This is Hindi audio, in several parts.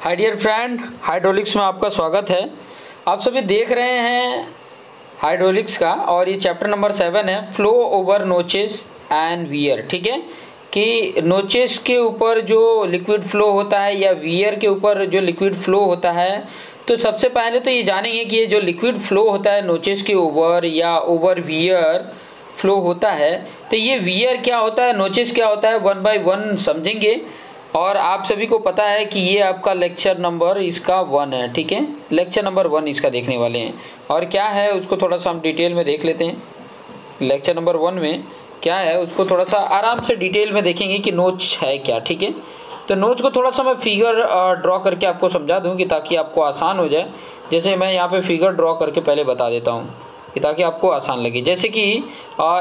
हाय डियर फ्रेंड, हाइड्रोलिक्स में आपका स्वागत है। आप सभी देख रहे हैं हाइड्रोलिक्स का और ये चैप्टर नंबर 7 है, flow over notches and wear. ठीक है कि नोचेस के ऊपर जो लिक्विड फ्लो होता है या वियर के ऊपर जो लिक्विड फ्लो होता है। तो सबसे पहले तो ये जानेंगे कि ये जो लिक्विड फ्लो होता है नोचेस के ऊपर या ओवर वियर फ्लो होता है, तो ये वियर क्या होता है, नोचेस क्या होता है, वन बाय वन समझेंगे। और आप सभी को पता है कि ये आपका लेक्चर नंबर इसका 1 है। ठीक है, लेक्चर नंबर 1 इसका देखने वाले हैं। और क्या है उसको थोड़ा सा हम डिटेल में देख लेते हैं। लेक्चर नंबर 1 में क्या है उसको थोड़ा सा आराम से डिटेल में देखेंगे कि नोच है क्या। ठीक है, तो नोच को थोड़ा सा मैं फिगर ड्रॉ करके आपको समझा दूँ कि ताकि आपको आसान हो जाए। जैसे मैं यहाँ पे फिगर ड्रॉ करके पहले बता देता हूँ कि ताकि आपको आसान लगे। जैसे कि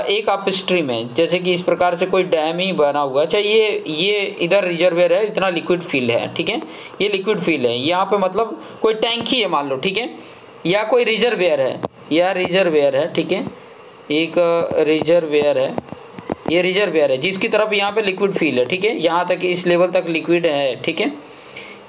एक अप स्ट्रीम है, जैसे कि इस प्रकार से कोई डैम ही बना हुआ है। चाहिए ये इधर रिजर्वेयर है, इतना लिक्विड फील्ड है। ठीक है, ये लिक्विड फील्ड है, यहाँ पे मतलब कोई टैंक ही है मान लो। ठीक है, या कोई रिजर्वेयर है, या रिजर्वेयर है। ठीक है, एक रिजर्वेयर है, ये रिजर्वेयर है जिसकी तरफ यहाँ पे लिक्विड फील्ड है। ठीक है, यहाँ तक इस लेवल तक लिक्विड है। ठीक है,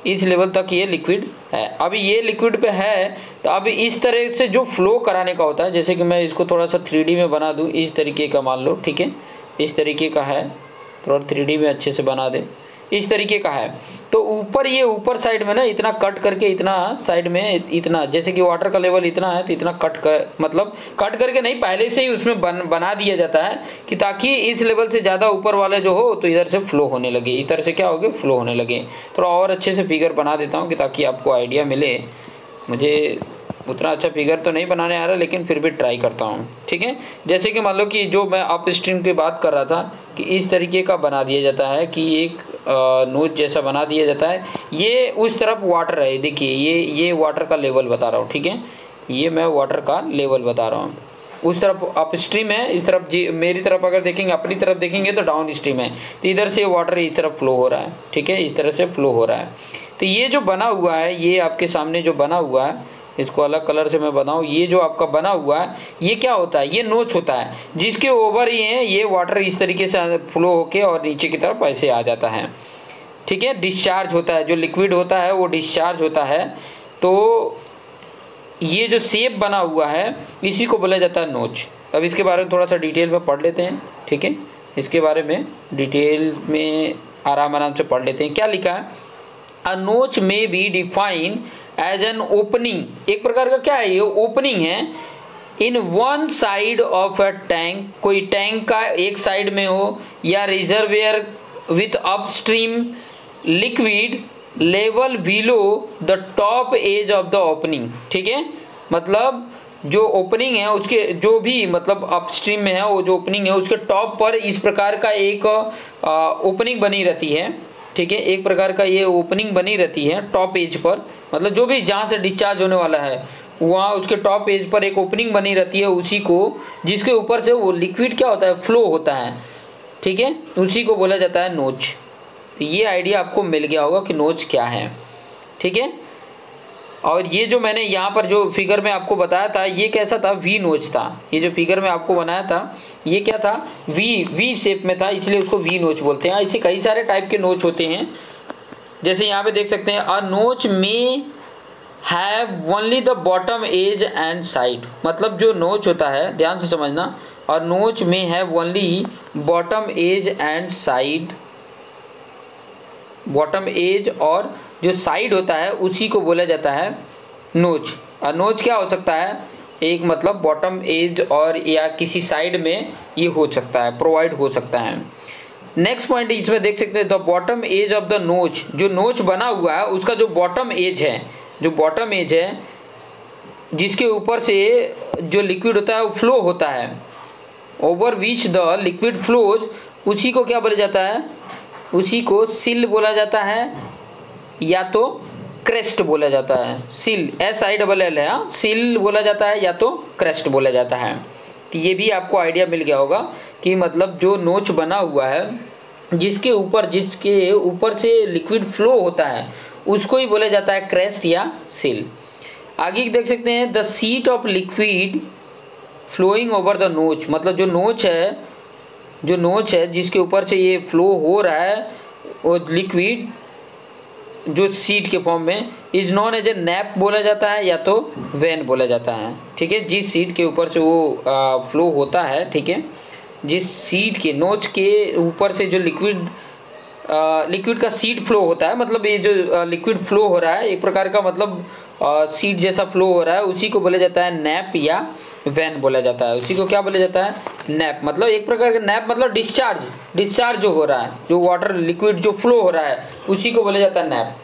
इस लेवल तक ये लिक्विड है। अभी ये लिक्विड पे है, तो अभी इस तरह से जो फ्लो कराने का होता है, जैसे कि मैं इसको थोड़ा सा 3D में बना दूं, इस तरीके का मान लो। ठीक है, इस तरीके का है, थोड़ा 3D में अच्छे से बना दे, इस तरीके का है। तो ऊपर ये ऊपर साइड में ना इतना कट करके, इतना साइड में इतना, जैसे कि वाटर का लेवल इतना है तो इतना कट कर, मतलब कट करके नहीं, पहले से ही उसमें बना दिया जाता है कि ताकि इस लेवल से ज़्यादा ऊपर वाले जो हो तो इधर से फ्लो होने लगे, इधर से क्या हो गया, फ्लो होने लगे। थोड़ा और अच्छे से फिगर बना देता हूँ कि ताकि आपको आइडिया मिले। मुझे उतना अच्छा फिगर तो नहीं बनाने आ रहा, लेकिन फिर भी ट्राई करता हूँ। ठीक है, जैसे कि मान लो कि जो मैं अप स्ट्रीम की बात कर रहा था कि इस तरीके का बना दिया जाता है कि एक नोच जैसा बना दिया जाता है। ये उस तरफ वाटर है, देखिए ये वाटर का लेवल बता रहा हूँ। ठीक है, ये मैं वाटर का लेवल बता रहा हूँ। उस तरफ अप स्ट्रीम है, इस तरफ मेरी तरफ अगर देखेंगे, अपनी तरफ देखेंगे तो डाउन स्ट्रीम है। तो इधर से वाटर इस तरफ फ्लो हो रहा है। ठीक है, इस तरह से फ्लो हो रहा है। तो ये जो बना हुआ है, ये आपके सामने जो बना हुआ है, इसको अलग कलर से मैं बनाऊँ, ये जो आपका बना हुआ है ये क्या होता है, ये नोच होता है जिसके ओवर ही है ये वाटर इस तरीके से फ्लो होके और नीचे की तरफ ऐसे आ जाता है। ठीक है, डिस्चार्ज होता है, जो लिक्विड होता है वो डिस्चार्ज होता है। तो ये जो शेप बना हुआ है इसी को बोला जाता है नोच। अब इसके बारे में थोड़ा सा डिटेल में पढ़ लेते हैं। ठीक है, इसके बारे में डिटेल में आराम से पढ़ लेते हैं। क्या लिखा है, a notch may be define as an opening, एक प्रकार का क्या है, ये ओपनिंग है in one side of a tank, कोई टैंक का एक साइड में हो, या reservoir with upstream liquid level below the top edge of the opening. ठीक है, मतलब जो ओपनिंग है उसके जो भी मतलब अपस्ट्रीम में है वो जो ओपनिंग है उसके टॉप पर इस प्रकार का एक ओपनिंग बनी रहती है। ठीक है, एक प्रकार का ये ओपनिंग बनी रहती है टॉप एज पर, मतलब जो भी जहाँ से डिस्चार्ज होने वाला है वहाँ उसके टॉप एज पर एक ओपनिंग बनी रहती है, उसी को जिसके ऊपर से वो लिक्विड क्या होता है, फ्लो होता है। ठीक है, उसी को बोला जाता है नोच। तो ये आइडिया आपको मिल गया होगा कि नोच क्या है। ठीक है, और ये जो मैंने यहाँ पर जो फिगर में आपको बताया था ये कैसा था, वी नोच था। ये जो फिगर में आपको बनाया था ये क्या था, वी शेप में था, इसलिए उसको वी नोच बोलते हैं। ऐसे कई सारे टाइप के नोच होते हैं। जैसे यहाँ पे देख सकते हैं, a notch may have only the bottom edge and side, मतलब जो नोच होता है, ध्यान से समझना, और notch may have only bottom edge and side, bottom edge और जो साइड होता है उसी को बोला जाता है नोच। और नोच क्या हो सकता है, एक मतलब बॉटम एज और या किसी साइड में ये हो सकता है, प्रोवाइड हो सकता है। नेक्स्ट पॉइंट इसमें देख सकते हैं, the bottom edge of the notch, जो नोच बना हुआ है उसका जो बॉटम एज है, जो बॉटम एज है जिसके ऊपर से जो लिक्विड होता है वो फ्लो होता है, over which the liquid flows, उसी को क्या बोला जाता है, उसी को सिल बोला जाता है या तो क्रेस्ट बोला जाता है। सिल SILL है, सिल बोला जाता है या तो क्रेस्ट बोला जाता है। तो ये भी आपको आइडिया मिल गया होगा कि मतलब जो नोच बना हुआ है जिसके ऊपर से लिक्विड फ्लो होता है उसको ही बोला जाता है क्रेस्ट या सिल। आगे देख सकते हैं, the sheet of liquid flowing over the notch, मतलब जो नोच है जिसके ऊपर से ये फ्लो हो रहा है वो लिक्विड जो सीड के फॉर्म में is known as a nappe बोला जाता है या तो वेन बोला जाता है, ठीक है। जिस सीड के ऊपर से वो फ्लो होता है, ठीक है, जिस सीड के नोच के ऊपर से जो लिक्विड का सीड फ्लो होता है, मतलब ये जो लिक्विड फ्लो हो रहा है एक प्रकार का, मतलब सीड जैसा फ्लो हो रहा है, उसी को बोला जाता है नैप या वैन बोला जाता है। उसी को क्या बोला जाता है? नैप। मतलब एक प्रकार का नैप मतलब डिस्चार्ज जो हो रहा है, जो वाटर लिक्विड जो फ्लो हो रहा है, उसी को बोला जाता है नैप।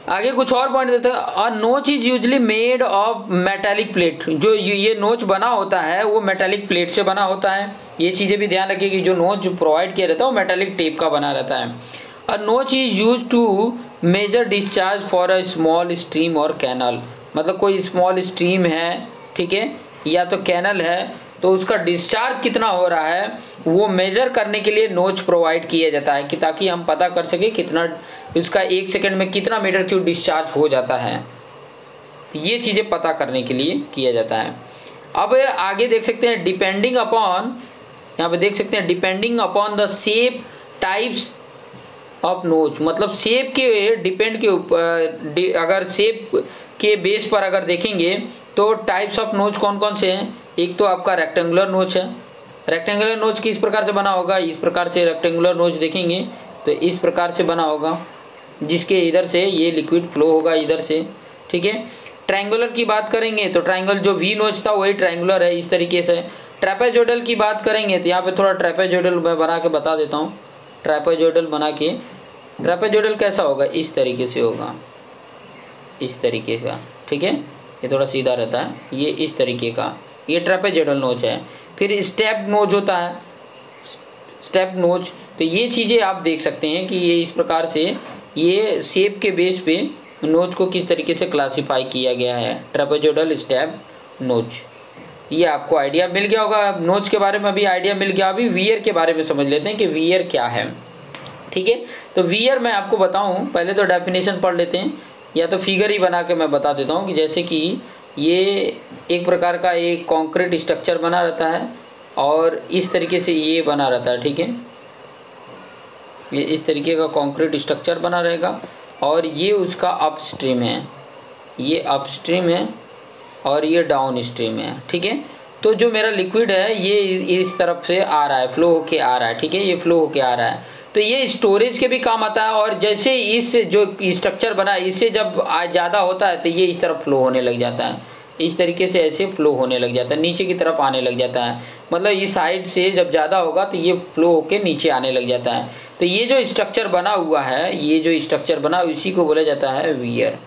आगे कुछ और पॉइंट देते हैं। A notch is usually made of metallic plate. जो ये नोच बना होता है वो मेटालिक प्लेट से बना होता है। ये चीज़ें भी ध्यान रखिए कि जो नोच प्रोवाइड किया रहता है वो मेटालिक टेप का बना रहता है। A notch is use to measure discharge for a small stream और कैनल। मतलब कोई स्मॉल स्ट्रीम है, ठीक है, या तो कैनल है, तो उसका डिस्चार्ज कितना हो रहा है वो मेजर करने के लिए नोच प्रोवाइड किया जाता है, कि ताकि हम पता कर सके कितना उसका 1 सेकंड में कितना मीटर क्यूब डिस्चार्ज हो जाता है। तो ये चीज़ें पता करने के लिए किया जाता है। अब आगे देख सकते हैं डिपेंडिंग अपॉन, यहाँ पे देख सकते हैं depending upon the shape types of नोच। मतलब शेप के डिपेंड के ऊपर, अगर शेप के बेस पर अगर देखेंगे तो टाइप्स ऑफ नोच कौन कौन से हैं। एक तो आपका रेक्टेंगुलर नोच है। रेक्टेंगुलर नोच किस प्रकार से बना होगा? इस प्रकार से रेक्टेंगुलर नोच देखेंगे तो इस प्रकार से बना होगा, जिसके इधर से ये लिक्विड फ्लो होगा इधर से, ठीक है। ट्रायंगुलर की बात करेंगे तो ट्रायंगल जो वी नोच था वही ट्रायंगुलर है, इस तरीके से। ट्रैपेजोइडल की बात करेंगे तो यहाँ पे थोड़ा ट्रैपेजोइडल मैं बना के बता देता हूँ। ट्रैपेजोइडल बना के, ट्रैपेजोइडल कैसा होगा? इस तरीके से होगा, इस तरीके का, ठीक है। ये थोड़ा सीधा रहता है, ये इस तरीके का, ये ट्रैपेजोइडल नोच है। फिर स्टेप नोच होता है, स्टेप नोच। तो ये चीज़ें आप देख सकते हैं कि ये इस प्रकार से ये शेप के बेस पे नोच को किस तरीके से क्लासिफाई किया गया है, ट्रैपेजोइडल, स्टेप, नोच। ये आपको आइडिया मिल गया होगा नोच के बारे में, अभी आइडिया मिल गया। अभी वियर के बारे में समझ लेते हैं कि वियर क्या है, ठीक है। तो वियर मैं आपको बताऊं, पहले तो डेफिनेशन पढ़ लेते हैं, या तो फिगर ही बना के मैं बता देता हूँ कि जैसे कि ये एक प्रकार का एक कंक्रीट स्ट्रक्चर बना रहता है और इस तरीके से ये बना रहता है, ठीक है। ये इस तरीके का कंक्रीट स्ट्रक्चर बना रहेगा और ये उसका अपस्ट्रीम है, ये अपस्ट्रीम है और ये डाउन स्ट्रीम है, ठीक है। तो जो मेरा लिक्विड है ये इस तरफ से आ रहा है, फ्लो होके आ रहा है, ठीक है, ये फ्लो होके आ रहा है। तो ये स्टोरेज के भी काम आता है। और जैसे इस जो स्ट्रक्चर बना है इससे जब ज़्यादा होता है तो ये इस तरफ फ्लो होने लग जाता है, इस तरीके से ऐसे फ्लो होने लग जाता है, नीचे की तरफ आने लग जाता है। मतलब इस साइड से जब ज़्यादा होगा तो ये फ्लो होके नीचे आने लग जाता है। तो ये जो स्ट्रक्चर बना हुआ है, ये जो स्ट्रक्चर बना इसी को बोला जाता है वियर।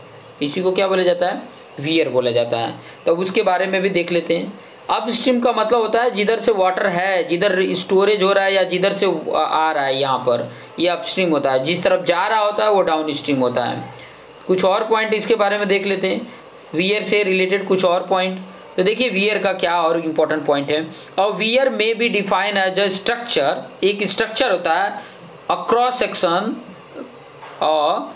इसी को क्या बोला जाता है? वियर बोला जाता है। तो अब उसके बारे में भी देख लेते हैं। अपस्ट्रीम का मतलब होता है जिधर से वाटर है, जिधर स्टोरेज हो रहा है या जिधर से आ रहा है, यहाँ पर ये अपस्ट्रीम होता है। जिस तरफ जा रहा होता है वो डाउन स्ट्रीम होता है। कुछ और पॉइंट इसके बारे में देख लेते हैं, वियर से रिलेटेड कुछ और पॉइंट। तो देखिए वियर का क्या और इम्पोर्टेंट पॉइंट है। और weir may be define as a structure, एक स्ट्रक्चर होता है, अ क्रॉस सेक्शन और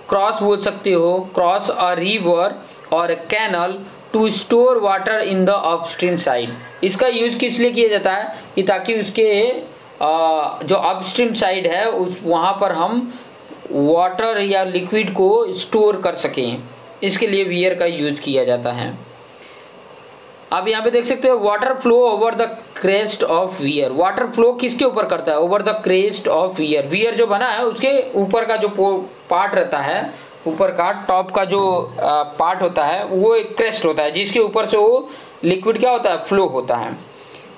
क्रॉस बोल सकते हो, cross a river or canal to store water in the upstream side. इसका यूज किस लिए किया जाता है कि ताकि उसके जो अपस्ट्रीम साइड है उस वहाँ पर हम वाटर या लिक्विड को स्टोर कर सकें, इसके लिए वियर का यूज किया जाता है। अब यहाँ पे देख सकते हो water flow over the crest of wear. Water flow किसके ऊपर करता है? Over the crest of wear. Wear जो बना है उसके ऊपर का जो पार्ट रहता है, ऊपर का टॉप का जो पार्ट होता है वो एक क्रेस्ट होता है, जिसके ऊपर से वो लिक्विड क्या होता है? फ्लो होता है।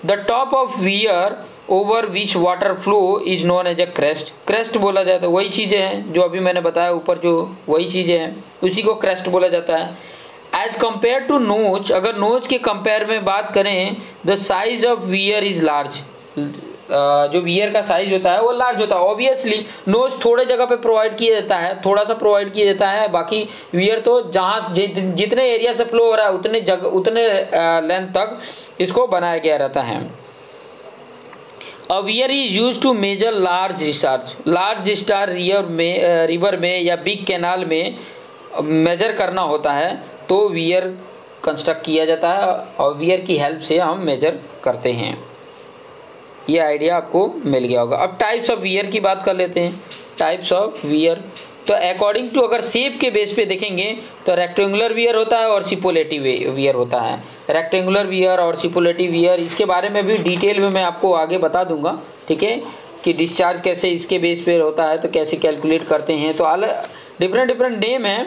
The top of weir over which water flow is known as a crest. Crest बोला जाता है, वही चीज़ें हैं जो अभी मैंने बताया ऊपर, जो वही चीज़ें हैं उसी को क्रेस्ट बोला जाता है। एज कम्पेयर टू नोच, अगर नोच के कंपेयर में बात करें, the size of wear is large. जो वियर का साइज होता है वो लार्ज होता है। ऑब्वियसली नोच थोड़े जगह पे प्रोवाइड किया जाता है, थोड़ा सा प्रोवाइड किया जाता है, बाकी वियर तो जहाँ जितने एरिया से फ्लो हो रहा है उतने जगह उतने लेंथ तक इसको बनाया गया रहता है। A weir is use to measure large discharge. Large discharge river में या बिग कैनाल में मेजर करना होता है तो वियर कंस्ट्रक्ट किया जाता है और वियर की हेल्प से हम मेजर करते हैं। ये आइडिया आपको मिल गया होगा। अब टाइप्स ऑफ वियर की बात कर लेते हैं। Types of wear. तो अकॉर्डिंग टू अगर शेप के बेस पे देखेंगे तो रेक्टेंगुलर वियर होता है और सिपोलेटिव वियर होता है। रेक्टेंगुलर वियर और सिपोलेटिव वियर, इसके बारे में भी डिटेल में मैं आपको आगे बता दूंगा, ठीक है, कि डिस्चार्ज कैसे इसके बेस पे होता है, तो कैसे कैलकुलेट करते हैं, तो अलग डिफरेंट नेम है,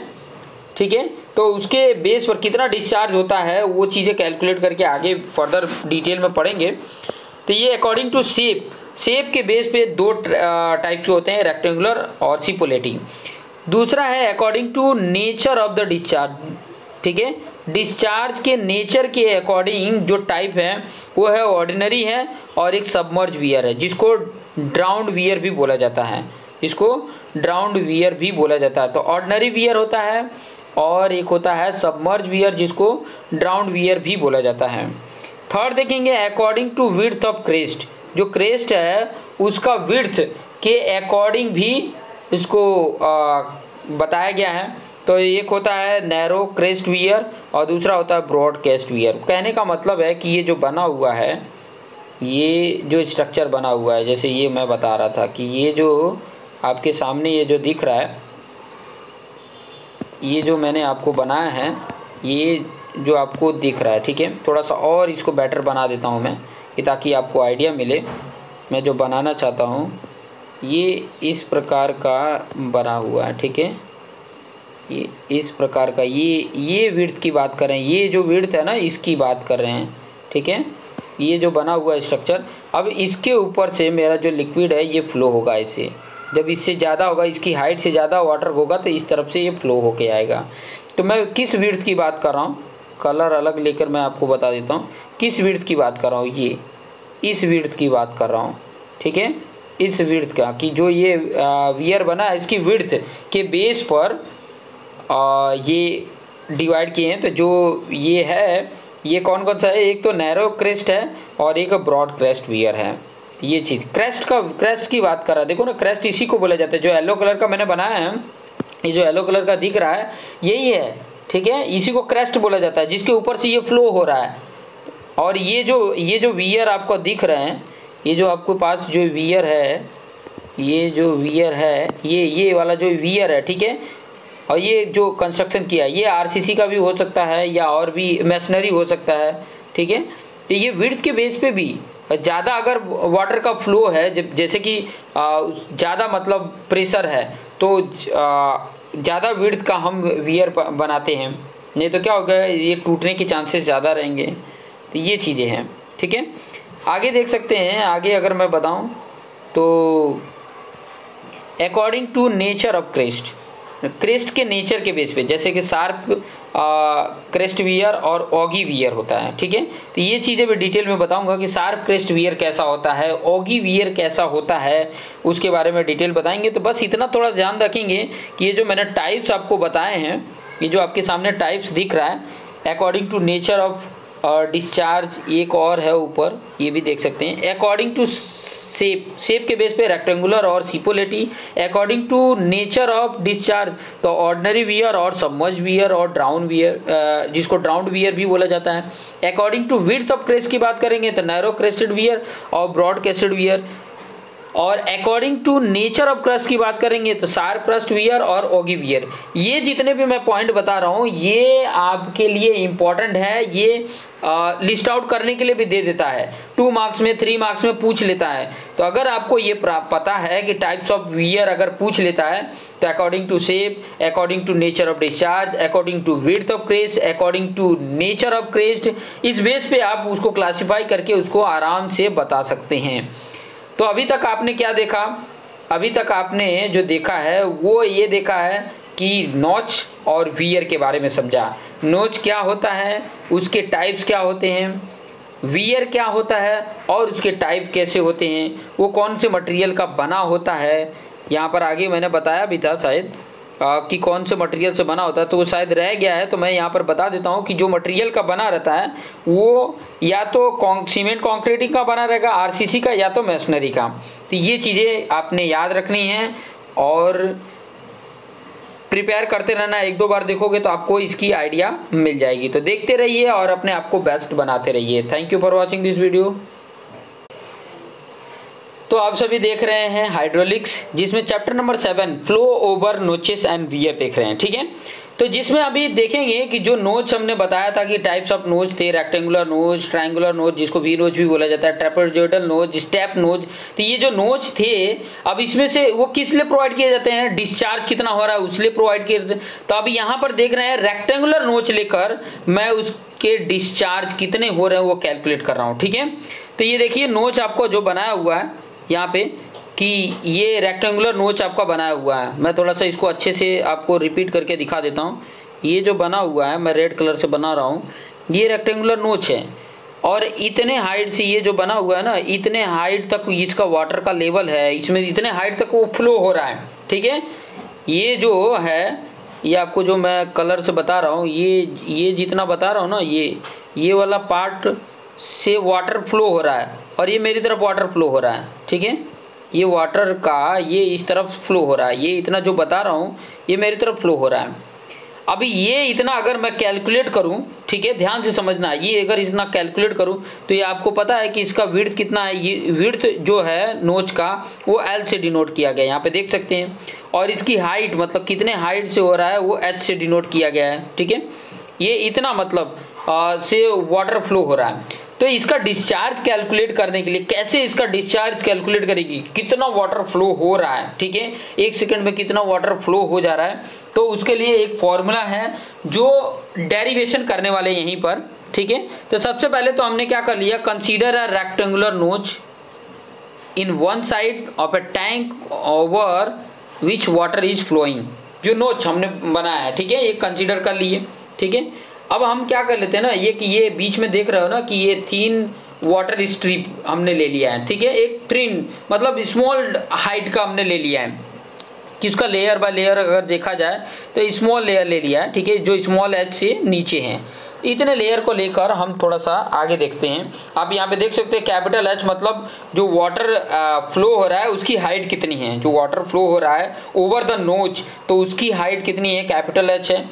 ठीक है। तो उसके बेस पर कितना डिस्चार्ज होता है वो चीज़ें कैलकुलेट करके आगे फर्दर डिटेल में पढ़ेंगे। तो ये अकॉर्डिंग टू शेप के बेस पे दो टाइप के होते हैं, रेक्टेंगुलर और सिपोलेटिव। दूसरा है according to nature of the discharge, ठीक है। डिस्चार्ज के नेचर के अकॉर्डिंग जो टाइप है वो है ऑर्डिनरी है और एक सबमर्ज वियर है, जिसको ड्राउंड वियर भी बोला जाता है, इसको ड्राउंड वियर भी बोला जाता है। तो ऑर्डिनरी वियर होता है और एक होता है सबमर्ज वियर, जिसको ड्राउंड वियर भी बोला जाता है। थर्ड देखेंगे according to width of crest, जो क्रेस्ट है उसका विड्थ के अकॉर्डिंग भी इसको बताया गया है। तो एक होता है नैरो क्रेस्ट वियर और दूसरा होता है ब्रॉड क्रेस्ट वियर। कहने का मतलब है कि ये जो बना हुआ है, ये जो स्ट्रक्चर बना हुआ है, जैसे ये मैं बता रहा था कि ये जो आपके सामने ये जो दिख रहा है, ये जो मैंने आपको बनाया है, ये जो आपको दिख रहा है, ठीक है। थोड़ा सा और इसको बेटर बना देता हूँ मैं, कि ताकि आपको आइडिया मिले। मैं जो बनाना चाहता हूँ ये इस प्रकार का बना हुआ है, ठीक है, ये इस प्रकार का, ये विड्थ की बात कर रहे हैं, ये जो विड्थ है ना इसकी बात कर रहे हैं, ठीक है। ये जो बना हुआ स्ट्रक्चर, अब इसके ऊपर से मेरा जो लिक्विड है ये फ्लो होगा ऐसे। जब इससे ज़्यादा होगा, इसकी हाइट से ज़्यादा वाटर होगा तो इस तरफ से ये फ्लो होके आएगा। तो मैं किस विड्थ की बात कर रहा हूँ, कलर अलग लेकर मैं आपको बता देता हूँ किस विड्थ की बात कर रहा हूँ। ये इस विड्थ की बात कर रहा हूँ, ठीक है, इस विड्थ का, कि जो ये वियर बना है इसकी विड्थ के बेस पर ये डिवाइड किए हैं। तो जो ये है, ये कौन कौन सा है, एक तो नैरो क्रेस्ट है और एक ब्रॉड क्रेस्ट वियर है। ये चीज़ क्रेस्ट की बात कर रहा है, देखो ना, क्रेस्ट इसी को बोला जाता है। जो येलो कलर का मैंने बनाया है, ये जो येलो कलर का दिख रहा है यही है, ठीक है, इसी को क्रेस्ट बोला जाता है, जिसके ऊपर से ये फ्लो हो रहा है। और ये जो वियर आपको दिख रहे हैं, ये जो आपके पास जो वियर है, ये जो वियर है, ये वाला जो वियर है, ठीक है, और ये जो कंस्ट्रक्शन किया है ये आरसीसी का भी हो सकता है या और भी मैसनरी हो सकता है, ठीक है। तो ये विड्थ के बेस पे भी ज़्यादा अगर वाटर का फ्लो है, जैसे कि ज़्यादा मतलब प्रेशर है, तो ज़्यादा विड्थ का हम वियर बनाते हैं, नहीं तो क्या होगा, ये टूटने के चांसेस ज़्यादा रहेंगे। तो ये चीज़ें हैं, ठीक है। आगे देख सकते हैं, आगे अगर मैं बताऊं तो according to nature of crest के नेचर के बेस पे, जैसे कि शार्प क्रेस्ट वियर और ऑगी वियर होता है, ठीक है। तो ये चीज़ें भी डिटेल में बताऊंगा कि शार्प क्रेस्ट वियर कैसा होता है, ऑगी वियर कैसा होता है, उसके बारे में डिटेल बताएंगे। तो बस इतना थोड़ा ध्यान रखेंगे कि ये जो मैंने टाइप्स आपको बताए हैं, ये जो आपके सामने टाइप्स दिख रहा है, according to nature of discharge, एक और है ऊपर, ये भी देख सकते हैं। अकॉर्डिंग टू शेप के बेस पे रेक्टेंगुलर और Cipolletti. According to nature of discharge तो ऑर्डिनरी वियर और सबमर्ज वियर और ड्राउन वियर, जिसको ड्राउंड वियर भी बोला जाता है। According to width of crest की बात करेंगे तो नैरो क्रेस्टेड वियर और ब्रॉड क्रेस्टेड वियर। और according to nature of crust की बात करेंगे तो शार्प क्रस्ट वियर और ऑगी वियर। ये जितने भी मैं पॉइंट बता रहा हूँ ये आपके लिए इम्पॉर्टेंट है, ये लिस्ट आउट करने के लिए भी दे देता है, 2 मार्क्स में 3 मार्क्स में पूछ लेता है। तो अगर आपको ये पता है कि टाइप्स ऑफ वियर अगर पूछ लेता है तो according to shape, according to nature of discharge, according to width of crest, according to nature of crest, इस बेस पे आप उसको क्लासीफाई करके उसको आराम से बता सकते हैं। तो अभी तक आपने क्या देखा, अभी तक आपने जो देखा है वो ये देखा है कि नॉच और वियर के बारे में समझा। नॉच क्या होता है, उसके टाइप्स क्या होते हैं, वियर क्या होता है और उसके टाइप कैसे होते हैं, वो कौन से मटेरियल का बना होता है। यहाँ पर आगे मैंने बताया भी था शायद कि कौन से मटेरियल से बना होता है, तो वो शायद रह गया है, तो मैं यहाँ पर बता देता हूँ कि जो मटेरियल का बना रहता है वो या तो सीमेंट कॉन्क्रीटिंग का बना रहेगा, आरसीसी का, या तो मैसनरी का। तो ये चीज़ें आपने याद रखनी है और प्रिपेयर करते रहना। 1-2 बार देखोगे तो आपको इसकी आइडिया मिल जाएगी। तो देखते रहिए और अपने आप को बेस्ट बनाते रहिए। Thank you for watching this video. तो आप सभी देख रहे हैं हाइड्रोलिक्स, जिसमें chapter number 7 flow over notches and wear देख रहे हैं। ठीक है, तो जिसमें अभी देखेंगे कि जो नोच हमने बताया था कि टाइप्स ऑफ नोच थे, रेक्टेंगुलर नोच, ट्रायंगुलर नोच जिसको वी नोच भी बोला जाता है, ट्रेपेजोइडल नोच, स्टेप नोच। तो ये जो नोच थे अब इसमें से वो किस लिए प्रोवाइड किए जाते हैं, डिस्चार्ज कितना हो रहा है उसलिए प्रोवाइड किए जाते हैं। तो अभी यहाँ पर देख रहे हैं रेक्टेंगुलर नोच लेकर मैं उसके डिस्चार्ज कितने हो रहे हैं वो कैलकुलेट कर रहा हूँ। ठीक है, तो ये देखिए नोच आपको जो बनाया हुआ है यहाँ पे कि ये रेक्टेंगुलर नोच आपका बनाया हुआ है। मैं थोड़ा सा इसको अच्छे से आपको रिपीट करके दिखा देता हूँ। ये जो बना हुआ है मैं रेड कलर से बना रहा हूँ, ये रेक्टेंगुलर नोच है और इतने हाइट से ये जो बना हुआ है ना, इतने हाइट तक इसका वाटर का लेवल है, इसमें इतने हाइट तक वो फ्लो हो रहा है। ठीक है, ये जो है ये आपको जो मैं कलर से बता रहा हूँ, ये जितना बता रहा हूँ ना, ये वाला पार्ट से वाटर फ्लो हो रहा है और ये मेरी तरफ वाटर फ्लो हो रहा है। ठीक है, ये वाटर का ये इस तरफ फ्लो हो रहा है, ये इतना जो बता रहा हूँ ये मेरी तरफ फ्लो हो रहा है। अभी ये इतना अगर मैं कैलकुलेट करूँ, ठीक है ध्यान से समझना, ये अगर इतना कैलकुलेट करूँ तो ये आपको पता है कि इसका विड्थ कितना है। ये विड्थ जो है नोच का वो एल से डिनोट किया गया है, यहाँ पे देख सकते हैं। और इसकी हाइट मतलब कितने हाइट से हो रहा है वो एच से डिनोट किया गया है। ठीक है, ये इतना मतलब से वाटर फ्लो हो रहा है। तो इसका डिस्चार्ज कैलकुलेट करने के लिए कैसे इसका डिस्चार्ज कैलकुलेट करेगी, कितना वाटर फ्लो हो रहा है। ठीक है, 1 सेकंड में कितना वाटर फ्लो हो जा रहा है, तो उसके लिए एक फॉर्मूला है जो डेरिवेशन करने वाले यहीं पर। ठीक है, तो सबसे पहले तो हमने क्या कर लिया, consider a rectangular notch in one side of a tank over which water is flowing. जो नोच हमने बनाया है, ठीक है, ये कंसीडर कर लिए। ठीक है, अब हम क्या कर लेते हैं ना, ये कि ये बीच में देख रहे हो ना कि ये 3 वाटर स्ट्रिप हमने ले लिया है। ठीक है, एक ट्रिन मतलब स्मॉल हाइट का हमने ले लिया है कि उसका लेयर बाय लेयर अगर देखा जाए तो स्मॉल लेयर ले लिया है। ठीक है, जो स्मॉल एच से नीचे हैं, इतने लेयर को लेकर हम थोड़ा सा आगे देखते हैं। आप यहाँ पे देख सकते हैं कैपिटल एच मतलब जो वाटर फ्लो हो रहा है उसकी हाइट कितनी है, जो वाटर फ्लो हो रहा है ओवर द नोच तो उसकी हाइट कितनी है, कैपिटल एच है।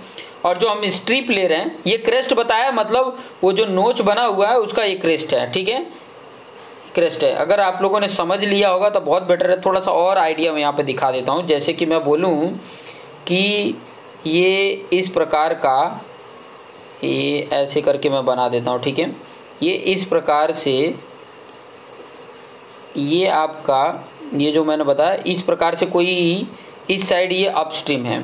और जो हम स्ट्रिप ले रहे हैं ये क्रेस्ट बताया, मतलब वो जो नोच बना हुआ है उसका ये क्रेस्ट है। ठीक है, क्रेस्ट है। अगर आप लोगों ने समझ लिया होगा तो बहुत बेटर है। थोड़ा सा और आइडिया मैं यहाँ पे दिखा देता हूँ। जैसे कि मैं बोलूँ कि ये इस प्रकार का, ये ऐसे करके मैं बना देता हूँ। ठीक है, ये इस प्रकार से ये आपका ये जो मैंने बताया इस प्रकार से कोई इस साइड ये अपस्ट्रीम है,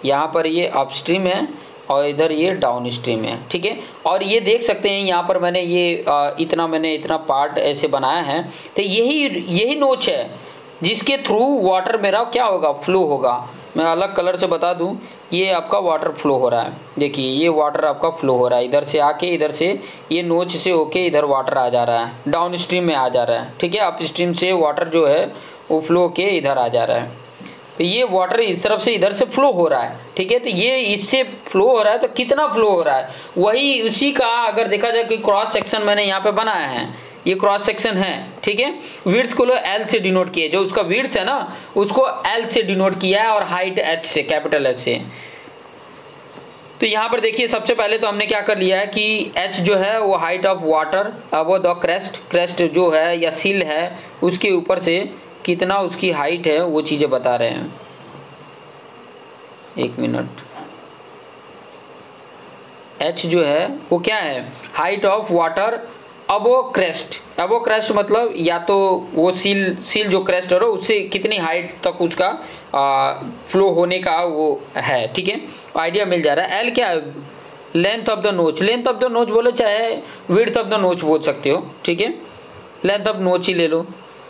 यहाँ पर ये अपस्ट्रीम है और इधर ये डाउन स्ट्रीम है। ठीक है, और ये देख सकते हैं यहाँ पर मैंने ये इतना पार्ट ऐसे बनाया है। तो यही नोच है जिसके थ्रू वाटर मेरा क्या होगा, फ्लो होगा। मैं अलग कलर से बता दूं, ये आपका वाटर फ्लो हो रहा है। देखिए ये वाटर आपका फ्लो हो रहा है, इधर से आके इधर से ये नोच से होके इधर वाटर आ जा रहा है, डाउन स्ट्रीम में आ जा रहा है। ठीक है, अप स्ट्रीम से वाटर जो है वो फ्लो के इधर आ जा रहा है। तो ये वाटर इस तरफ से इधर से फ्लो हो रहा है। ठीक है, तो ये इससे फ्लो हो रहा है, तो कितना फ्लो हो रहा है वही उसी का अगर देखा जाए कि क्रॉस सेक्शन मैंने यहाँ पे बनाया है, ये क्रॉस सेक्शन है। ठीक है, विड्थ को एल से डिनोट किया, जो उसका विड्थ है ना उसको एल से डिनोट किया है और हाइट एच से, कैपिटल एच से। तो यहाँ पर देखिए सबसे पहले तो हमने क्या कर लिया है कि एच जो है वो हाइट ऑफ वाटर वो द क्रेस्ट जो है या सिल है उसके ऊपर से कितना उसकी हाइट है वो चीज़ें बता रहे हैं। 1 मिनट, एच जो है वो क्या है, height of water above crest मतलब या तो वो सील जो क्रेस्ट है उससे कितनी हाइट तक उसका फ्लो होने का वो है। ठीक है, आइडिया मिल जा रहा है। एल क्या है, लेंथ ऑफ द नोच बोलो चाहे विड्थ ऑफ द नोच बोल सकते हो। ठीक है, लेंथ ऑफ नोच ही ले लो।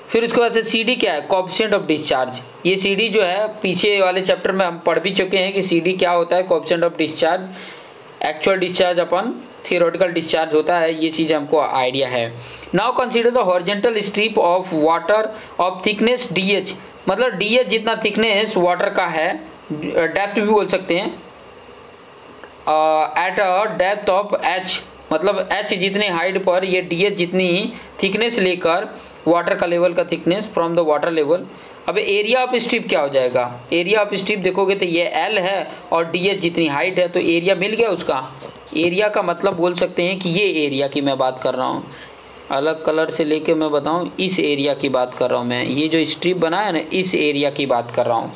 फिर उसके बाद से सी डी क्या है, कोएफिशिएंट ऑफ डिस्चार्ज। ये सी डी जो है पीछे वाले चैप्टर में हम पढ़ भी चुके हैं कि सी डी क्या होता है, coefficient of discharge, actual discharge upon theoretical discharge होता है, ये चीज़ हमको आइडिया है। Now consider the horizontal strip of water of thickness DH, मतलब DH जितना थिकनेस वाटर का है, डेप्थ भी बोल सकते हैं, at a depth of H, मतलब H जितने हाइट पर ये DH जितनी थिकनेस लेकर वाटर का लेवल का thickness from the water level. अब एरिया ऑफ स्ट्रिप क्या हो जाएगा, एरिया ऑफ स्ट्रिप देखोगे तो ये L है और DH जितनी हाइट है, तो एरिया मिल गया उसका। एरिया का मतलब बोल सकते हैं कि ये एरिया की मैं बात कर रहा हूँ। अलग कलर से लेके मैं बताऊं, इस एरिया की बात कर रहा हूं मैं, ये जो स्ट्रिप बना है ना इस एरिया की बात कर रहा हूं।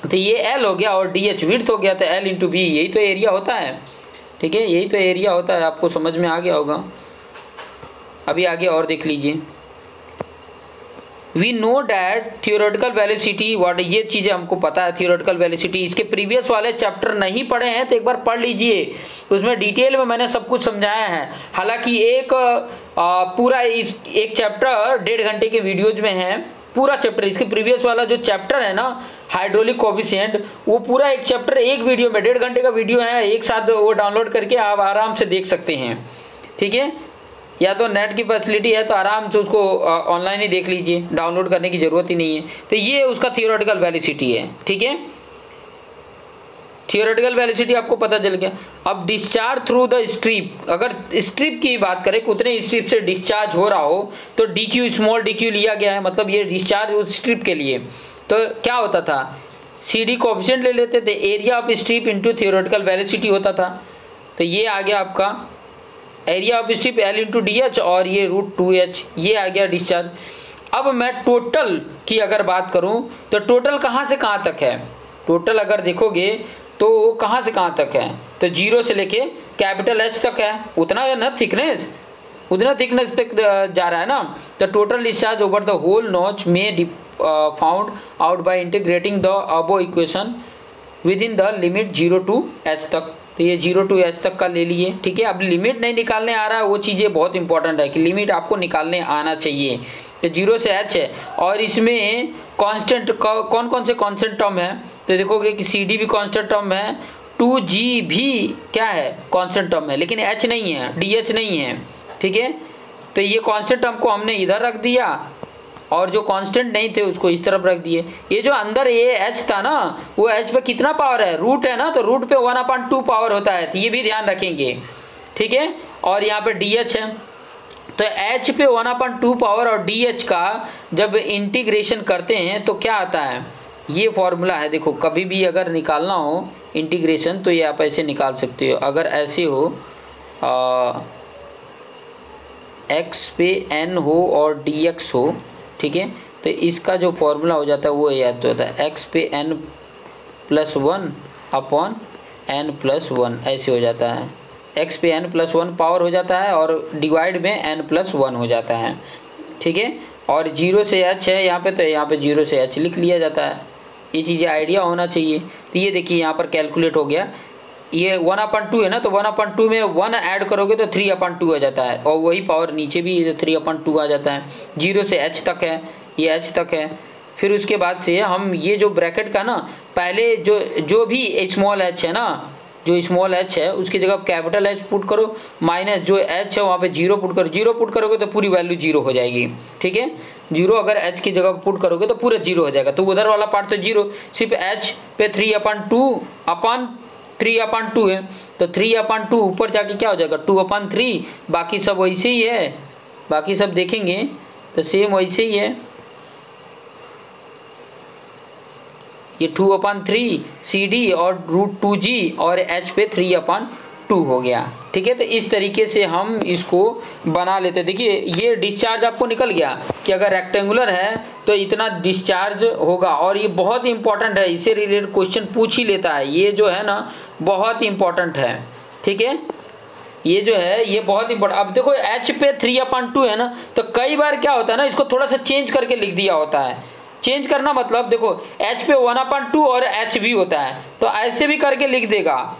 तो ये L हो गया और DH विड्थ हो गया, तो L इंटू बी, यही तो एरिया होता है। ठीक है, यही तो एरिया होता है, आपको समझ में आ गया होगा। अभी आगे और देख लीजिए, we know that theoretical velocity what, ये चीज़ें हमको पता है थियोरेटिकल वेलोसिटी। इसके प्रीवियस वाले चैप्टर नहीं पढ़े हैं तो एक बार पढ़ लीजिए, उसमें डिटेल में मैंने सब कुछ समझाया है। हालांकि एक पूरा इस एक चैप्टर 1.5 घंटे के वीडियोज में है, पूरा चैप्टर। इसके प्रीवियस वाला जो चैप्टर है ना हाइड्रोलिक कोएफिशिएंट, वो पूरा एक चैप्टर एक वीडियो में 1.5 घंटे का वीडियो है, एक साथ वो डाउनलोड करके आप आराम से देख सकते हैं। ठीक है, या तो नेट की फैसिलिटी है तो आराम से उसको ऑनलाइन ही देख लीजिए, डाउनलोड करने की ज़रूरत ही नहीं है। तो ये उसका थियोरेटिकल वेलोसिटी है। ठीक है, थियोरेटिकल वेलोसिटी आपको पता चल गया। अब डिस्चार्ज थ्रू द स्ट्रिप, अगर स्ट्रिप की बात करें उतने स्ट्रिप से डिस्चार्ज हो रहा हो तो DQ स्मॉल DQ लिया गया है, मतलब ये डिस्चार्ज उस स्ट्रिप के लिए। तो क्या होता था, CD कोएफिशिएंट ले लेते थे, area of strip into theoretical velocity होता था। तो ये आ गया आपका area of strip L into DH और ये √2H, ये आ गया डिस्चार्ज। अब मैं टोटल की अगर बात करूं तो टोटल कहां से कहां तक है, टोटल अगर देखोगे तो कहां से कहां तक है, तो 0 से लेके कैपिटल H तक है, उतना है ना थिकनेस, उतना थिकनेस तक जा रहा है ना। तो total discharge over the whole notch में found out by integrating the above equation within the limit 0 to H तक। तो ये 0 to H तक का ले लिए। ठीक है, अब लिमिट नहीं निकालने आ रहा है, वो चीज़ें बहुत इंपॉर्टेंट है कि लिमिट आपको निकालने आना चाहिए। तो 0 से H है, और इसमें कांस्टेंट कौन कौन से कांस्टेंट टर्म है, तो देखोगे कि CD भी कांस्टेंट टर्म है, 2G भी क्या है कांस्टेंट टर्म है, लेकिन H नहीं है, DH नहीं है। ठीक है, तो ये कांस्टेंट टर्म को हमने इधर रख दिया और जो कांस्टेंट नहीं थे उसको इस तरफ रख दिए। ये जो अंदर ये H था ना, वो H पे कितना पावर है, रूट है ना, तो रूट पे 1/2 पावर होता है, तो ये भी ध्यान रखेंगे। ठीक है, और यहाँ पे DH है, तो H पे 1/2 पावर और DH का जब इंटीग्रेशन करते हैं तो क्या आता है, ये फॉर्मूला है। देखो कभी भी अगर निकालना हो इंटीग्रेशन तो ये आप ऐसे निकाल सकते हो, अगर ऐसे हो x पे n हो और dx हो, ठीक है, तो इसका जो फॉर्मूला हो जाता है वो याद होता है, x पे n+1 अपॉन n+1 ऐसे हो जाता है, x पे n+1 पावर हो जाता है और डिवाइड में n+1 हो जाता है। ठीक है, और 0 से h है यहाँ पे, तो यहाँ पे 0 से h लिख लिया जाता है। ये चीज़ें आइडिया होना चाहिए। तो ये देखिए यहाँ पर कैलकुलेट हो गया, ये 1/2 है ना, तो 1/2 में 1 ऐड करोगे तो 3/2 आ जाता है, और वही पावर नीचे भी 3/2 आ जाता है। 0 से h तक है, ये h तक है। फिर उसके बाद से हम ये जो ब्रैकेट का ना, पहले जो भी स्मॉल h है ना, जो स्मॉल h है उसकी जगह कैपिटल H पुट करो, माइनस जो h है वहाँ पे 0 पुट करो। 0 पुट करोगे तो पूरी वैल्यू 0 हो जाएगी। ठीक है, 0 अगर h की जगह पुट करोगे तो पूरा 0 हो जाएगा, तो उधर वाला पार्ट तो 0, सिर्फ h पे 3/2 है, तो 3/2 ऊपर जाके क्या हो जाएगा 2/3, बाकी सब वैसे ही है, बाकी सब देखेंगे तो सेम वैसे ही है। ये 2/3 CD और √2G और H पे 3/2 हो गया। ठीक है, तो इस तरीके से हम इसको बना लेते। देखिए ये डिस्चार्ज आपको निकल गया कि अगर रेक्टेंगुलर है तो इतना डिस्चार्ज होगा, और ये बहुत ही इंपॉर्टेंट है, इससे रिलेटेड क्वेश्चन पूछ ही लेता है, ये जो है ना बहुत इंपॉर्टेंट है। ठीक है, ये जो है ये बहुत इंपॉर्टेंट। अब देखो H पे 3/2 है ना, तो कई बार क्या होता है ना, इसको थोड़ा सा चेंज करके लिख दिया होता है। चेंज करना मतलब देखो H पे 1/2 और H भी होता है, तो ऐसे भी करके लिख देगा,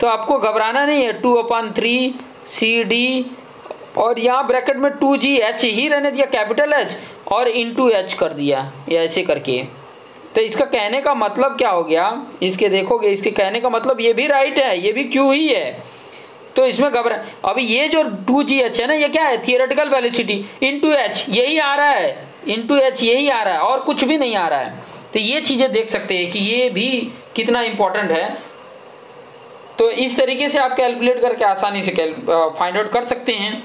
तो आपको घबराना नहीं है। 2/3 CD और यहाँ ब्रैकेट में 2GH ही रहने दिया, कैपिटल H और इंटू H कर दिया, ये ऐसे करके। तो इसका कहने का मतलब क्या हो गया, इसके देखोगे इसके कहने का मतलब ये भी राइट है, ये भी Q ही है, तो इसमें घबरा। अभी ये जो 2GH है ना, ये क्या है, थियोरेटिकल वेलोसिटी इंटू H यही आ रहा है, इंटू H यही आ रहा है, और कुछ भी नहीं आ रहा है। तो ये चीज़ें देख सकते हैं कि ये भी कितना इंपॉर्टेंट है। तो इस तरीके से आप कैलकुलेट करके आसानी से फाइंड आउट कर सकते हैं।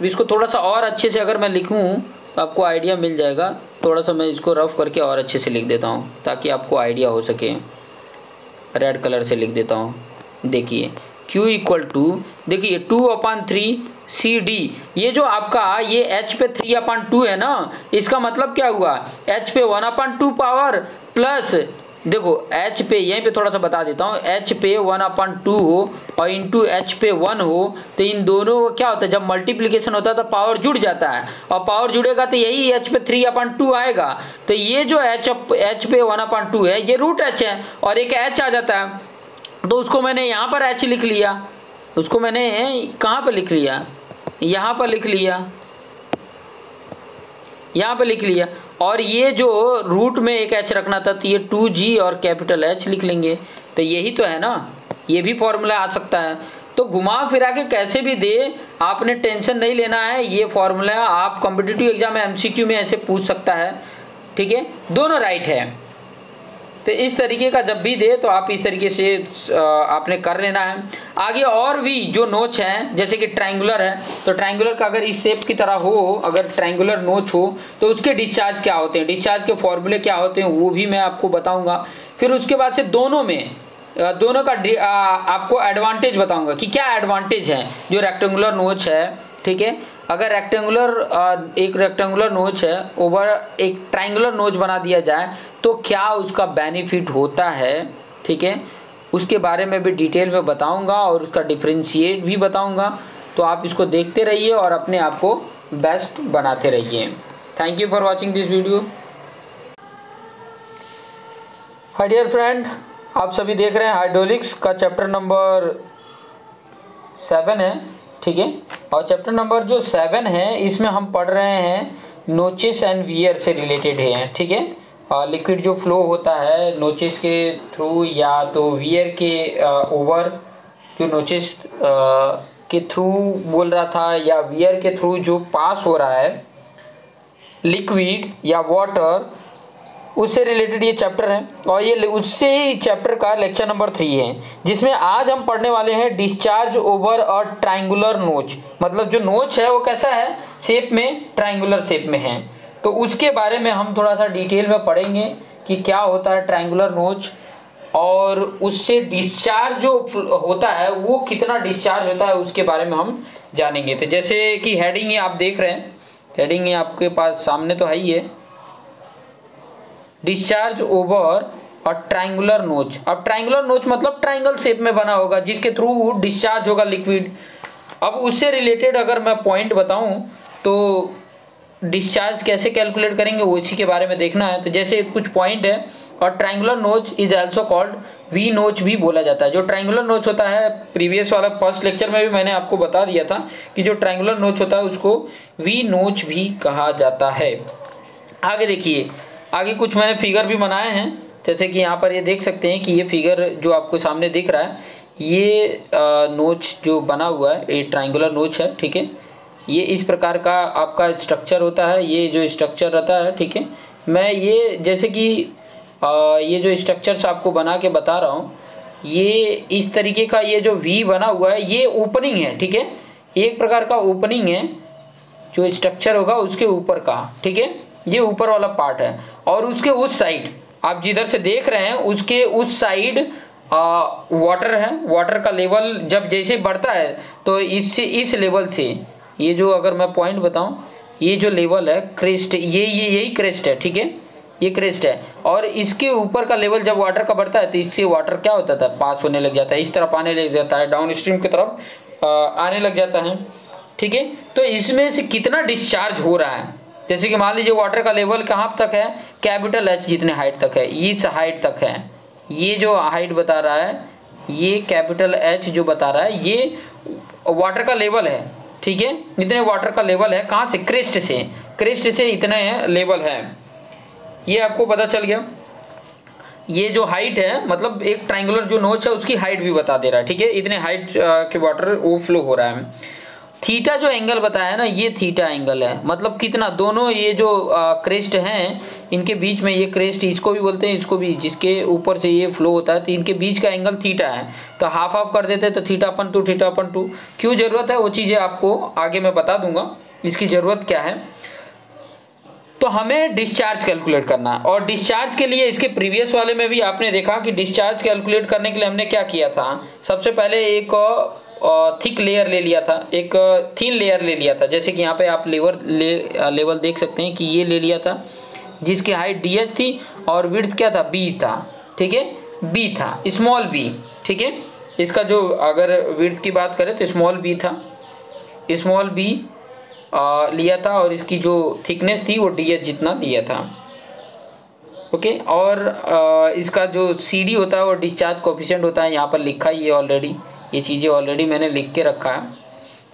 इसको थोड़ा सा और अच्छे से अगर मैं लिखूं तो आपको आइडिया मिल जाएगा। थोड़ा सा मैं इसको रफ करके और अच्छे से लिख देता हूं ताकि आपको आइडिया हो सके। रेड कलर से लिख देता हूं। देखिए Q इक्वल टू, देखिए 2/3 सी डी, ये जो आपका ये H पे 3/2 है ना, इसका मतलब क्या हुआ, H पे 1/2 पावर प्लस, देखो H पे यहीं पे थोड़ा सा बता देता हूँ, H पे 1/2 हो और इंटू H पे 1 हो, तो इन दोनों क्या होता है, जब मल्टीप्लिकेशन होता है तो पावर जुड़ जाता है, और पावर जुड़ेगा तो यही H पे 3/2 आएगा। तो ये जो H पे 1/2 है, ये रूट H है, और एक H आ जाता है, तो उसको मैंने यहाँ पर H लिख लिया, उसको मैंने कहाँ पर लिख लिया, यहाँ पर लिख लिया, यहाँ पे लिख लिया। और ये जो रूट में एक H रखना था, तो ये 2G और कैपिटल H लिख लेंगे। तो यही तो है ना, ये भी फॉर्मूला आ सकता है। तो घुमा फिरा के कैसे भी दे, आपने टेंशन नहीं लेना है, ये फॉर्मूला आप कॉम्पिटिटिव एग्जाम में MCQ में ऐसे पूछ सकता है, ठीक है, दोनों राइट है। तो इस तरीके का जब भी दे तो आप इस तरीके से आपने कर लेना है। आगे और भी जो नोच हैं, जैसे कि ट्रायंगुलर है, तो ट्रायंगुलर का अगर इस शेप की तरह हो, अगर ट्रायंगुलर नोच हो, तो उसके डिस्चार्ज क्या होते हैं, डिस्चार्ज के फॉर्मूले क्या होते हैं, वो भी मैं आपको बताऊंगा। फिर उसके बाद से दोनों का आपको एडवांटेज बताऊंगा कि क्या एडवांटेज है जो रेक्टेंगुलर नोच है, ठीक है। अगर एक रेक्टेंगुलर नोच है ओवर एक ट्रायंगुलर नोच बना दिया जाए तो क्या उसका बेनिफिट होता है, ठीक है, उसके बारे में भी डिटेल में बताऊंगा और उसका डिफरेंशिएट भी बताऊंगा। तो आप इसको देखते रहिए और अपने आप को बेस्ट बनाते रहिए। Thank you for watching this video. Hi dear friend, आप सभी देख रहे हैं हाइड्रोलिक्स का चैप्टर नंबर 7 है, ठीक है। और चैप्टर नंबर जो 7 है, इसमें हम पढ़ रहे हैं नोचेस एंड वियर से रिलेटेड है, ठीक है। लिक्विड जो फ्लो होता है नोचेस के थ्रू या तो वियर के ओवर, जो नोचेस के थ्रू बोल रहा था, या वियर के थ्रू जो पास हो रहा है लिक्विड या वाटर, उससे रिलेटेड ये चैप्टर है। और ये उससे ही चैप्टर का लेक्चर नंबर 3 है, जिसमें आज हम पढ़ने वाले हैं डिस्चार्ज ओवर अ ट्रायंगुलर नोच। मतलब जो नोच है वो कैसा है, शेप में ट्रायंगुलर शेप में है। तो उसके बारे में हम थोड़ा सा डिटेल में पढ़ेंगे कि क्या होता है ट्रायंगुलर नोच, और उससे डिस्चार्ज जो होता है वो कितना डिस्चार्ज होता है उसके बारे में हम जानेंगे। तो जैसे कि हेडिंग ये आप देख रहे हैं, हेडिंग ये आपके पास सामने तो है ही है, डिस्चार्ज ओवर और ट्रायंगुलर नोच। अब ट्रायंगुलर नोच मतलब ट्रायंगल शेप में बना होगा जिसके थ्रू डिस्चार्ज होगा लिक्विड। अब उससे रिलेटेड अगर मैं पॉइंट बताऊं तो डिस्चार्ज कैसे कैलकुलेट करेंगे वो इसी के बारे में देखना है। तो जैसे कुछ पॉइंट है, और ट्रायंगुलर नोच इज आल्सो कॉल्ड वी नोच भी बोला जाता है। जो ट्रायंगुलर नोच होता है, प्रीवियस वाला फर्स्ट लेक्चर में भी मैंने आपको बता दिया था कि जो ट्रायंगुलर नोच होता है उसको वी नोच भी कहा जाता है। आगे देखिए, आगे कुछ मैंने फिगर भी बनाए हैं, जैसे कि यहाँ पर ये देख सकते हैं कि ये फिगर जो आपको सामने दिख रहा है, ये नोच जो बना हुआ है ये ट्रायंगुलर नोच है, ठीक है। ये इस प्रकार का आपका स्ट्रक्चर होता है, ये जो स्ट्रक्चर रहता है, ठीक है। मैं ये जैसे कि ये जो स्ट्रक्चर्स आपको बना के बता रहा हूँ, ये इस तरीके का ये जो वी बना हुआ है ये ओपनिंग है, ठीक है। एक प्रकार का ओपनिंग है जो स्ट्रक्चर होगा उसके ऊपर का, ठीक है, ये ऊपर वाला पार्ट है। और उसके उस साइड आप जिधर से देख रहे हैं उसके उस साइड वाटर है। वाटर का लेवल जब जैसे बढ़ता है तो इससे इस लेवल से ये जो अगर मैं पॉइंट बताऊं, ये जो लेवल है क्रेस्ट, ये यही क्रेस्ट है, ठीक है, ये क्रेस्ट है। और इसके ऊपर का लेवल जब वाटर का बढ़ता है तो इससे वाटर क्या होता था, पास होने लग जाता है, इस तरफ आने लग जाता है, डाउन स्ट्रीम की तरफ आने लग जाता है, ठीक है। तो इसमें से कितना डिस्चार्ज हो रहा है, जैसे कि मान लीजिए वाटर का लेवल कहाँ तक है, कैपिटल H जितने हाइट तक है, इस हाइट तक है, ये जो हाइट बता रहा है ये कैपिटल H जो बता रहा है ये वाटर का लेवल है, ठीक है। इतने वाटर का लेवल है, कहाँ से, क्रेस्ट से इतने लेवल है, ये आपको पता चल गया। ये जो हाइट है मतलब एक ट्रायंगुलर जो नोच है उसकी हाइट भी बता दे रहा है, ठीक है, इतने हाइट के वाटर वो फ्लो हो रहा है। थीटा जो एंगल बताया है ना, ये थीटा एंगल है, मतलब कितना, दोनों ये जो क्रेस्ट हैं इनके बीच में, ये क्रेस्ट इसको भी बोलते हैं, इसको भी, जिसके ऊपर से ये फ्लो होता है, तो इनके बीच का एंगल थीटा है। तो हाफ हाफ कर देते हैं तो थीटा/2 क्यों ज़रूरत है वो चीज़ें आपको आगे मैं बता दूंगा, इसकी ज़रूरत क्या है। तो हमें डिस्चार्ज कैलकुलेट करना है, और डिस्चार्ज के लिए इसके प्रीवियस वाले में भी आपने देखा कि डिस्चार्ज कैलकुलेट करने के लिए हमने क्या किया था, सबसे पहले एक थिक लेयर ले लिया था, एक थिन लेयर ले लिया था। जैसे कि यहाँ पे आप लेवल देख सकते हैं कि ये ले लिया था जिसकी हाइट डी एच थी और विड्थ क्या था, बी था, ठीक है, बी था, स्मॉल बी, ठीक है। इसका जो अगर विड्थ की बात करें तो स्मॉल बी था, स्मॉल बी लिया था और इसकी जो थिकनेस थी वो डी एच जितना लिया था, ओके। और इसका जो सी डी होता है वो डिस्चार्ज कोफिशिएंट होता है, यहाँ पर लिखा ही है ऑलरेडी, ये चीज़ें ऑलरेडी मैंने लिख के रखा है।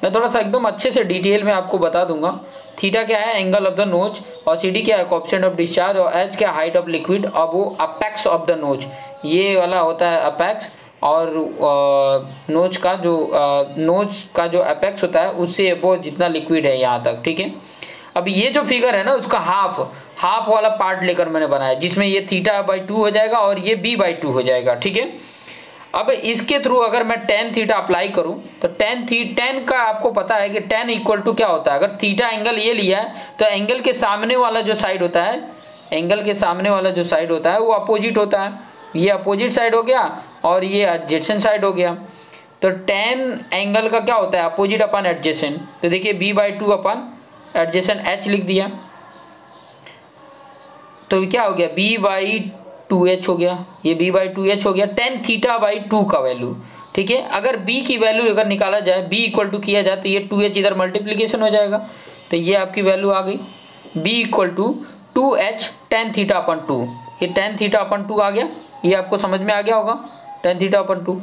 मैं थोड़ा सा एकदम अच्छे से डिटेल में आपको बता दूंगा। थीटा क्या है, एंगल ऑफ द नोज, और सी डी क्या है, कोफिशिएंट ऑफ डिस्चार्ज, और एच क्या, हाइट ऑफ लिक्विड, और वो अपेक्स ऑफ द नोज, ये वाला होता है अपेक्स, और नोज का जो अपेक्स होता है उससे वो जितना लिक्विड है यहाँ तक, ठीक है। अब ये जो फिगर है ना उसका हाफ वाला पार्ट लेकर मैंने बनाया, जिसमें ये थीटा बाई 2 हो जाएगा और ये बी बाई 2 हो जाएगा, ठीक है। अब इसके थ्रू अगर मैं टेन थीटा अप्लाई करूं तो टेन का आपको पता है कि टेन इक्वल टू क्या होता है। अगर थीटा एंगल ये लिया है तो एंगल के सामने वाला जो साइड होता है, वो अपोजिट होता है, ये अपोजिट साइड हो गया और ये एडजेसेंट साइड हो गया। तो टेन एंगल का क्या होता है, अपोजिट अपन एडजेसेंट। तो देखिए B by 2 upon adjacent H लिख दिया, तो क्या हो गया, बी बाई 2h हो गया, ये b बाई 2h हो गया, टेन थीटा बाई 2 का वैल्यू, ठीक है। अगर b की वैल्यू अगर निकाला जाए, b इक्वल टू किया जाए तो ये 2h इधर मल्टीप्लीकेशन हो जाएगा, तो ये आपकी वैल्यू आ गई b equal to 2h tan theta upon 2, ये टेन थीटा अपन 2 आ गया, ये आपको समझ में आ गया होगा, टेन थीटा अपन 2।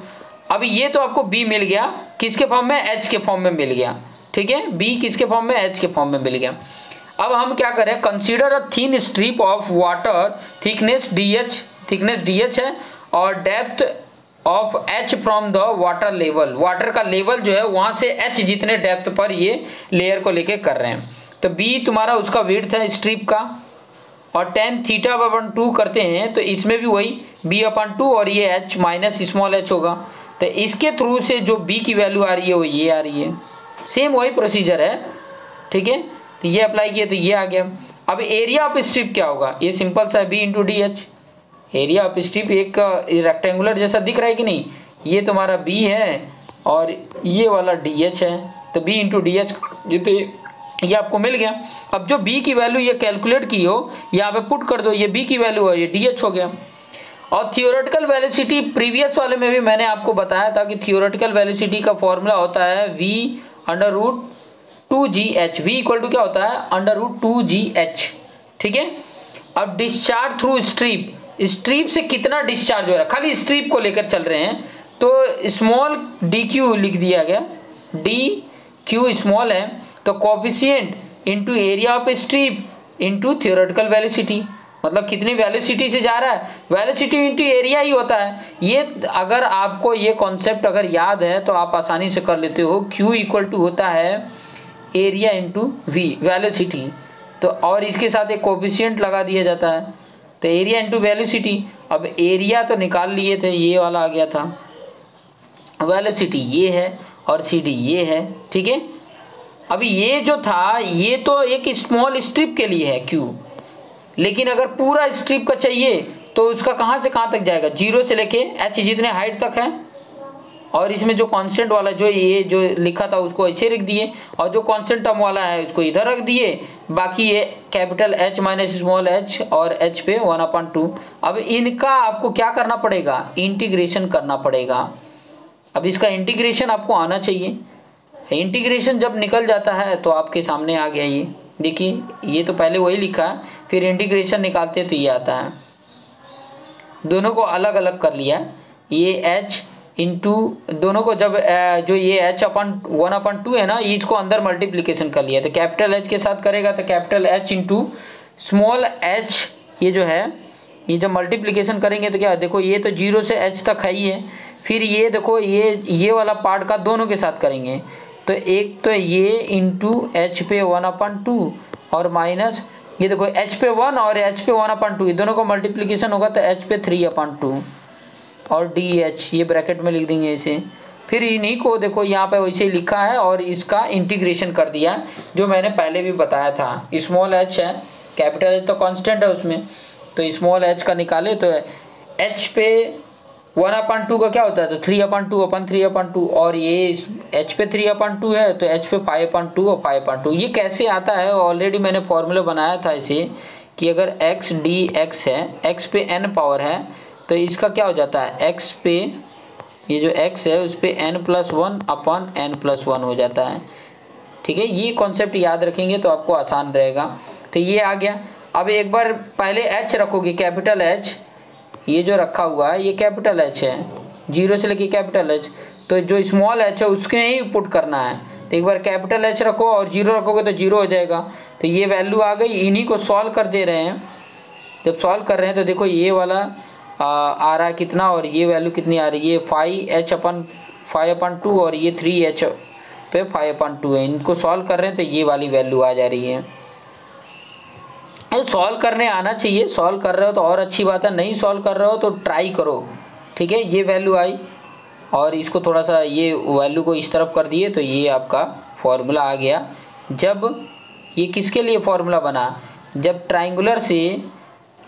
अब ये तो आपको b मिल गया, किसके फॉर्म में, h के फॉर्म में मिल गया, ठीक है, b किसके फॉर्म में, h के फॉर्म में मिल गया। अब हम क्या करें, consider a thin strip of water, thickness D H है और depth of h from the water level, water का लेवल जो है वहां से h जितने डेप्थ पर ये लेयर को लेके कर रहे हैं। तो b तुम्हारा उसका विड्थ है स्ट्रिप का, और टेन थीटा अपन 2 करते हैं तो इसमें भी वही b अपन 2 और ये h माइनस स्मॉल h होगा। तो इसके थ्रू से जो b की वैल्यू आ रही है वो ये आ रही है, सेम वही प्रोसीजर है, ठीक है। तो ये अप्लाई किया तो ये आ गया। अब एरिया ऑफ स्ट्रिप क्या होगा, ये सिंपल सा है, b into D H. Area of strip एक रेक्टेंगुलर जैसा दिख रहा है कि नहीं, ये तुम्हारा b है और ये वाला डी एच है, तो b इंटू डी एच ये आपको मिल गया। अब जो b की वैल्यू ये कैलकुलेट की हो यहाँ पे पुट कर दो, ये b की वैल्यू है, ये डी एच हो गया। और थियोरेटिकल वेलोसिटी प्रीवियस वाले में भी मैंने आपको बताया था कि थियोरेटिकल वेलोसिटी का फॉर्मूला होता है v under root 2gh, v equal to क्या होता है, अंडर रूट 2gh, ठीक है। अब डिस्चार्ज थ्रू स्ट्रिप से कितना डिस्चार्ज हो रहा है, खाली स्ट्रिप को लेकर चल रहे हैं, तो स्मॉल डी क्यू लिख दिया गया, डी क्यू स्मॉल है, तो coefficient into area of strip into theoretical velocity, मतलब कितनी वेलोसिटी से जा रहा है, वेलोसिटी इंटू एरिया ही होता है। ये अगर आपको ये कॉन्सेप्ट अगर याद है तो आप आसानी से कर लेते हो, Q इक्वल टू होता है एरिया इंटू वी, वेलोसिटी, तो और इसके साथ एक कोफिशिएंट लगा दिया जाता है, तो एरिया इंटू वेलोसिटी। अब एरिया तो निकाल लिए थे, ये वाला आ गया था, वेलोसिटी ये है और सी डी ये है, ठीक है। अभी ये जो था ये तो एक स्मॉल स्ट्रिप के लिए है Q, लेकिन अगर पूरा स्ट्रिप का चाहिए तो उसका कहाँ से कहाँ तक जाएगा, 0 से लेके h जितने हाइट तक है, और इसमें जो कांस्टेंट वाला जो ये जो लिखा था उसको ऐसे रख दिए, और जो कांस्टेंट टर्म वाला है उसको इधर रख दिए, बाकी ये capital H minus small h और h पे 1/2। अब इनका आपको क्या करना पड़ेगा, इंटीग्रेशन करना पड़ेगा। अब इसका इंटीग्रेशन आपको आना चाहिए, इंटीग्रेशन जब निकल जाता है तो आपके सामने आ गया, ये देखिए, ये तो पहले वही लिखा है, फिर इंटीग्रेशन निकालते हैं तो ये आता है। दोनों को अलग अलग कर लिया, ये h इंटू दोनों को जब जो ये h अपन 1/2 है ना, इसको अंदर मल्टीप्लिकेशन कर लिया, तो कैपिटल H के साथ करेगा तो capital H into small h, ये जो है ये जब मल्टीप्लिकेशन करेंगे तो क्या, देखो ये तो 0 से h तक है ही है, फिर ये देखो ये वाला पार्ट का दोनों के साथ करेंगे, तो एक तो ये इंटू h पे 1/2 और माइनस ये देखो h पे 1 और h पे 1/2, दोनों को मल्टीप्लिकेशन होगा तो h पे 3/2 और dh ये ब्रैकेट में लिख देंगे ऐसे। फिर इन्हीं को देखो यहाँ पे वैसे लिखा है और इसका इंटीग्रेशन कर दिया, जो मैंने पहले भी बताया था। स्मॉल h है, कैपिटल H तो कांस्टेंट है उसमें, तो स्मॉल h का निकाले तो h पे 1/2 का क्या होता है, तो 3/2 अपन 3/2, और ये h पे 3/2 है तो h पे 5/2 और 5/2। ये कैसे आता है, ऑलरेडी मैंने फॉर्मूला बनाया था इसे कि अगर x dx है, x पे n पावर है तो इसका क्या हो जाता है, x पे ये जो x है उस पे n+1/n+1 हो जाता है। ठीक है, ये कॉन्सेप्ट याद रखेंगे तो आपको आसान रहेगा। तो ये आ गया। अब एक बार पहले h रखोगे, कैपिटल H, ये जो रखा हुआ है ये कैपिटल H है, 0 से लेके कैपिटल H, तो जो स्मॉल h है उसके ही पुट करना है। तो एक बार कैपिटल H रखो और 0 रखोगे तो 0 हो जाएगा। तो ये वैल्यू आ गई, इन्हीं को सॉल्व कर दे रहे हैं। जब सॉल्व कर रहे हैं तो देखो ये वाला आ रहा है कितना, और ये वैल्यू कितनी आ रही है, 5h/5/2 और ये 3h पे 5/2 है। इनको सॉल्व कर रहे हैं तो ये वाली वैल्यू आ जा रही है। सॉल्व करने आना चाहिए, सॉल्व कर रहे हो तो और अच्छी बात है, नहीं सॉल्व कर रहे हो तो ट्राई करो। ठीक है, ये वैल्यू आई और इसको थोड़ा सा ये वैल्यू को इस तरफ कर दिए तो ये आपका फॉर्मूला आ गया। जब ये किसके लिए फॉर्मूला बना, जब ट्राइंगुलर से,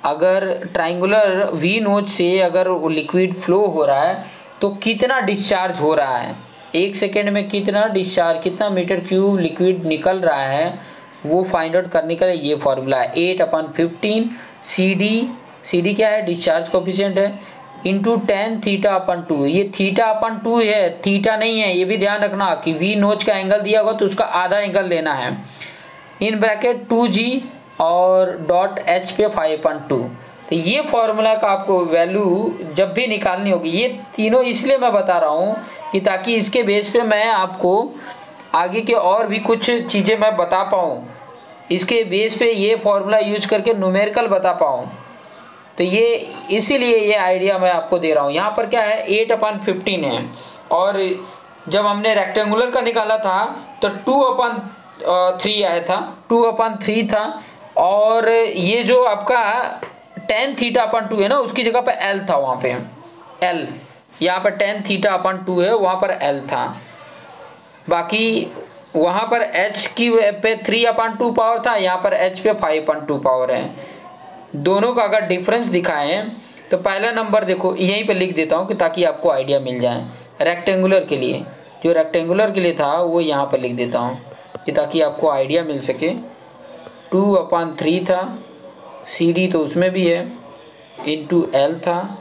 अगर ट्राइंगुलर वी नोच से अगर लिक्विड फ्लो हो रहा है तो कितना डिस्चार्ज हो रहा है, 1 सेकेंड में कितना डिस्चार्ज, कितना मीटर क्यूब लिक्विड निकल रहा है, वो फाइंड आउट करने का ये फॉर्मूला है 8/15 CD क्या है, डिस्चार्ज कोफिशिएंट है, इंटू 10 θ/2। ये θ/2 है, थीटा नहीं है, ये भी ध्यान रखना कि वी नोच का एंगल दिया होगा तो उसका आधा एंगल लेना है, इन ब्रैकेट 2g और डॉट h पे 5/2। तो ये फॉर्मूला का आपको वैल्यू जब भी निकालनी होगी, ये तीनों इसलिए मैं बता रहा हूँ कि ताकि इसके बेस पे मैं आपको आगे के और भी कुछ चीज़ें मैं बता पाऊँ, इसके बेस पे ये फॉर्मूला यूज करके न्यूमेरिकल बता पाऊँ। तो ये इसीलिए ये आइडिया मैं आपको दे रहा हूँ। यहाँ पर क्या है, 8/15 है, और जब हमने रेक्टेंगुलर का निकाला था तो 2/3 आया था, 2/3 था, और ये जो आपका tan θ/2 है ना, उसकी जगह पर L था, वहाँ पे L, यहाँ पर tan θ/2 है, वहाँ पर L था। बाकी वहाँ पर h की पे 3/2 पावर था, यहाँ पर h पे 5/2 पावर है। दोनों का अगर डिफरेंस दिखाएं तो पहला नंबर देखो यहीं पे लिख देता हूँ कि ताकि आपको आइडिया मिल जाए। रेक्टेंगुलर के लिए, जो रेक्टेंगुलर के लिए था वो यहाँ पर लिख देता हूँ कि ताकि आपको आइडिया मिल सके। 2/3 था, CD तो उसमें भी है, इंटू L था,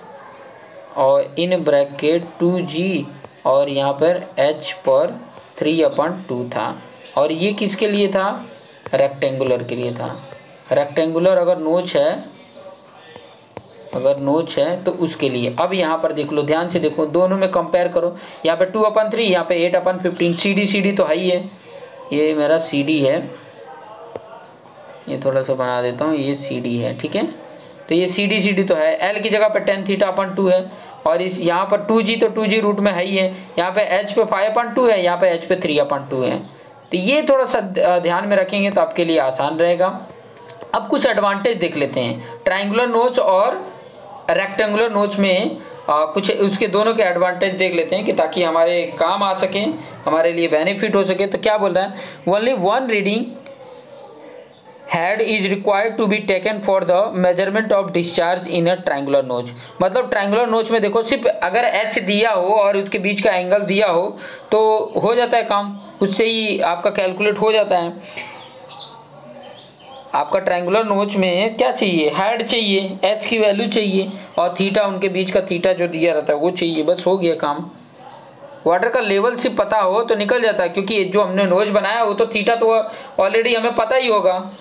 और इन ब्रैकेट 2g, और यहाँ पर h पर 3/2 था। और ये किसके लिए था, रेक्टेंगुलर के लिए था। रेक्टेंगुलर अगर नोच है तो उसके लिए। अब यहाँ पर देख लो, ध्यान से देखो, दोनों में कंपेयर करो, यहाँ पे 2/3, यहाँ पे 8/15। CD तो है ही है, ये मेरा CD है, ये थोड़ा सा बना देता हूँ, ये CD है। ठीक है, तो ये CD तो है, L की जगह पे tan θ/2 है, और इस यहाँ पर 2g तो 2g रूट में है ही है, यहाँ पे h पे 5/2 है, यहाँ पे h पे 3/2 है। तो ये थोड़ा सा ध्यान में रखेंगे तो आपके लिए आसान रहेगा। अब कुछ एडवांटेज देख लेते हैं ट्रायंगुलर नोच और रेक्टेंगुलर नोच में, कुछ उसके दोनों के एडवांटेज देख लेते हैं कि ताकि हमारे काम आ सके, हमारे लिए बेनिफिट हो सके। तो क्या बोल रहा है, only one reading head is required to be taken for the measurement of discharge in a triangular notch. मतलब ट्रायंगुलर नोच में देखो, सिर्फ अगर h दिया हो और उसके बीच का एंगल दिया हो तो हो जाता है काम, उससे ही आपका कैलकुलेट हो जाता है। आपका ट्रायंगुलर नोच में क्या चाहिए, हेड चाहिए, h की वैल्यू चाहिए, और थीटा, उनके बीच का थीटा जो दिया रहता है वो चाहिए, बस हो गया काम। वाटर का लेवल सिर्फ पता हो तो निकल जाता है, क्योंकि जो हमने नोच बनाया वो तो थीटा तो ऑलरेडी हमें पता ही होगा,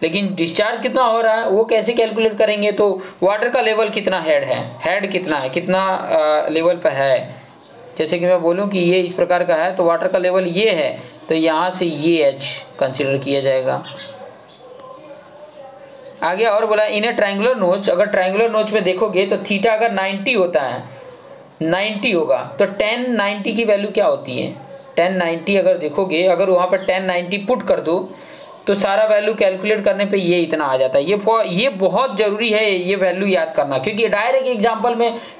लेकिन डिस्चार्ज कितना हो रहा है वो कैसे कैलकुलेट करेंगे। तो वाटर का लेवल कितना हेड है, हेड कितना है, कितना लेवल पर है। जैसे कि मैं बोलूं कि ये इस प्रकार का है तो वाटर का लेवल ये है, तो यहाँ से ये h कंसिडर किया जाएगा। आगे और बोला इन ए ट्रायंगुलर नोच, अगर ट्रायंगुलर नोच में देखोगे तो थीटा अगर 90 होता है, 90 होगा तो tan 90 की वैल्यू क्या होती है, tan 90 अगर देखोगे, अगर वहाँ पर tan 90 पुट कर दो तो सारा वैल्यू कैलकुलेट करने पे ये इतना आ जाता है। ये बहुत ज़रूरी है ये वैल्यू याद करना, क्योंकि डायरेक्ट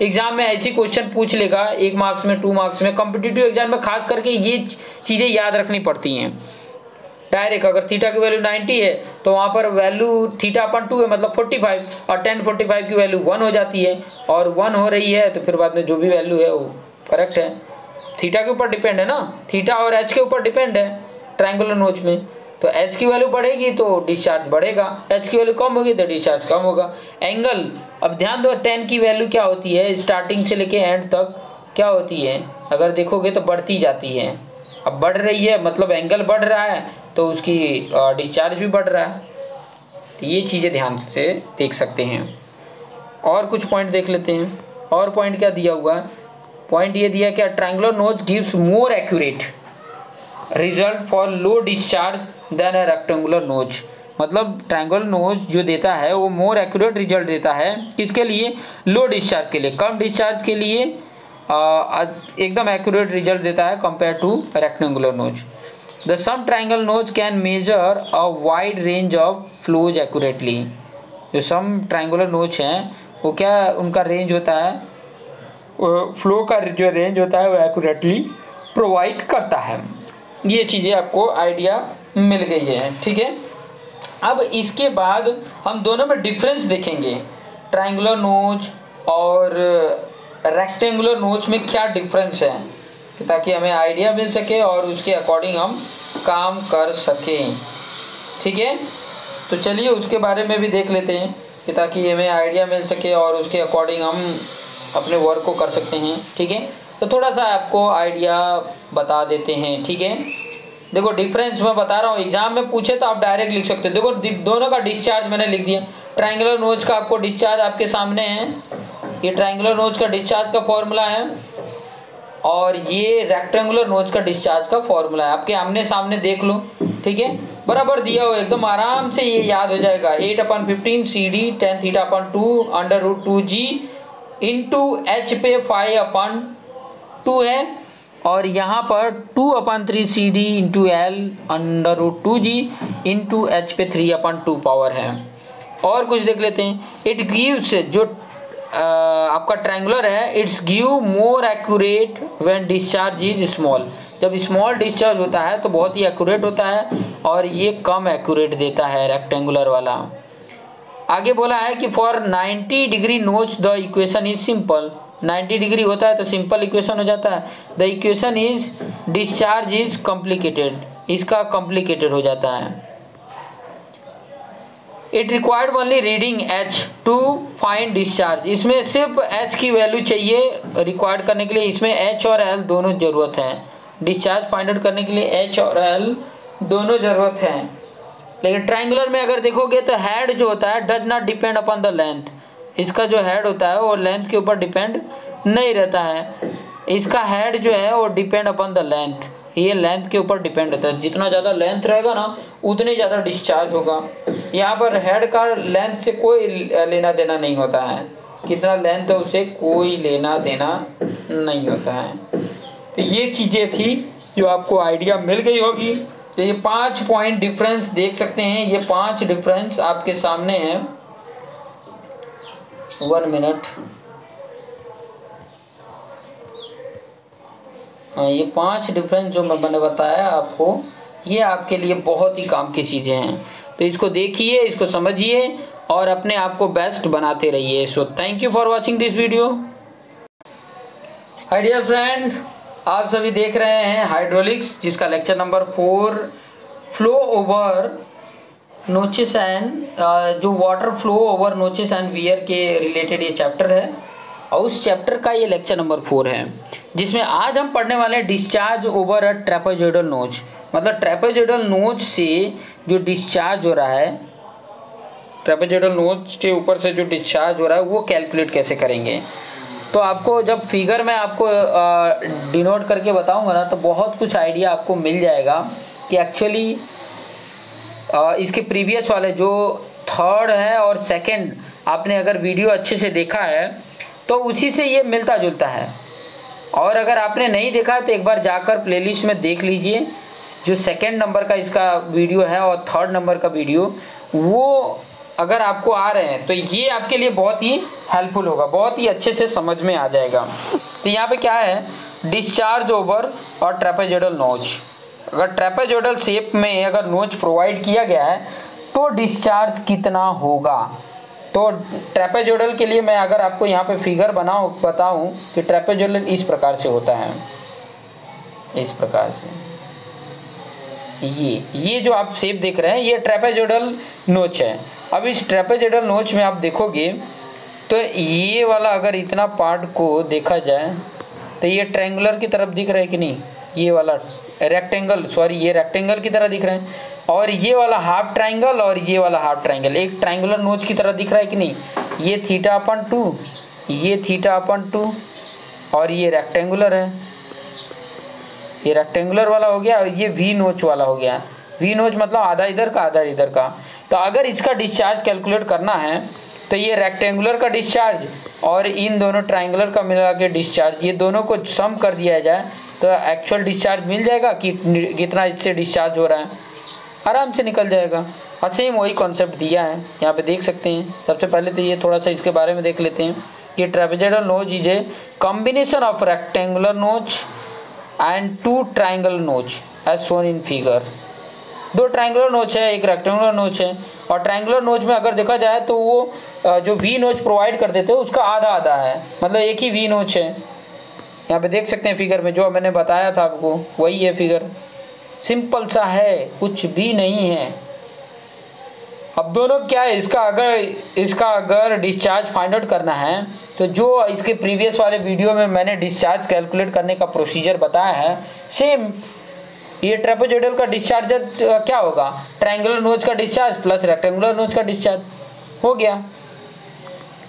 एग्जाम में ऐसी क्वेश्चन पूछ लेगा, 1 मार्क्स में, 2 मार्क्स में, कॉम्पिटिटिव एग्जाम में खास करके ये चीज़ें याद रखनी पड़ती हैं। डायरेक्ट अगर थीटा की वैल्यू 90 है तो वहाँ पर वैल्यू θ/2 है मतलब 45 और tan 45 की वैल्यू 1 हो जाती है और 1 हो रही है तो फिर बाद में जो भी वैल्यू है वो करेक्ट है। थीटा के ऊपर डिपेंड है ना, थीटा और एच के ऊपर डिपेंड है ट्रायंगुलर नोच में। तो एच की वैल्यू बढ़ेगी तो डिस्चार्ज बढ़ेगा, एच की वैल्यू कम होगी तो डिस्चार्ज कम होगा। एंगल, अब ध्यान दो tan की वैल्यू क्या होती है स्टार्टिंग से लेके एंड तक क्या होती है, अगर देखोगे तो बढ़ती जाती है। अब बढ़ रही है मतलब एंगल बढ़ रहा है तो उसकी डिस्चार्ज भी बढ़ रहा है। तो ये चीज़ें ध्यान से देख सकते हैं। और कुछ पॉइंट देख लेते हैं। और पॉइंट क्या दिया हुआ है, पॉइंट ये दिया क्या, triangular notch gives more accurate result for low discharge than a rectangular notch. मतलब ट्रायंगुलर नोच जो देता है वो मोर एक्यूरेट रिजल्ट देता है किसके लिए, लो डिस्चार्ज के लिए, कम डिस्चार्ज के लिए एकदम एक्यूरेट रिजल्ट देता है कंपेयर टू रेक्टेंगुलर नोच। द सम ट्रायंगल नोच can measure a wide range of flows accurately. जो सम ट्रायंगुलर नोच हैं वो क्या उनका रेंज होता है, फ्लो का जो रेंज होता है वो एक्यूरेटली प्रोवाइड करता है। ये चीज़ें आपको आइडिया मिल गई है, ठीक है। अब इसके बाद हम दोनों में डिफरेंस देखेंगे, ट्रायंगुलर नोच और रेक्टेंगुलर नोच में क्या डिफरेंस है, ताकि हमें आइडिया मिल सके और उसके अकॉर्डिंग हम काम कर सकें, ठीक है। तो चलिए उसके बारे में भी देख लेते हैं कि ताकि हमें आइडिया मिल सके और उसके अकॉर्डिंग हम अपने वर्क को कर सकते हैं, ठीक है। तो थोड़ा सा आपको आइडिया बता देते हैं, ठीक है। देखो डिफरेंस मैं बता रहा हूँ, एग्जाम में पूछे तो आप डायरेक्ट लिख सकते हो। देखो दोनों का डिस्चार्ज मैंने लिख दिया। ट्रायंगुलर नोच का आपको डिस्चार्ज आपके सामने है, ये ट्रायंगुलर नोच का डिस्चार्ज का फॉर्मूला है और ये रेक्टेंगुलर नोच का डिस्चार्ज का फॉर्मूला है। आपके आमने सामने देख लो, ठीक है, बराबर दिया हो, एकदम आराम से ये याद हो जाएगा। 8/15 CD tan θ/2 √2g into H पे 5/2 है और यहाँ पर 2/3 CD into L √2g into H पे 3/2 पावर है। और कुछ देख लेते हैं। इट गिव्स, जो आपका ट्रायंगुलर है, it's give more accurate when discharge is small. जब स्मॉल डिस्चार्ज होता है तो बहुत ही एक्यूरेट होता है और ये कम एक्यूरेट देता है रेक्टेंगुलर वाला। आगे बोला है कि फॉर 90 डिग्री नोच the equation is simple. 90 degree होता है तो सिंपल इक्वेशन हो जाता है। The equation is discharge is complicated, इसका कॉम्प्लिकेटेड हो जाता है। It required only reading H two find discharge. इसमें सिर्फ एच की वैल्यू चाहिए रिक्वायर्ड करने के लिए, इसमें एच और एल दोनों ज़रूरत है। डिस्चार्ज फाइंड आउट करने के लिए एच और एल दोनों ज़रूरत है। लेकिन ट्रायंगुलर में अगर देखोगे तो हेड जो होता है does not depend upon the length. इसका जो हेड होता है वो लेंथ के ऊपर डिपेंड नहीं रहता है, इसका हेड जो है वो डिपेंड अपॉन द लेंथ, ये लेंथ के ऊपर डिपेंड होता है। जितना ज़्यादा लेंथ रहेगा ना उतनी ज़्यादा डिस्चार्ज होगा। यहाँ पर हेड का लेंथ से कोई लेना देना नहीं होता है, कितना लेंथ है उसे कोई लेना देना नहीं होता है। तो ये चीज़ें थी जो आपको आइडिया मिल गई होगी। तो ये 5 पॉइंट डिफरेंस देख सकते हैं, ये 5 डिफरेंस आपके सामने हैं। 1 मिनट, हाँ, ये 5 डिफरेंस जो मैंने बताया आपको, ये आपके लिए बहुत ही काम की चीज़ें हैं। तो इसको देखिए, इसको समझिए और अपने आप को बेस्ट बनाते रहिए। So thank you for watching this video. Hi dear friend, आप सभी देख रहे हैं हाइड्रोलिक्स, जिसका lecture number 4 flow over notches and, जो water flow over notches and weir के रिलेटेड ये चैप्टर है और उस चैप्टर का ये लेक्चर नंबर 4 है, जिसमें आज हम पढ़ने वाले हैं डिस्चार्ज ओवर अ ट्रेपेजोइडल नोच। मतलब ट्रेपेजोइडल नोच से जो डिस्चार्ज हो रहा है, ट्रेपेजोइडल नोच के ऊपर से जो डिस्चार्ज हो रहा है वो कैलकुलेट कैसे करेंगे। तो आपको जब फिगर में आपको डिनोट करके बताऊंगा ना तो बहुत कुछ आइडिया आपको मिल जाएगा कि एक्चुअली इसके प्रीवियस वाले जो 3rd है और 2nd आपने अगर वीडियो अच्छे से देखा है तो उसी से ये मिलता जुलता है। और अगर आपने नहीं देखा है तो एक बार जाकर प्लेलिस्ट में देख लीजिए, जो 2nd नंबर का इसका वीडियो है और 3rd नंबर का वीडियो, वो अगर आपको आ रहे हैं तो ये आपके लिए बहुत ही हेल्पफुल होगा, बहुत ही अच्छे से समझ में आ जाएगा। तो यहाँ पे क्या है, डिस्चार्ज ओवर और ट्रेपेजोइडल नोच। अगर ट्रेपेजोइडल शेप में अगर नोच प्रोवाइड किया गया है तो डिस्चार्ज कितना होगा। तो ट्रेपेजोइडल के लिए मैं अगर आपको यहाँ पे फिगर बताऊँ कि ट्रेपेजोइडल इस प्रकार से होता है, इस प्रकार से। ये जो आप शेप देख रहे हैं ये ट्रेपेजोइडल नोच है। अब इस ट्रेपेजोइडल नोच में आप देखोगे तो ये वाला अगर इतना पार्ट को देखा जाए तो ये ट्रायंगुलर की तरफ दिख रहा है कि नहीं, ये वाला रेक्टेंगल, सॉरी ये रेक्टेंगल की तरह दिख रहे हैं, और ये वाला हाफ ट्रायंगल और ये वाला हाफ ट्रायंगल एक ट्रायंगुलर नोच की तरह दिख रहा है कि नहीं। ये θ/2, ये θ/2 और ये रेक्टेंगुलर है, ये रेक्टेंगुलर वाला हो गया और ये वी नोच वाला हो गया। वी नोच मतलब आधा इधर का आधा इधर का। तो अगर इसका डिस्चार्ज कैलकुलेट करना है तो ये रेक्टेंगुलर का डिस्चार्ज और इन दोनों ट्रायंगुलर का मिला के डिस्चार्ज, ये दोनों को सम कर दिया जाए तो एक्चुअल डिस्चार्ज मिल जाएगा कि कितना इससे डिस्चार्ज हो रहा है, आराम से निकल जाएगा। और सेम वही कॉन्सेप्ट दिया है यहाँ पे देख सकते हैं। सबसे पहले तो ये थोड़ा सा इसके बारे में देख लेते हैं कि trapezoidal notch is a combination of rectangular notch and 2 triangle notch as shown in figure. 2 triangular notch है, एक रेक्टेंगुलर नोच है। और ट्रायंगुलर नोच में अगर देखा जाए तो वो जो वी नोच प्रोवाइड कर देते हैं उसका आधा आधा है, मतलब एक ही वी नोच है। यहाँ पे देख सकते हैं फिगर में जो मैंने बताया था आपको वही है फिगर, सिंपल सा है, कुछ भी नहीं है। अब दोनों क्या है, इसका अगर डिस्चार्ज फाइंड आउट करना है तो जो इसके प्रीवियस वाले वीडियो में मैंने डिस्चार्ज कैलकुलेट करने का प्रोसीजर बताया है सेम ये ट्रेपेजोइडल का डिस्चार्ज क्या होगा, ट्रायंगुलर नोच का डिस्चार्ज प्लस रेक्टेंगुलर नोच का डिस्चार्ज हो गया।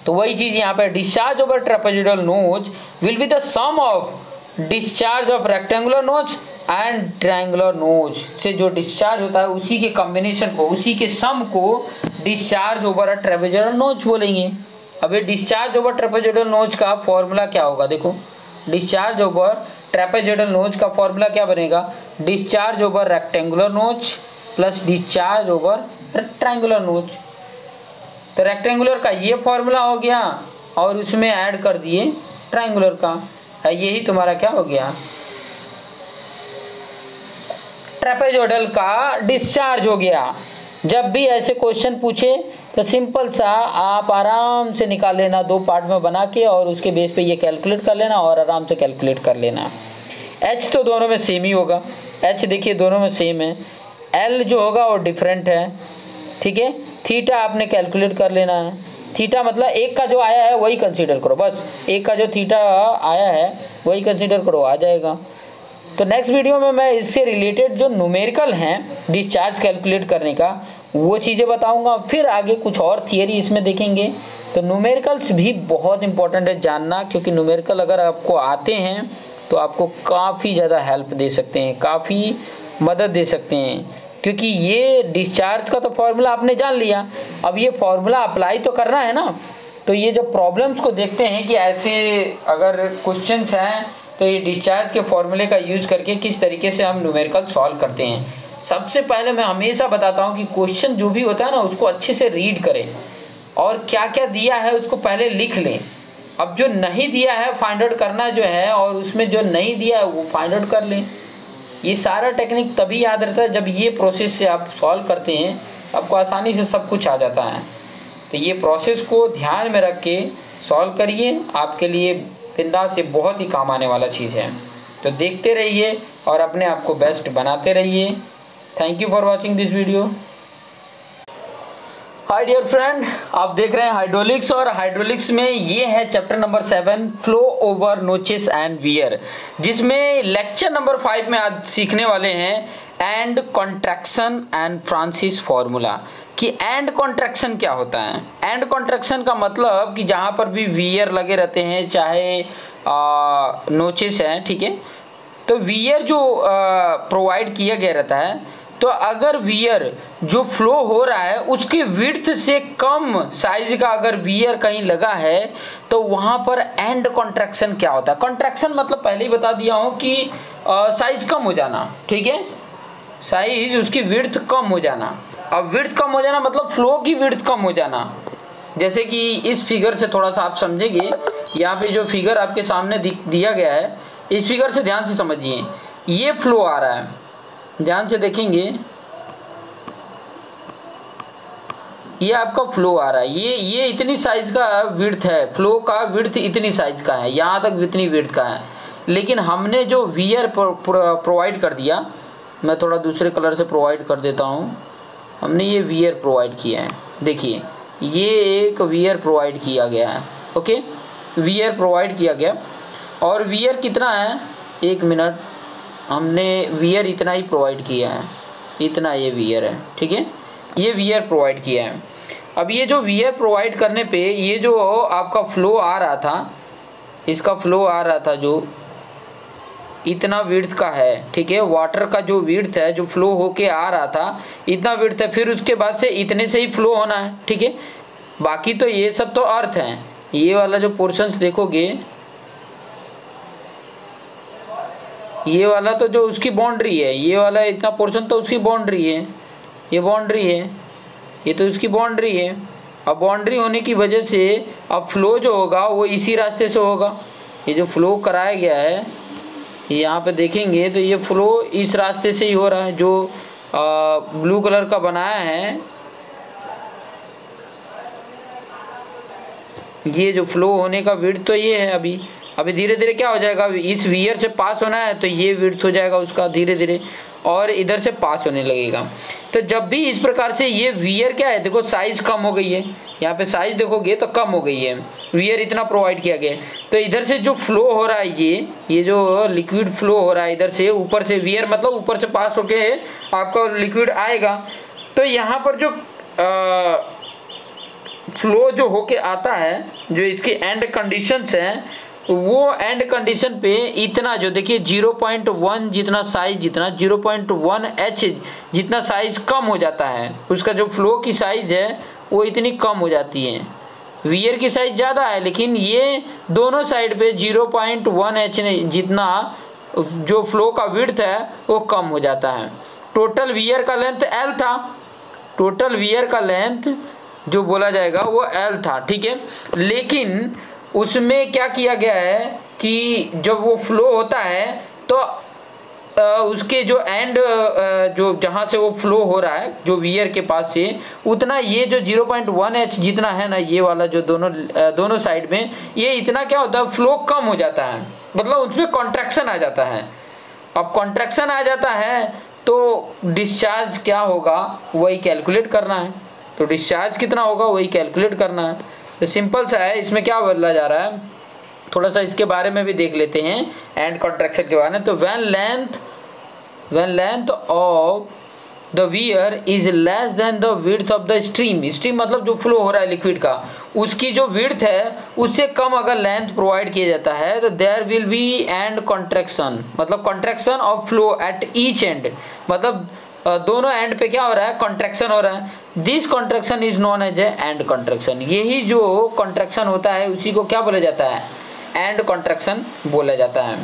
तो वही चीज़ यहाँ पे discharge over trapezoidal notch will be the sum of discharge of rectangular notch and triangular notch से जो डिस्चार्ज होता है उसी के कॉम्बिनेशन को, उसी के सम को डिस्चार्ज ओवर अ ट्रेपेजोइडल नोच बोलेंगे। अब ये डिस्चार्ज ओवर ट्रेपेजोइडल नोच का फॉर्मूला क्या होगा, देखो डिस्चार्ज ओवर ट्रेपेजोइडल नोच का फॉर्मूला क्या बनेगा, डिस्चार्ज ओवर रेक्टेंगुलर नोच प्लस डिस्चार्ज ओवर ट्रायंगुलर नोच। तो रेक्टेंगुलर का ये फॉर्मूला हो गया और उसमें ऐड कर दिए ट्रायंगुलर का, यही तुम्हारा क्या हो गया, ट्रेपेजोइडल का डिस्चार्ज हो गया। जब भी ऐसे क्वेश्चन पूछे तो सिंपल सा आप आराम से निकाल लेना 2 पार्ट में बना के और उसके बेस पे ये कैलकुलेट कर लेना और आराम से कैलकुलेट कर लेना। एच तो दोनों में सेम ही होगा, एच देखिए दोनों में सेम है, एल जो होगा वो डिफरेंट है, ठीक है। थीटा आपने कैलकुलेट कर लेना है, थीटा मतलब एक का जो आया है वही कंसीडर करो, बस एक का जो थीटा आया है वही कंसीडर करो, आ जाएगा। तो नेक्स्ट वीडियो में मैं इससे रिलेटेड जो न्यूमेरिकल हैं डिस्चार्ज कैलकुलेट करने का वो चीज़ें बताऊंगा, फिर आगे कुछ और थियरी इसमें देखेंगे। तो न्यूमेरिकल्स भी बहुत इंपॉर्टेंट है जानना, क्योंकि न्यूमेरिकल अगर आपको आते हैं तो आपको काफ़ी ज़्यादा हेल्प दे सकते हैं, काफ़ी मदद दे सकते हैं, क्योंकि ये डिस्चार्ज का तो फॉर्मूला आपने जान लिया, अब ये फॉर्मूला अप्लाई तो करना है ना। तो ये जो प्रॉब्लम्स को देखते हैं कि ऐसे अगर क्वेश्चंस हैं तो ये डिस्चार्ज के फॉर्मूले का यूज़ करके किस तरीके से हम न्यूमेरिकल सॉल्व करते हैं। सबसे पहले मैं हमेशा बताता हूँ कि क्वेश्चन जो भी होता है ना उसको अच्छे से रीड करें और क्या क्या दिया है उसको पहले लिख लें। अब जो नहीं दिया है फाइंड आउट करना जो है, और उसमें जो नहीं दिया है वो फाइंड आउट कर लें। ये सारा टेक्निक तभी याद रहता है जब ये प्रोसेस से आप सॉल्व करते हैं, आपको आसानी से सब कुछ आ जाता है। तो ये प्रोसेस को ध्यान में रख के सॉल्व करिए, आपके लिए बिंदास से बहुत ही काम आने वाला चीज़ है। तो देखते रहिए और अपने आप को बेस्ट बनाते रहिए। Thank you for watching this video. Hi dear friend, आप देख रहे हैं हाइड्रोलिक्स, और हाइड्रोलिक्स में ये है chapter number 7 flow over notches and wear, जिसमें लेक्चर नंबर 5 में आज सीखने वाले हैं and contraction and Francis formula. कि एंड कॉन्ट्रैक्शन क्या होता है। एंड कॉन्ट्रैक्शन का मतलब कि जहाँ पर भी वियर लगे रहते हैं चाहे नोचेस हैं, ठीक है, तो वियर जो प्रोवाइड किया गया रहता है, तो अगर वियर जो फ्लो हो रहा है उसके विड्थ से कम साइज का अगर वियर कहीं लगा है तो वहाँ पर एंड कॉन्ट्रैक्शन क्या होता है। कॉन्ट्रैक्शन मतलब पहले ही बता दिया हूँ कि साइज कम हो जाना, ठीक है, साइज उसकी विड्थ कम हो जाना। अब विड्थ कम हो जाना मतलब फ्लो की विड्थ कम हो जाना। जैसे कि इस फिगर से थोड़ा सा आप समझेंगे, यहाँ पे जो फिगर आपके सामने दिया गया है, इस फिगर से ध्यान से समझिए। ये फ्लो आ रहा है, ध्यान से देखेंगे, ये आपका फ्लो आ रहा है, ये इतनी साइज का विड्थ है, फ्लो का विड्थ इतनी साइज का है, यहाँ तक इतनी विड्थ का है। लेकिन हमने जो वियर प्रोवाइड कर दिया, मैं थोड़ा दूसरे कलर से प्रोवाइड कर देता हूँ, हमने ये वियर प्रोवाइड किया है। देखिए ये एक वियर प्रोवाइड किया गया है, ओके, वियर प्रोवाइड किया गया। और वियर कितना है, 1 मिनट, हमने वियर इतना ही प्रोवाइड किया है, इतना ये वियर है, ठीक है, ये वियर प्रोवाइड किया है। अब ये जो वियर प्रोवाइड करने पे ये जो आपका फ्लो आ रहा था, इसका फ्लो आ रहा था जो इतना विड्थ का है, ठीक है, वाटर का जो विड्थ है, जो फ्लो होके आ रहा था इतना विड्थ है, फिर उसके बाद से इतने से ही फ्लो होना है, ठीक है। बाकी तो ये सब तो अर्थ है, ये वाला जो पोर्शंस देखोगे, ये वाला तो जो उसकी बाउंड्री है, ये वाला इतना पोर्शन तो उसकी बाउंड्री है, ये बाउंड्री है, ये तो उसकी बाउंड्री है। अब बाउंड्री होने की वजह से अब फ्लो जो होगा वो इसी रास्ते से होगा। ये जो फ्लो कराया गया है, यहाँ पे देखेंगे तो ये फ्लो इस रास्ते से ही हो रहा है, जो ब्लू कलर का बनाया है, ये जो फ्लो होने का विड्थ तो ये है। अभी धीरे धीरे क्या हो जाएगा, इस वियर से पास होना है तो ये विड्थ हो जाएगा उसका धीरे धीरे, और इधर से पास होने लगेगा। तो जब भी इस प्रकार से ये वियर क्या है, देखो साइज कम हो गई है, यहाँ पे साइज देखोगे तो कम हो गई है, वियर इतना प्रोवाइड किया गया है। तो इधर से जो फ्लो हो रहा है, ये जो लिक्विड फ्लो हो रहा है इधर से ऊपर से, वियर मतलब ऊपर से पास होके आपका लिक्विड आएगा। तो यहाँ पर जो फ्लो जो होके आता है, जो इसके एंड कंडीशंस हैं, वो एंड कंडीशन पे इतना जो देखिए 0.1 जितना साइज, जितना 0.1 H जितना साइज कम हो जाता है, उसका जो फ्लो की साइज है वो इतनी कम हो जाती है। वियर की साइज ज़्यादा है, लेकिन ये दोनों साइड पे 0.1 H जितना जो फ्लो का विड्थ है वो कम हो जाता है। टोटल वियर का लेंथ L था, टोटल वियर का लेंथ जो बोला जाएगा वो L था, ठीक है। लेकिन उसमें क्या किया गया है कि जब वो फ्लो होता है तो उसके जो एंड जो जहाँ से वो फ्लो हो रहा है जो वियर के पास से, उतना ये जो 0.1 H जितना है ना, ये वाला जो दोनों साइड में, ये इतना क्या होता है, फ्लो कम हो जाता है, मतलब उसमें कॉन्ट्रैक्शन आ जाता है। अब कॉन्ट्रैक्शन आ जाता है तो डिस्चार्ज क्या होगा वही कैलकुलेट करना है, तो डिस्चार्ज कितना होगा वही कैलकुलेट करना है। तो सिंपल सा है, इसमें क्या बदला जा रहा है, थोड़ा सा इसके बारे में भी देख लेते हैं, एंड कॉन्ट्रैक्शन के बारे में। तो when length of the weir is less than the width of the stream, stream मतलब जो फ्लो हो रहा है लिक्विड का, उसकी जो विड्थ है उससे कम अगर लेंथ प्रोवाइड किया जाता है तो there will be end contraction, मतलब contraction of flow at each end, मतलब दोनों एंड पे क्या हो रहा है, कॉन्ट्रैक्शन हो रहा है। This contraction is known as end contraction, यही जो कॉन्ट्रैक्शन होता है उसी को क्या बोला जाता है, एंड कॉन्ट्रैक्शन बोला जाता है।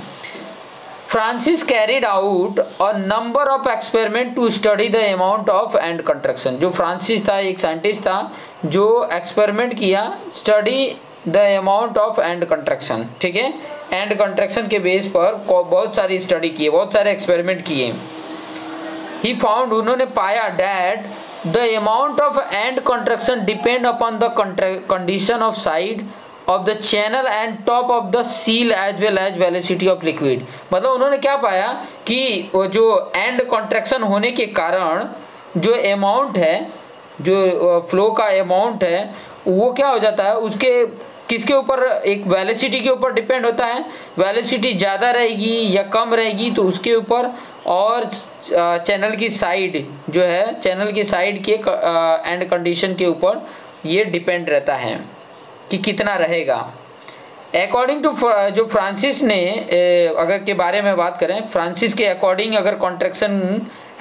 Francis carried out a number of experiment to study the amount of end contraction. जो फ्रांसिस था, एक साइंटिस्ट था जो एक्सपेरिमेंट किया, study the amount of end contraction, ठीक है। एंड कॉन्ट्रैक्शन के बेस पर बहुत सारी स्टडी किए, बहुत सारे एक्सपेरिमेंट किए। ही फाउंड, उन्होंने पाया that the amount of end contraction depend upon the condition of side of the channel and top of the sill as well as velocity of liquid. मतलब उन्होंने क्या पाया कि वो जो एंड कॉन्ट्रैक्शन होने के कारण जो अमाउंट है, जो फ्लो का अमाउंट है, वो क्या हो जाता है, उसके किसके ऊपर, एक वेलोसिटी के ऊपर डिपेंड होता है। वेलोसिटी ज़्यादा रहेगी या कम रहेगी तो उसके ऊपर, और चैनल की साइड जो है, चैनल की साइड के एंड कंडीशन के ऊपर ये डिपेंड रहता है कि कितना रहेगा। अकॉर्डिंग टू जो फ्रांसिस ने अगर के बारे में बात करें, फ्रांसिस के अकॉर्डिंग अगर contraction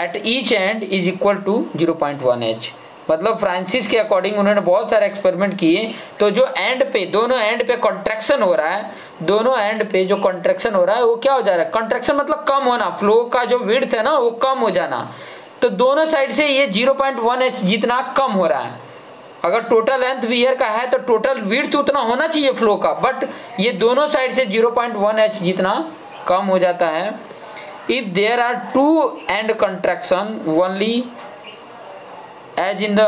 at each end is equal to 0.1 H, मतलब फ्रांसिस के अकॉर्डिंग उन्होंने बहुत सारे एक्सपेरिमेंट किए, तो जो एंड पे, दोनों एंड पे कॉन्ट्रैक्शन हो रहा है, दोनों एंड पे जो कॉन्ट्रैक्शन हो रहा है वो क्या हो जा रहा है, कॉन्ट्रैक्शन मतलब कम होना, फ्लो का जो विड्थ है ना वो कम हो जाना। तो दोनों साइड से ये 0.1 H जितना कम हो रहा है। अगर टोटल लेंथ वियर का है तो टोटल विड्थ उतना होना चाहिए फ्लो का, बट ये दोनों साइड से 0.1 H जितना कम हो जाता है। if there are two end contraction only as in the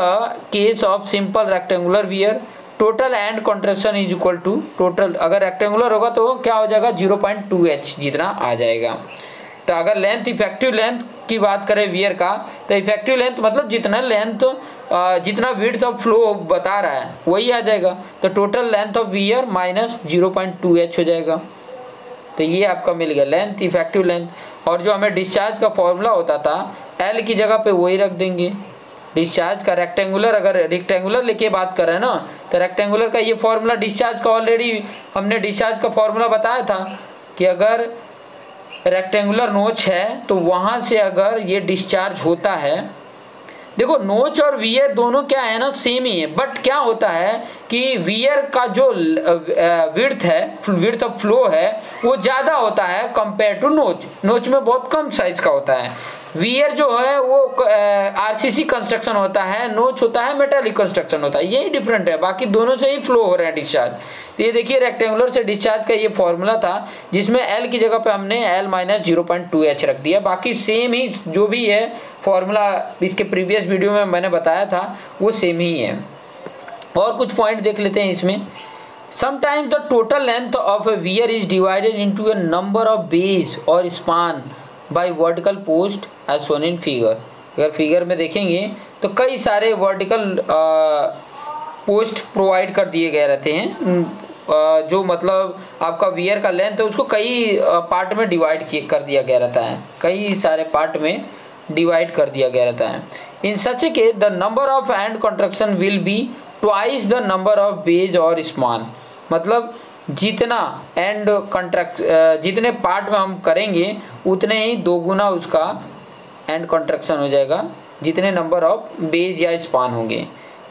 case of simple rectangular wear, total end contraction is equal to total, अगर रेक्टेंगुलर होगा तो क्या हो जाएगा 0.2h जितना आ जाएगा। तो अगर लेंथ इफेक्टिव लेंथ की बात करें वियर का, तो इफेक्टिव लेंथ मतलब जितना लेंथ जितना विड्थ ऑफ फ्लो बता रहा है वही आ जाएगा। तो total length of wear minus 0.2h हो जाएगा। तो ये आपका मिल गया लेंथ इफेक्टिव लेंथ। और जो हमें डिस्चार्ज का फॉर्मूला होता था एल की जगह पे वही रख देंगे। डिस्चार्ज का रेक्टेंगुलर, अगर रेक्टेंगुलर लेके बात कर रहे हैं ना, तो रेक्टेंगुलर का ये फॉर्मूला डिस्चार्ज का ऑलरेडी हमने डिस्चार्ज का फॉर्मूला बताया था कि अगर रेक्टेंगुलर नोच है तो वहाँ से अगर ये डिस्चार्ज होता है, देखो नोच और वियर दोनों क्या है ना सेम ही है, बट क्या होता है कि वियर का जो विड्थ है, विड्थ ऑफ फ्लो है वो ज़्यादा होता है कंपेयर टू नोच। नोच में बहुत कम साइज का होता है। वियर जो है वो आरसीसी कंस्ट्रक्शन होता है, नोच होता है मेटालिक कंस्ट्रक्शन होता है, यही डिफरेंट है, बाकी दोनों से ही फ्लो हो रहा है डिस्चार्ज। तो ये देखिए रेक्टेंगुलर से डिस्चार्ज का ये फॉर्मूला था जिसमें एल की जगह पे हमने एल माइनस 0.2h रख दिया। बाकी सेम ही जो भी है फॉर्मूला इसके प्रीवियस वीडियो में मैंने बताया था वो सेम ही है। और कुछ पॉइंट देख लेते हैं इसमें। Sometimes the total length of a weir is divided into a number of bays और span by vertical post as shown in figure. अगर फिगर में देखेंगे तो कई सारे वर्टिकल पोस्ट प्रोवाइड कर दिए गए रहते हैं, जो मतलब आपका वियर का लेंथ है उसको कई पार्ट में डिवाइड कर दिया गया रहता है, कई सारे पार्ट में डिवाइड कर दिया गया रहता है। In such a case the number of end contraction will be twice the number of bays और स्पान, मतलब जितना एंड कॉन्ट्रैक्ट जितने पार्ट में हम करेंगे उतने ही दोगुना उसका एंड कॉन्ट्रैक्शन हो जाएगा जितने नंबर ऑफ बेज या स्पान होंगे।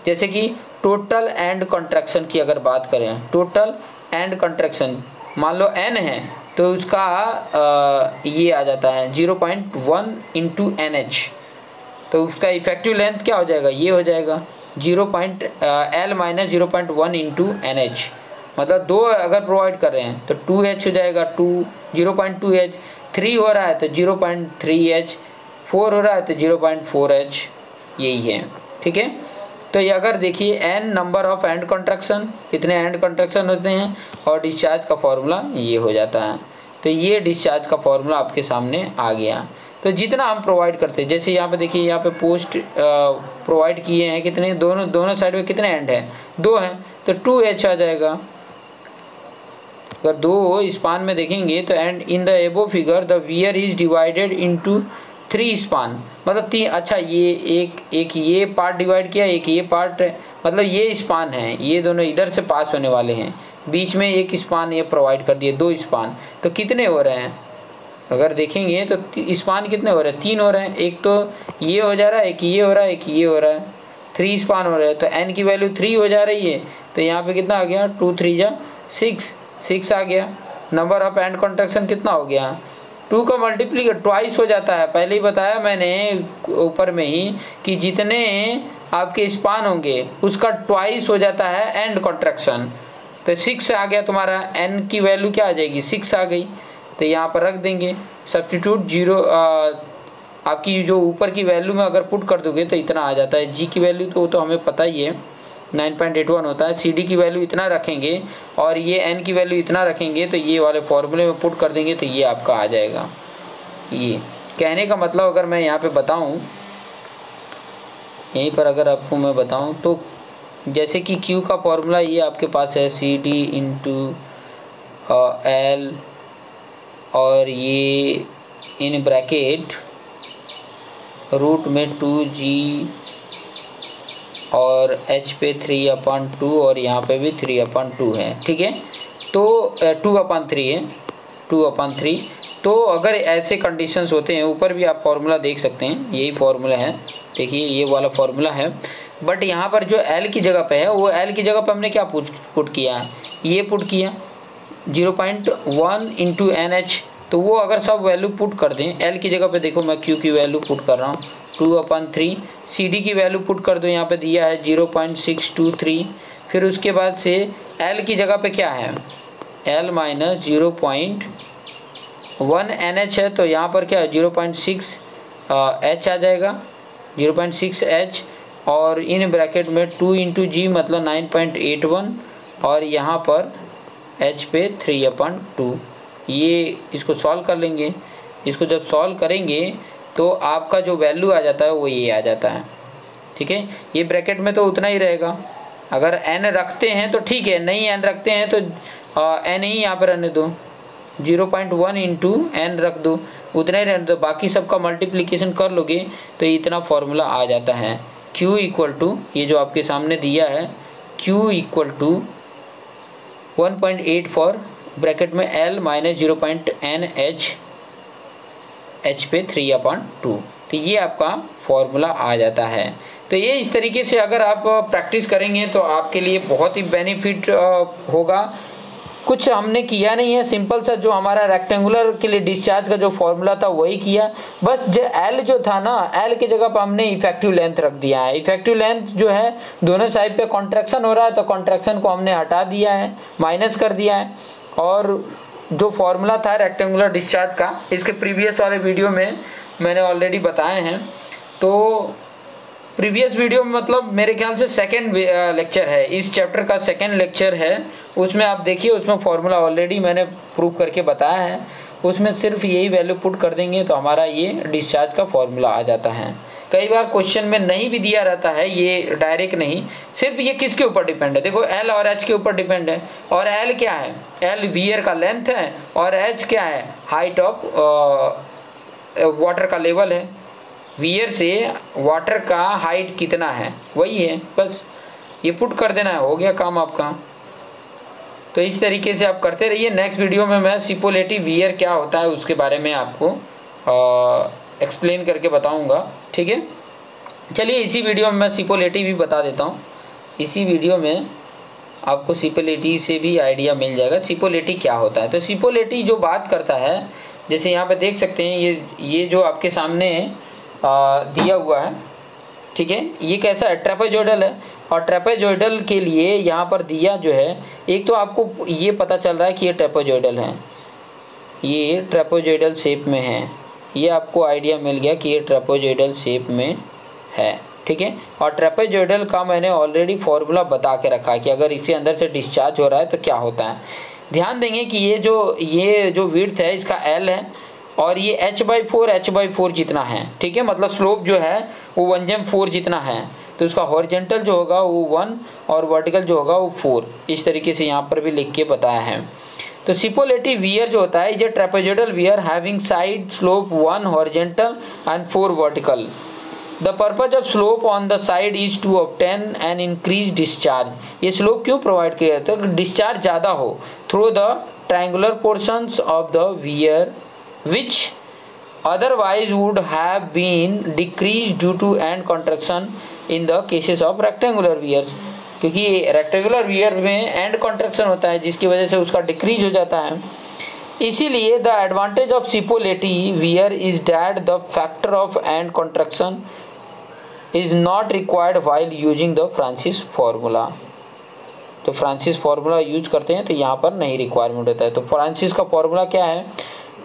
जैसे कि टोटल एंड कॉन्ट्रैक्शन की अगर बात करें, टोटल एंड कॉन्ट्रैक्शन मान लो n है तो उसका ये आ जाता है 0.1 इंटू NH, तो उसका इफेक्टिव लेंथ क्या हो जाएगा, ये हो जाएगा L माइनस 0.1 इंटू NH, मतलब 2 अगर प्रोवाइड कर रहे हैं तो 2h हो जाएगा, 0.2h, 3 हो रहा है तो 0.3h, 4 हो रहा है तो 0.4h, यही है। ठीक है, तो ये अगर देखिए n number of end contraction, कितने एंड कॉन्ट्रैक्शन होते हैं और डिस्चार्ज का फॉर्मूला ये हो जाता है। तो ये डिस्चार्ज का फॉर्मूला आपके सामने आ गया। तो जितना हम प्रोवाइड करते हैं, जैसे यहाँ पे देखिए यहाँ पे पोस्ट प्रोवाइड किए हैं कितने, दोनों साइड में कितने एंड है, 2 हैं, तो 2h आ जाएगा। अगर 2 स्पान में देखेंगे तो एंड इन द एबो figure the weir is divided into 3 span, मतलब 3, अच्छा ये एक ये पार्ट डिवाइड किया, एक ये पार्ट, मतलब ये स्पान है, ये दोनों इधर से पास होने वाले हैं, बीच में एक स्पान ये प्रोवाइड कर दिए, 2 स्पान, तो कितने हो रहे हैं अगर देखेंगे तो स्पान कितने हो रहे हैं, 3 हो रहे हैं, एक तो ये हो जा रहा है, एक ये हो रहा है, एक ये हो रहा है, 3 स्पान हो रहे हैं, तो n की वैल्यू 3 हो जा रही है, तो यहाँ पे कितना आ गया 2 3 जा 6 आ गया। नंबर ऑफ एंड कॉन्ट्रैक्शन कितना हो गया, 2 का मल्टीप्लीकेट ट्वाइस हो जाता है। पहले ही बताया मैंने ऊपर में ही कि जितने आपके स्पान होंगे उसका ट्वाइस हो जाता है एंड कॉन्ट्रैक्शन। तो 6 आ गया तुम्हारा, n की वैल्यू क्या आ जाएगी 6 आ गई, तो यहाँ पर रख देंगे सब्स्टिट्यूट 0, आपकी जो ऊपर की वैल्यू में अगर पुट कर दोगे तो इतना आ जाता है। g की वैल्यू तो हमें पता ही है 9.81 होता है, CD की वैल्यू इतना रखेंगे और ये n की वैल्यू इतना रखेंगे, तो ये वाले फॉर्मूले में पुट कर देंगे तो ये आपका आ जाएगा। ये कहने का मतलब अगर मैं यहाँ पे बताऊँ, यहीं पर अगर आपको मैं बताऊँ तो जैसे कि Q का फॉर्मूला ये आपके पास है CD इंटू L और ये इन ब्रैकेट रूट में 2G और h पे 3/2 और यहाँ पे भी 3/2 है। ठीक है, तो 2/3 है, 2/3। तो अगर ऐसे कंडीशंस होते हैं, ऊपर भी आप फॉर्मूला देख सकते हैं, यही फॉर्मूला है, देखिए ये वाला फॉर्मूला है, बट यहाँ पर जो l की जगह पे है वो l की जगह पे हमने क्या पुट किया है, ये पुट किया 0.1 इंटू NH, तो वो अगर सब वैल्यू पुट कर दें, l की जगह पे देखो मैं q की वैल्यू पुट कर रहा हूँ 2/3, CD की वैल्यू पुट कर दो, यहाँ पे दिया है 0.623, फिर उसके बाद से l की जगह पे क्या है l माइनस 1 NH है तो यहाँ पर क्या 0.6 H आ जाएगा, 0.6 H, और इन ब्रैकेट में 2 × G मतलब 9.81, और यहाँ पर H पे 3/2। ये इसको सॉल्व कर लेंगे। इसको जब सॉल्व करेंगे तो आपका जो वैल्यू आ जाता है वो ये आ जाता है, ठीक है। ये ब्रैकेट में तो उतना ही रहेगा, अगर n रखते हैं तो ठीक है, नहीं n रखते हैं तो n ही यहाँ पर रहने दो, 0.1 × n रख दो, उतना ही रहने दो। बाकी सबका मल्टीप्लिकेशन कर लोगे तो इतना फॉर्मूला आ जाता है। Q = ये जो आपके सामने दिया है, Q = 1.84 ब्रैकेट में L - 0.NH H पे 3/2। तो ये आपका फॉर्मूला आ जाता है। तो ये इस तरीके से अगर आप प्रैक्टिस करेंगे तो आपके लिए बहुत ही बेनिफिट होगा। कुछ हमने किया नहीं है, सिंपल सा जो हमारा रेक्टेंगुलर के लिए डिस्चार्ज का जो फॉर्मूला था वही किया। बस जो L जो था ना, L की जगह पर हमने इफेक्टिव लेंथ रख दिया है। इफेक्टिव लेंथ जो है दोनों साइड पे कॉन्ट्रैक्शन हो रहा है तो कॉन्ट्रैक्शन को हमने हटा दिया है, माइनस कर दिया है। और जो फॉर्मूला था रेक्टेंगुलर डिस्चार्ज का, इसके प्रीवियस वाले वीडियो में मैंने ऑलरेडी बताए हैं। तो प्रीवियस वीडियो में मतलब मेरे ख्याल से सेकंड लेक्चर है, इस चैप्टर का सेकंड लेक्चर है, उसमें आप देखिए, उसमें फॉर्मूला ऑलरेडी मैंने प्रूव करके बताया है। उसमें सिर्फ यही वैल्यू पुट कर देंगे तो हमारा ये डिस्चार्ज का फॉर्मूला आ जाता है। कई बार क्वेश्चन में नहीं भी दिया रहता है, ये डायरेक्ट नहीं, सिर्फ ये किसके ऊपर डिपेंड है, देखो L और H के ऊपर डिपेंड है। और L क्या है, L वियर का लेंथ है, और H क्या है, हाइट ऑफ वाटर का लेवल है। वियर से वाटर का हाइट कितना है वही है, बस ये पुट कर देना है, हो गया काम आपका। तो इस तरीके से आप करते रहिए। नेक्स्ट वीडियो में मैं सिपोलेटिव वियर क्या होता है उसके बारे में आपको एक्सप्लेन करके बताऊंगा, ठीक है। चलिए इसी वीडियो में मैं सिपोलेटिव भी बता देता हूँ। इसी वीडियो में आपको सिपोलेटिव से भी आइडिया मिल जाएगा सिपोलेटिव क्या होता है। तो सिपोलेटिव जो बात करता है, जैसे यहाँ पे देख सकते हैं, ये जो आपके सामने दिया हुआ है, ठीक है, ये कैसा है, ट्रेपेजोइडल है। और ट्रेपेजोइडल के लिए यहाँ पर दिया जो है, एक तो आपको ये पता चल रहा है कि ये ट्रेपेजोइडल है, ये ट्रेपेजोइडल शेप में है, ये आपको आइडिया मिल गया कि ये ट्रेपेजोइडल शेप में है, ठीक है। और ट्रेपेजोइडल का मैंने ऑलरेडी फॉर्मूला बता के रखा है कि अगर इसके अंदर से डिस्चार्ज हो रहा है तो क्या होता है। ध्यान देंगे कि ये जो विड्थ है इसका L है, और ये h/4 जितना है, ठीक है, मतलब स्लोप जो है वो 1/4 जितना है। तो उसका हॉरिजॉन्टल जो होगा वो 1 और वर्टिकल जो होगा वो 4। इस तरीके से यहाँ पर भी लिख के बताया है। तो सिपोलेटिव वियर जो होता है, ये trapezoidal weir having side slope 1 horizontal and 4 vertical. The purpose of slope on the side is to obtain an increase discharge. ये स्लोप क्यों प्रोवाइड किया जाता है, डिस्चार्ज ज़्यादा हो through the triangular portions of the weir which otherwise would have been decreased due to end contraction in the cases of rectangular wears। क्योंकि रेक्टेंगुलर वियर में एंड कॉन्ट्रैक्शन होता है जिसकी वजह से उसका डिक्रीज हो जाता है। इसीलिए the advantage of Cipolletti weir is that the factor of end contraction is not required while using the Francis formula. तो फ्रांसिस फार्मूला यूज करते हैं तो यहाँ पर नहीं रिक्वायरमेंट होता है। तो फ्रांसिस का फार्मूला क्या है,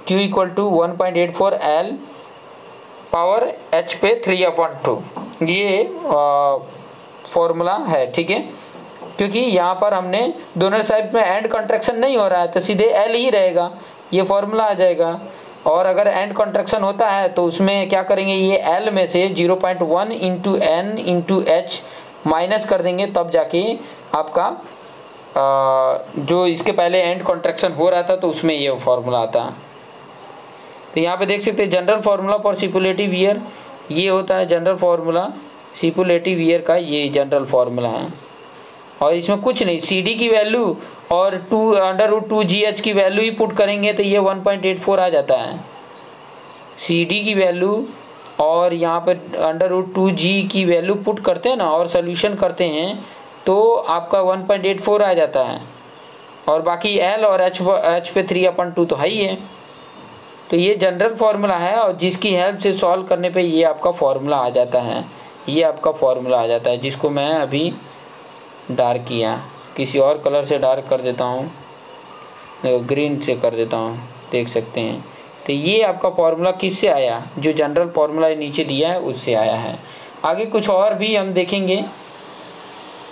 Q = 1.84 L पावर H पे 3/2, ये फॉर्मूला है, ठीक है। क्योंकि यहाँ पर हमने दोनों साइड में एंड कॉन्ट्रैक्शन नहीं हो रहा है तो सीधे L ही रहेगा, ये फॉर्मूला आ जाएगा। और अगर एंड कॉन्ट्रैक्शन होता है तो उसमें क्या करेंगे, ये L में से 0.1 × N × H माइनस कर देंगे, तब जाके आपका जो इसके पहले एंड कॉन्ट्रैक्शन हो रहा था तो उसमें ये फॉर्मूला आता है। तो यहाँ पे देख सकते हैं जनरल फार्मूला फॉर सिपोलेटिव वियर ये होता है, जनरल फार्मूला सिपोलेटिव वियर का ये जनरल फार्मूला है। और इसमें कुछ नहीं, CD की वैल्यू और √2GH की वैल्यू ही पुट करेंगे तो ये 1.84 आ जाता है। CD की वैल्यू और यहाँ पर √2G की वैल्यू पुट करते हैं ना और सोल्यूशन करते हैं तो आपका 1.84 आ जाता है। और बाकी L और H पे 3/2 तो है ही है। तो ये जनरल फार्मूला है और जिसकी हेल्प से सॉल्व करने पे ये आपका फार्मूला आ जाता है, ये आपका फार्मूला आ जाता है, जिसको मैं अभी डार्क किया, किसी और कलर से डार्क कर देता हूँ, ग्रीन से कर देता हूँ, देख सकते हैं तो ये आपका फॉर्मूला किससे आया, जो जनरल फॉर्मूला नीचे दिया है उससे आया है। आगे कुछ और भी हम देखेंगे,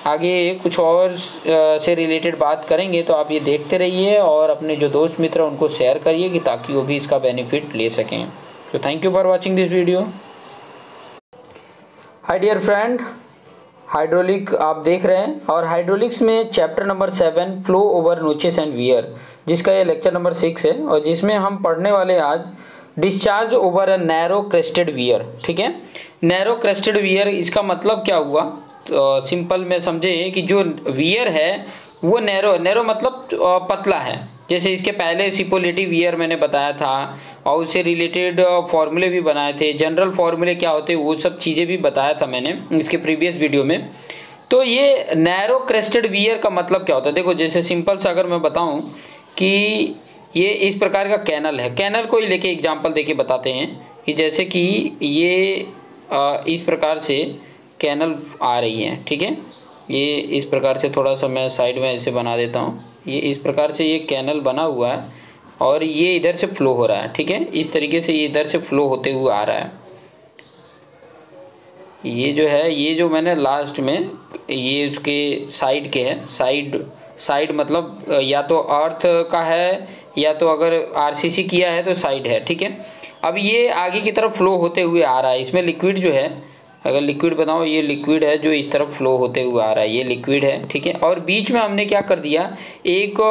आगे कुछ और से रिलेटेड बात करेंगे, तो आप ये देखते रहिए और अपने जो दोस्त मित्र उनको शेयर करिए कि ताकि वो भी इसका बेनिफिट ले सकें। तो thank you for watching this video. Hi dear friend, hydraulic आप देख रहे हैं और हाइड्रोलिक्स में chapter number 7 flow over notches and weir, जिसका ये लेक्चर नंबर 6 है और जिसमें हम पढ़ने वाले आज डिस्चार्ज ओवर अ नैरो क्रेस्टेड वियर। ठीक है, नैरो क्रेस्टेड वियर इसका मतलब क्या हुआ, तो सिंपल में समझे कि जो वियर है वो नैरो मतलब पतला है। जैसे इसके पहले सिपोलेटिव वियर मैंने बताया था और उससे रिलेटेड फॉर्मूले भी बनाए थे, जनरल फॉर्मूले क्या होते हैं वो सब चीज़ें भी बताया था मैंने इसके प्रीवियस वीडियो में। तो ये नैरो क्रेस्टेड वियर का मतलब क्या होता है, देखो जैसे सिंपल से अगर मैं बताऊं कि ये इस प्रकार का कैनल है, कैनल को ही लेके एग्जांपल देके बताते हैं कि जैसे कि ये इस प्रकार से कैनल आ रही है। ठीक है, ये इस प्रकार से थोड़ा सा मैं साइड में ऐसे बना देता हूँ, ये इस प्रकार से ये कैनल बना हुआ है और ये इधर से फ्लो हो रहा है। ठीक है, इस तरीके से ये इधर से फ्लो होते हुए आ रहा है। ये जो है, ये जो मैंने लास्ट में ये उसके साइड के है, साइड मतलब या तो अर्थ का है या तो अगर आरसीसी किया है तो साइड है। ठीक है, अब ये आगे की तरफ फ्लो होते हुए आ रहा है, इसमें लिक्विड जो है, अगर लिक्विड बताओ, ये लिक्विड है जो इस तरफ फ्लो होते हुए आ रहा है, ये लिक्विड है। ठीक है, और बीच में हमने क्या कर दिया, एक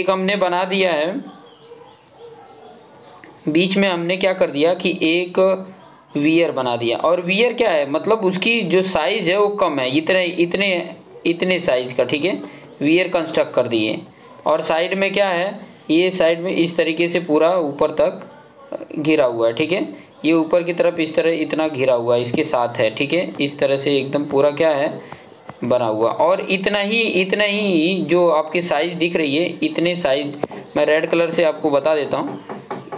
हमने बना दिया है, बीच में हमने क्या कर दिया कि एक वियर बना दिया। और वियर क्या है, मतलब उसकी जो साइज़ है वो कम है, इतने साइज़ का। ठीक है, वियर कंस्ट्रक्ट कर दिए और साइड में क्या है, ये साइड में इस तरीके से पूरा ऊपर तक घिरा हुआ है। ठीक है, ये ऊपर की तरफ इस तरह इतना घिरा हुआ है, इसके साथ है। ठीक है, इस तरह से एकदम पूरा क्या है बना हुआ, और इतना ही जो आपकी साइज़ दिख रही है, इतने साइज़ मैं रेड कलर से आपको बता देता हूँ,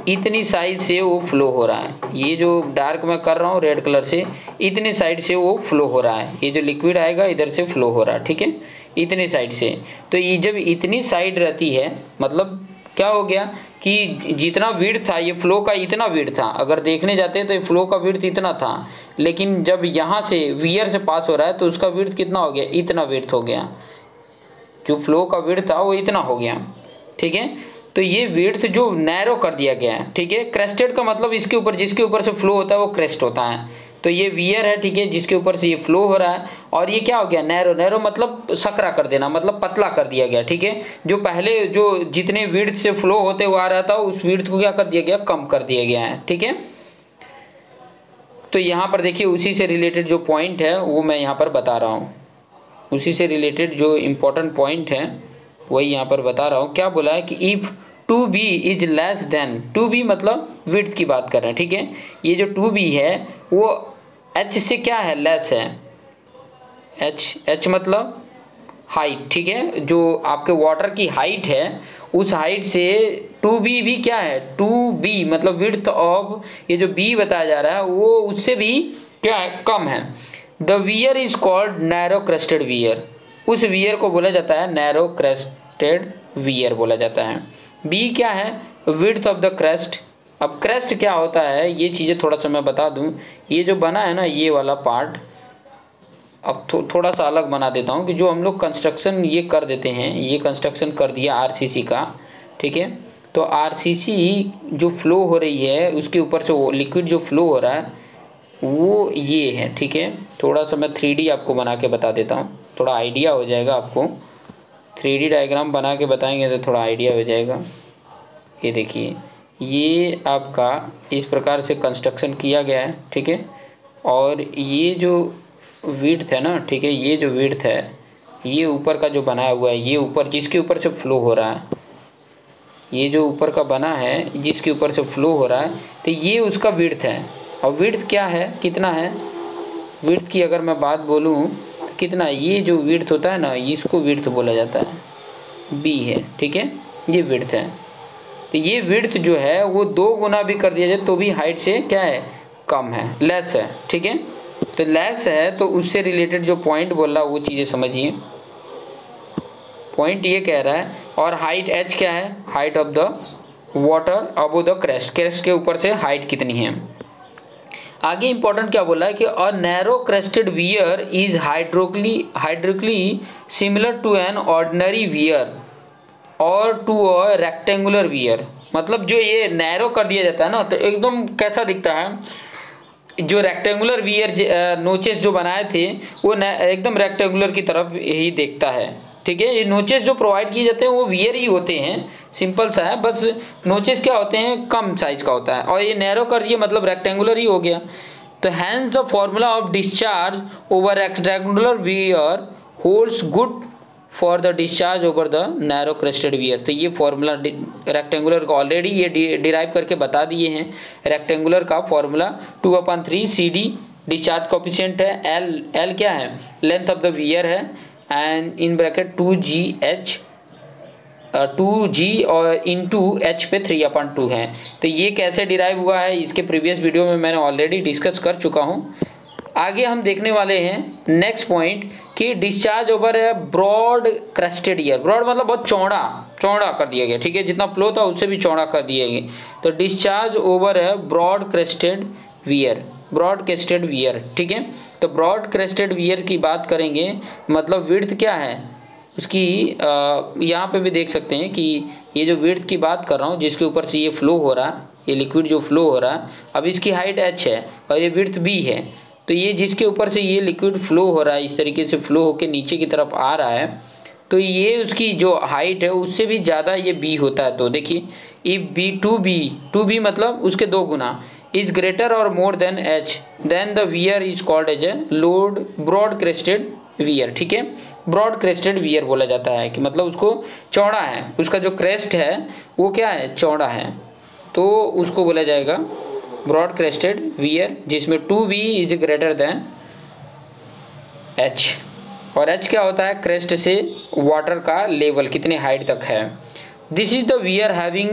इतनी साइज से वो फ्लो हो रहा है। ये जो डार्क मैं कर रहा हूँ रेड कलर से, इतनी साइड से वो फ्लो हो रहा है, ये जो लिक्विड आएगा इधर से फ्लो हो रहा है। ठीक है, इतनी साइड से। तो ये जब इतनी साइड रहती है, मतलब क्या हो गया कि जितना विड्थ था, ये फ्लो का इतना विड्थ था, अगर देखने जाते तो फ्लो का विड्थ इतना था, लेकिन जब यहाँ से वियर से पास हो रहा है तो उसका विड्थ कितना हो गया, इतना विड्थ हो गया, जो फ्लो का विड्थ था वो इतना हो गया। ठीक है, तो ये विड्थ जो नैरो कर दिया गया है। ठीक है, क्रेस्टेड का मतलब इसके ऊपर, जिसके ऊपर से फ्लो होता है वो क्रेस्ट होता है। तो ये वियर है, ठीक है, जिसके ऊपर से ये फ्लो हो रहा है, और ये क्या हो गया नैरो मतलब सकरा कर देना, मतलब पतला कर दिया गया। ठीक है, जो पहले जो जितने विड्थ से फ्लो होते हुए आ रहा था उस विड्थ को क्या कर दिया गया, कम कर दिया गया है। ठीक है, तो यहाँ पर देखिए उसी से रिलेटेड जो पॉइंट है वो मैं यहाँ पर बता रहा हूँ, उसी से रिलेटेड जो इम्पोर्टेंट पॉइंट है वही यहाँ पर बता रहा हूँ। क्या बोला है कि if 2b is less than, 2b मतलब विड्थ की बात कर रहे हैं। ठीक है, ये जो 2b है वो h से क्या है, लेस है। h मतलब हाइट। ठीक है, जो आपके वाटर की हाइट है उस हाइट से 2b भी क्या है, 2b मतलब विड्थ ऑफ ये जो b बताया जा रहा है वो उससे भी क्या है, कम है। The weir is called narrow crested wear, उस वियर को बोला जाता है नैरो क्रेस्टेड वियर बोला जाता है। बी क्या है, विड्थ ऑफ द क्रेस्ट। अब क्रेस्ट क्या होता है ये चीज़ें थोड़ा सा मैं बता दूं, ये जो बना है ना ये वाला पार्ट, अब थोड़ा सा अलग बना देता हूं कि जो हम लोग कंस्ट्रक्शन ये कर देते हैं, ये कंस्ट्रक्शन कर दिया आरसीसी का। ठीक है, तो आरसीसी जो फ्लो हो रही है उसके ऊपर से वो लिक्विड जो फ्लो हो रहा है वो ये है। ठीक है, थोड़ा सा मैं 3D आपको बना के बता देता हूँ, थोड़ा आइडिया हो जाएगा आपको। 3D डायग्राम बना के बताएंगे तो थोड़ा आइडिया हो जाएगा। ये देखिए, ये आपका इस प्रकार से कंस्ट्रक्शन किया गया है। ठीक है, और ये जो विड्थ है ना, ठीक है, ये जो विड्थ है ये ऊपर का जो बनाया हुआ है, ये ऊपर जिसके ऊपर से फ्लो हो रहा है, ये जो ऊपर का बना है जिसके ऊपर से फ्लो हो रहा है, तो ये उसका विड्थ है। और विड्थ क्या है, कितना है, विड्थ की अगर मैं बात बोलूँ तो कितना, ये जो विड्थ होता है ना इसको विड्थ बोला जाता है, बी है। ठीक है, ये विड्थ है। तो ये विड्थ जो है वो 2 गुना भी कर दिया जाए तो भी हाइट से क्या है, कम है, लेस है। ठीक है, तो लेस है तो उससे रिलेटेड जो पॉइंट बोल रहा है वो चीज़ें समझिए। पॉइंट ये कह रहा है, और हाइट h क्या है, height of the water above the crest, crest के ऊपर से हाइट कितनी है। आगे इंपॉर्टेंट क्या बोला है कि a narrow crested weir is hydraulically similar to an ordinary weir or to a rectangular weir. मतलब जो ये नैरो कर दिया जाता है ना, तो एकदम कैसा दिखता है, जो रेक्टेंगुलर वियर नोचेस जो बनाए थे वो एकदम रेक्टेंगुलर की तरफ ही देखता है। ठीक है, ये नोचेस जो प्रोवाइड किए जाते हैं वो वियर ही होते हैं, सिंपल सा है, बस नोचेस क्या होते हैं, कम साइज का होता है, और ये नैरो कर दिए मतलब रेक्टेंगुलर ही हो गया। तो hence the formula of discharge over rectangular weir holds good for the discharge over the narrow crested weir. तो ये फॉर्मूला रेक्टेंगुलर का ऑलरेडी ये डिराइव करके बता दिए हैं। रेक्टेंगुलर का फॉर्मूला 2/3 CD डिस्चार्ज कोफिशिएंट है, L क्या है, लेंथ ऑफ द वियर है, एंड इन ब्रैकेट 2G और इंटू H पे 3/2 है। तो ये कैसे डिराइव हुआ है इसके प्रीवियस वीडियो में मैंने ऑलरेडी डिस्कस कर चुका हूँ। आगे हम देखने वाले हैं नेक्स्ट पॉइंट कि डिस्चार्ज ओवर है ब्रॉड क्रेस्टेड ईयर। ब्रॉड मतलब बहुत चौड़ा कर दिया गया, ठीक है, जितना फ्लो था उससे भी चौड़ा कर दिया गया। तो डिस्चार्ज ओवर है ब्रॉड क्रेस्टेड वियर, ठीक है। तो ब्रॉड क्रेस्टेड वियर की बात करेंगे, मतलब विड्थ क्या है उसकी, यहाँ पे भी देख सकते हैं कि ये जो विड्थ की बात कर रहा हूँ जिसके ऊपर से ये फ्लो हो रहा है, ये लिक्विड जो फ्लो हो रहा है, अब इसकी हाइट h है और ये विड्थ b है। तो ये जिसके ऊपर से ये लिक्विड फ्लो हो रहा है, इस तरीके से फ्लो होकर नीचे की तरफ आ रहा है, तो ये उसकी जो हाइट है उससे भी ज़्यादा ये b होता है। तो देखिए इफ b 2b मतलब उसके 2 गुना is greater or more than h, then the weir is called as a broad crested weir, ठीक है। ब्रॉड क्रेस्टेड वियर बोला जाता है कि मतलब उसको चौड़ा है, उसका जो क्रेस्ट है वो क्या है, चौड़ा है, तो उसको बोला जाएगा ब्रॉड क्रेस्टेड वियर, जिसमें 2b is greater than h। और h क्या होता है, क्रेस्ट से वाटर का लेवल कितने हाइट तक है। This is the weir having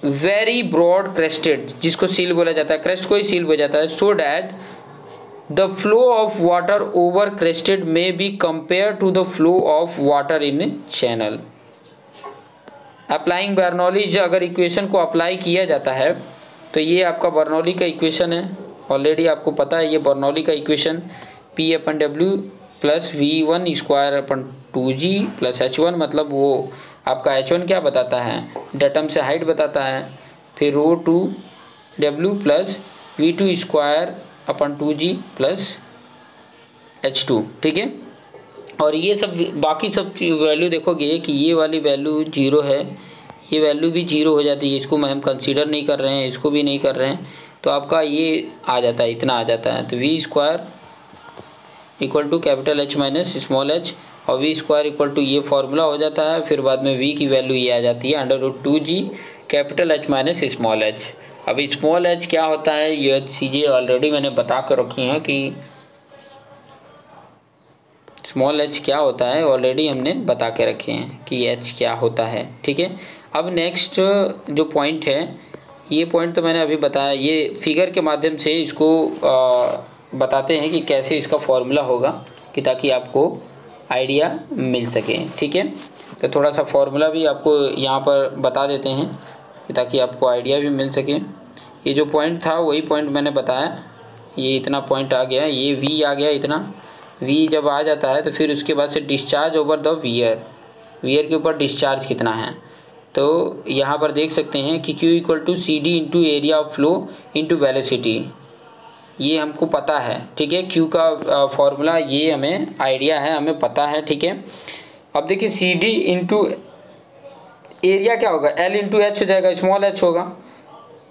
very broad crested, जिसको सील बोला जाता है, क्रेस्ट को ही सील बोला जाता है, so that the flow of water over crested में be compare to the flow of water in channel. Applying Bernoulli's, अगर इक्वेशन को अप्लाई किया जाता है तो ये आपका बर्नौली का इक्वेशन है, ऑलरेडी आपको पता है ये बर्नौली का equation P/W plus V1² 2G plus H1, मतलब वो आपका H1 क्या बताता है, डेटम से हाइट बताता है, फिर ρ2W plus V2² 2G plus H2, ठीक है। और ये सब बाकी सब वैल्यू देखोगे कि ये वाली वैल्यू 0 है, ये वैल्यू भी 0 हो जाती है, इसको हम कंसीडर नहीं कर रहे हैं, इसको भी नहीं कर रहे हैं, तो आपका ये आ जाता है, इतना आ जाता है। तो V² = capital H minus small h, और V² = ये फॉर्मूला हो जाता है, फिर बाद में V की वैल्यू ये आ जाती है √2G capital H minus small h। अब स्मॉल h क्या होता है, ये चीज़ें ऑलरेडी मैंने बता कर रखी हैं कि स्मॉल h क्या होता है, ऑलरेडी हमने बता के रखे हैं कि h क्या होता है, ठीक है। अब नेक्स्ट जो पॉइंट है, ये पॉइंट तो मैंने अभी बताया, ये फिगर के माध्यम से इसको बताते हैं कि कैसे इसका फॉर्मूला होगा, कि ताकि आपको आइडिया मिल सके, ठीक है। तो थोड़ा सा फॉर्मूला भी आपको यहाँ पर बता देते हैं कि ताकि आपको आइडिया भी मिल सके। ये जो पॉइंट था वही पॉइंट मैंने बताया, ये इतना पॉइंट आ गया, ये V आ गया, इतना V जब आ जाता है तो फिर उसके बाद से डिस्चार्ज ओवर द वियर के ऊपर डिस्चार्ज कितना है, तो यहाँ पर देख सकते हैं कि Q = CD into area of flow into velocity, ये हमको पता है, ठीक है। Q का फॉर्मूला ये हमें आइडिया है, हमें पता है, ठीक है। अब देखिए CD इंटू एरिया क्या होगा, L इंटू H हो जाएगा, स्मॉल h होगा,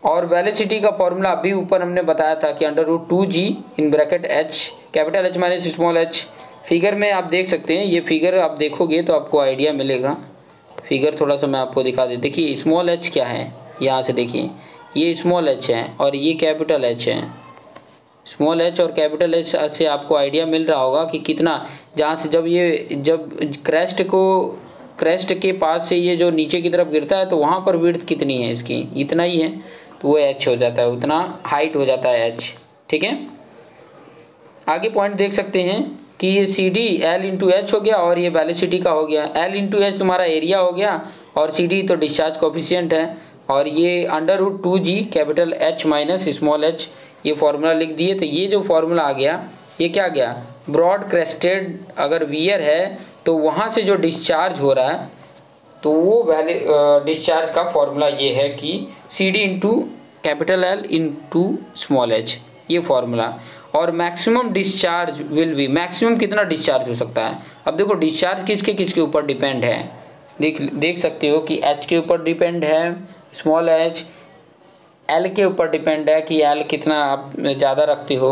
और वेलोसिटी का फॉर्मूला अभी ऊपर हमने बताया था कि √2G in bracket H capital H minus small h। Figure में आप देख सकते हैं, ये फिगर आप देखोगे तो आपको आइडिया मिलेगा। फिगर थोड़ा सा मैं आपको दिखा दें, देखिए स्मॉल h क्या है, यहाँ से देखिए ये स्मॉल h है और ये कैपिटल H है। स्मॉल h और कैपिटल H से आपको आइडिया मिल रहा होगा कि कितना, जहाँ से जब क्रेस्ट के पास से ये जो नीचे की तरफ गिरता है तो वहाँ पर विड्थ कितनी है इसकी, इतना ही है, तो वो h हो जाता है, उतना हाइट हो जाता है h, ठीक है। आगे पॉइंट देख सकते हैं कि ये CD L इंटू H हो गया और ये वेलोसिटी का हो गया, L इंटू H तुम्हारा एरिया हो गया और CD तो डिस्चार्ज कोफिशिएंट है, और ये √2g capital H minus small h, ये फार्मूला लिख दिए। तो ये जो फार्मूला आ गया ये क्या गया, ब्रॉड क्रेस्टेड अगर वियर है तो वहाँ से जो डिस्चार्ज हो रहा है तो वो डिस्चार्ज का फॉर्मूला ये है कि CD into capital L into small h, ये फॉर्मूला। और maximum discharge will be, maximum कितना डिस्चार्ज हो सकता है। अब देखो डिस्चार्ज किसके किसके ऊपर डिपेंड है, देख सकते हो कि H के ऊपर डिपेंड है, स्मॉल h L के ऊपर डिपेंड है कि L कितना आप ज़्यादा रखते हो,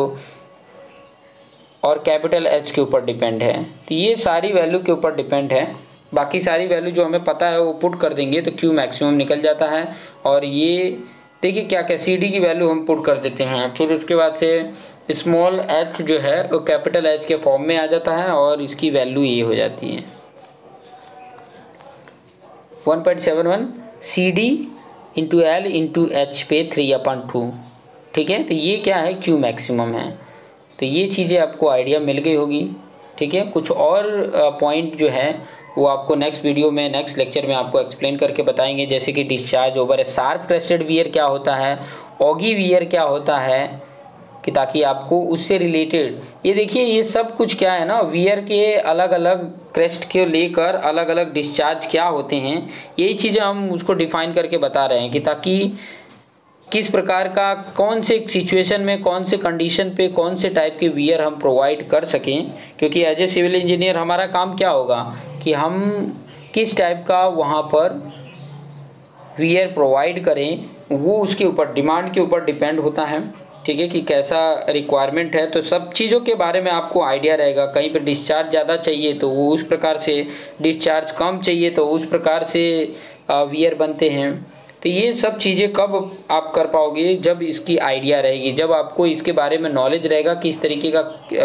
और कैपिटल H के ऊपर डिपेंड है। तो ये सारी वैल्यू के ऊपर डिपेंड है। बाकी सारी वैल्यू जो हमें पता है वो पुट कर देंगे तो Q मैक्सिमम निकल जाता है। और ये देखिए क्या क्या CD की वैल्यू हम पुट कर देते हैं, फिर उसके बाद से स्मॉल h जो है वो कैपिटल H के फॉर्म में आ जाता है और इसकी वैल्यू ये हो जाती है 1.71 CD into L into H पे 3/2। ठीक है, तो ये क्या है, Q मैक्सिमम है। तो ये चीज़ें आपको आइडिया मिल गई होगी। ठीक है, कुछ और पॉइंट जो है वो आपको नेक्स्ट वीडियो में, नेक्स्ट लेक्चर में आपको एक्सप्लेन करके बताएंगे, जैसे कि डिस्चार्ज ओवर ए शार्प क्रेस्टेड वियर क्या होता है, ऑगी वियर क्या होता है, कि ताकि आपको उससे रिलेटेड, ये देखिए ये सब कुछ क्या है ना, वियर के अलग अलग क्रेस्ट के लेकर अलग अलग डिस्चार्ज क्या होते हैं, यही चीज़ें हम उसको डिफाइन करके बता रहे हैं कि ताकि किस प्रकार का कौन से सिचुएशन में कौन से कंडीशन पे कौन से टाइप के वियर हम प्रोवाइड कर सकें। क्योंकि एज ए सिविल इंजीनियर हमारा काम क्या होगा कि हम किस टाइप का वहाँ पर वियर प्रोवाइड करें, वो उसके ऊपर डिमांड के ऊपर डिपेंड होता है। ठीक है, कि कैसा रिक्वायरमेंट है, तो सब चीज़ों के बारे में आपको आइडिया रहेगा। कहीं पे डिस्चार्ज ज़्यादा चाहिए तो वो उस प्रकार से, डिस्चार्ज कम चाहिए तो उस प्रकार से वियर बनते हैं। तो ये सब चीज़ें कब आप कर पाओगे, जब इसकी आइडिया रहेगी, जब आपको इसके बारे में नॉलेज रहेगा कि इस तरीके का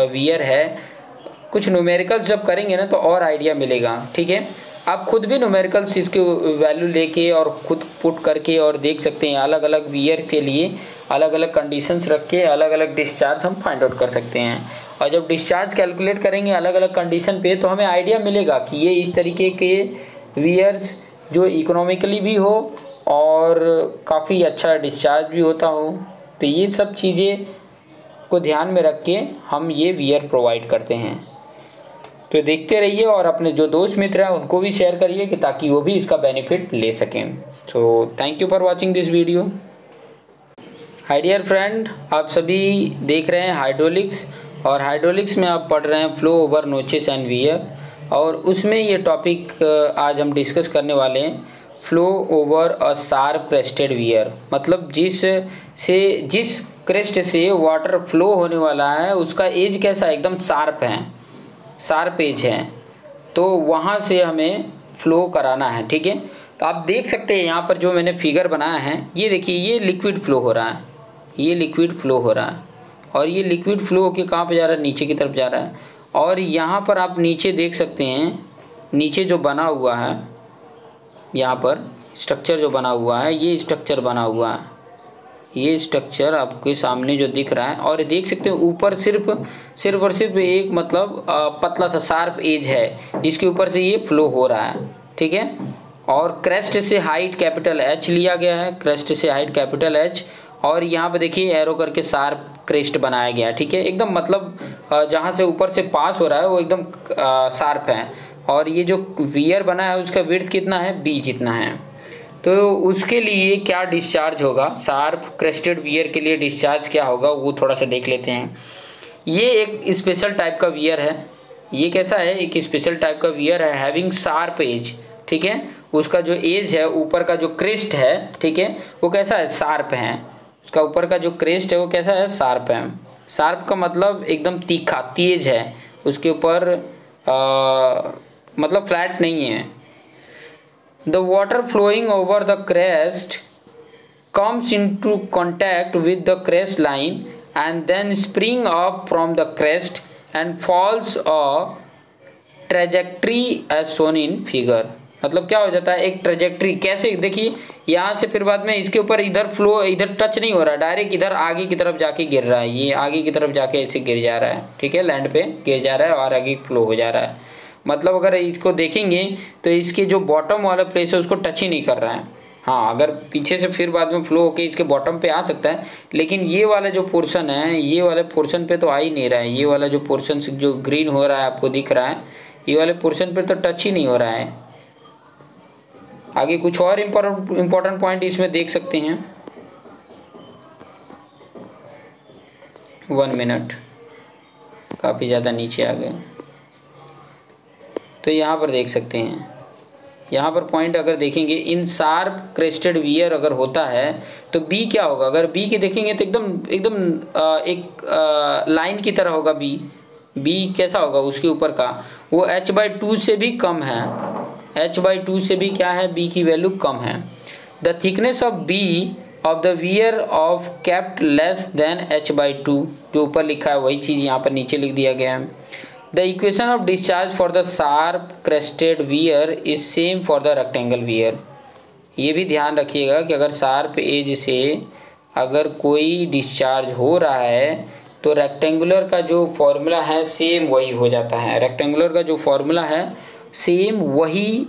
वियर है। कुछ न्यूमेरिकल्स जब करेंगे ना तो और आइडिया मिलेगा। ठीक है, आप खुद भी न्यूमेरिकल्स इसके वैल्यू लेके और खुद पुट करके और देख सकते हैं, अलग अलग वियर के लिए अलग अलग कंडीशंस रख के अलग अलग डिस्चार्ज हम फाइंड आउट कर सकते हैं। और जब डिस्चार्ज कैलकुलेट करेंगे अलग अलग कंडीशन पे तो हमें आइडिया मिलेगा कि ये इस तरीके के वियर्स जो इकोनॉमिकली भी हो और काफ़ी अच्छा डिस्चार्ज भी होता हो। तो ये सब चीज़ें को ध्यान में रख के हम ये वियर प्रोवाइड करते हैं। तो देखते रहिए और अपने जो दोस्त मित्र हैं उनको भी शेयर करिए कि ताकि वो भी इसका बेनिफिट ले सकें। So thank you for watching this video. Hi dear friend, आप सभी देख रहे हैं हाइड्रोलिक्स, और हाइड्रोलिक्स में आप पढ़ रहे हैं flow over notches and wear, और उसमें ये टॉपिक आज हम डिस्कस करने वाले हैं flow over a sharp crested wear. मतलब जिस क्रेस्ट से वाटर फ्लो होने वाला है उसका एज कैसा है, एकदम शार्प है, शार्प एज है, तो वहाँ से हमें फ्लो कराना है। ठीक है, तो आप देख सकते हैं यहाँ पर जो मैंने फिगर बनाया है, ये देखिए ये लिक्विड फ्लो हो रहा है, ये लिक्विड फ्लो हो रहा है, और ये लिक्विड फ्लो होके कहाँ पे जा रहा है, नीचे की तरफ जा रहा है। और यहाँ पर आप नीचे देख सकते हैं, नीचे जो बना हुआ है, यहाँ पर स्ट्रक्चर जो बना हुआ है, ये स्ट्रक्चर बना हुआ है, ये स्ट्रक्चर आपके सामने जो दिख रहा है। और देख सकते हैं ऊपर सिर्फ और सिर्फ एक मतलब पतला सा शार्प एज है जिसके ऊपर से ये फ्लो हो रहा है। ठीक है, और क्रेस्ट से हाइट कैपिटल H लिया गया है, क्रेस्ट से हाइट कैपिटल H, और यहाँ पे देखिए एरो करके शार्प क्रेस्ट बनाया गया है। ठीक है, एकदम मतलब जहाँ से ऊपर से पास हो रहा है वो एकदम शार्प है। और ये जो वियर बना है उसका विड्थ कितना है, B जितना है। तो उसके लिए क्या डिस्चार्ज होगा, शार्प क्रेस्टेड वियर के लिए डिस्चार्ज क्या होगा वो थोड़ा सा देख लेते हैं। ये एक स्पेशल टाइप का वियर है, ये कैसा है, एक स्पेशल टाइप का वियर है हैविंग शार्प एज। ठीक है, उसका जो एज है, ऊपर का जो क्रेस्ट है, ठीक है, वो कैसा है, शार्प है। उसका ऊपर का जो क्रेस्ट है वो कैसा है, शार्प है। शार्प का मतलब एकदम तीखा, तेज है, उसके ऊपर मतलब फ्लैट नहीं है। The water flowing over the crest comes into contact with the crest line and then spring up from the crest and follows a trajectory as shown in figure। मतलब क्या हो जाता है, एक ट्रेजेक्ट्री, कैसे देखिए यहाँ से फिर बाद में इसके ऊपर इधर फ्लो, इधर टच नहीं हो रहा है, डायरेक्ट इधर आगे की तरफ जाके गिर रहा है, ये आगे की तरफ जाके ऐसे गिर जा रहा है। ठीक है, लैंड पे गिर जा रहा है और आगे फ्लो हो जा रहा है। मतलब अगर इसको देखेंगे तो इसके जो बॉटम वाला प्लेस है उसको टच ही नहीं कर रहा है, हाँ, अगर पीछे से फिर बाद में फ्लो होके इसके बॉटम पे आ सकता है, लेकिन ये वाला जो पोर्शन है, ये वाले पोर्शन पे तो आ ही नहीं रहा है। ये वाला जो पोर्शन जो ग्रीन हो रहा है आपको दिख रहा है, ये वाले पोर्शन पे तो टच ही नहीं हो रहा है। आगे कुछ और इम्पोर्टेंट पॉइंट इसमें देख सकते हैं। 1 मिनट, काफ़ी ज़्यादा नीचे आ गए। तो यहाँ पर देख सकते हैं, यहाँ पर पॉइंट अगर देखेंगे, इन शार्प क्रेस्टेड वियर अगर होता है तो बी क्या होगा। अगर बी के देखेंगे तो एकदम एक लाइन की तरह होगा। बी कैसा होगा, उसके ऊपर का वो h/2 से भी कम है। h/2 से भी क्या है, बी की वैल्यू कम है। The thickness of B of the weir of kept less than h/2, जो ऊपर लिखा है वही चीज़ यहाँ पर नीचे लिख दिया गया है। The equation of discharge for the sharp crested weir is same for the rectangle wear. ये भी ध्यान रखिएगा कि अगर शार्प एज से अगर कोई डिस्चार्ज हो रहा है तो रेक्टेंगुलर का जो फॉर्मूला है सेम वही हो जाता है। रेक्टेंगुलर का जो फॉर्मूला है सेम वही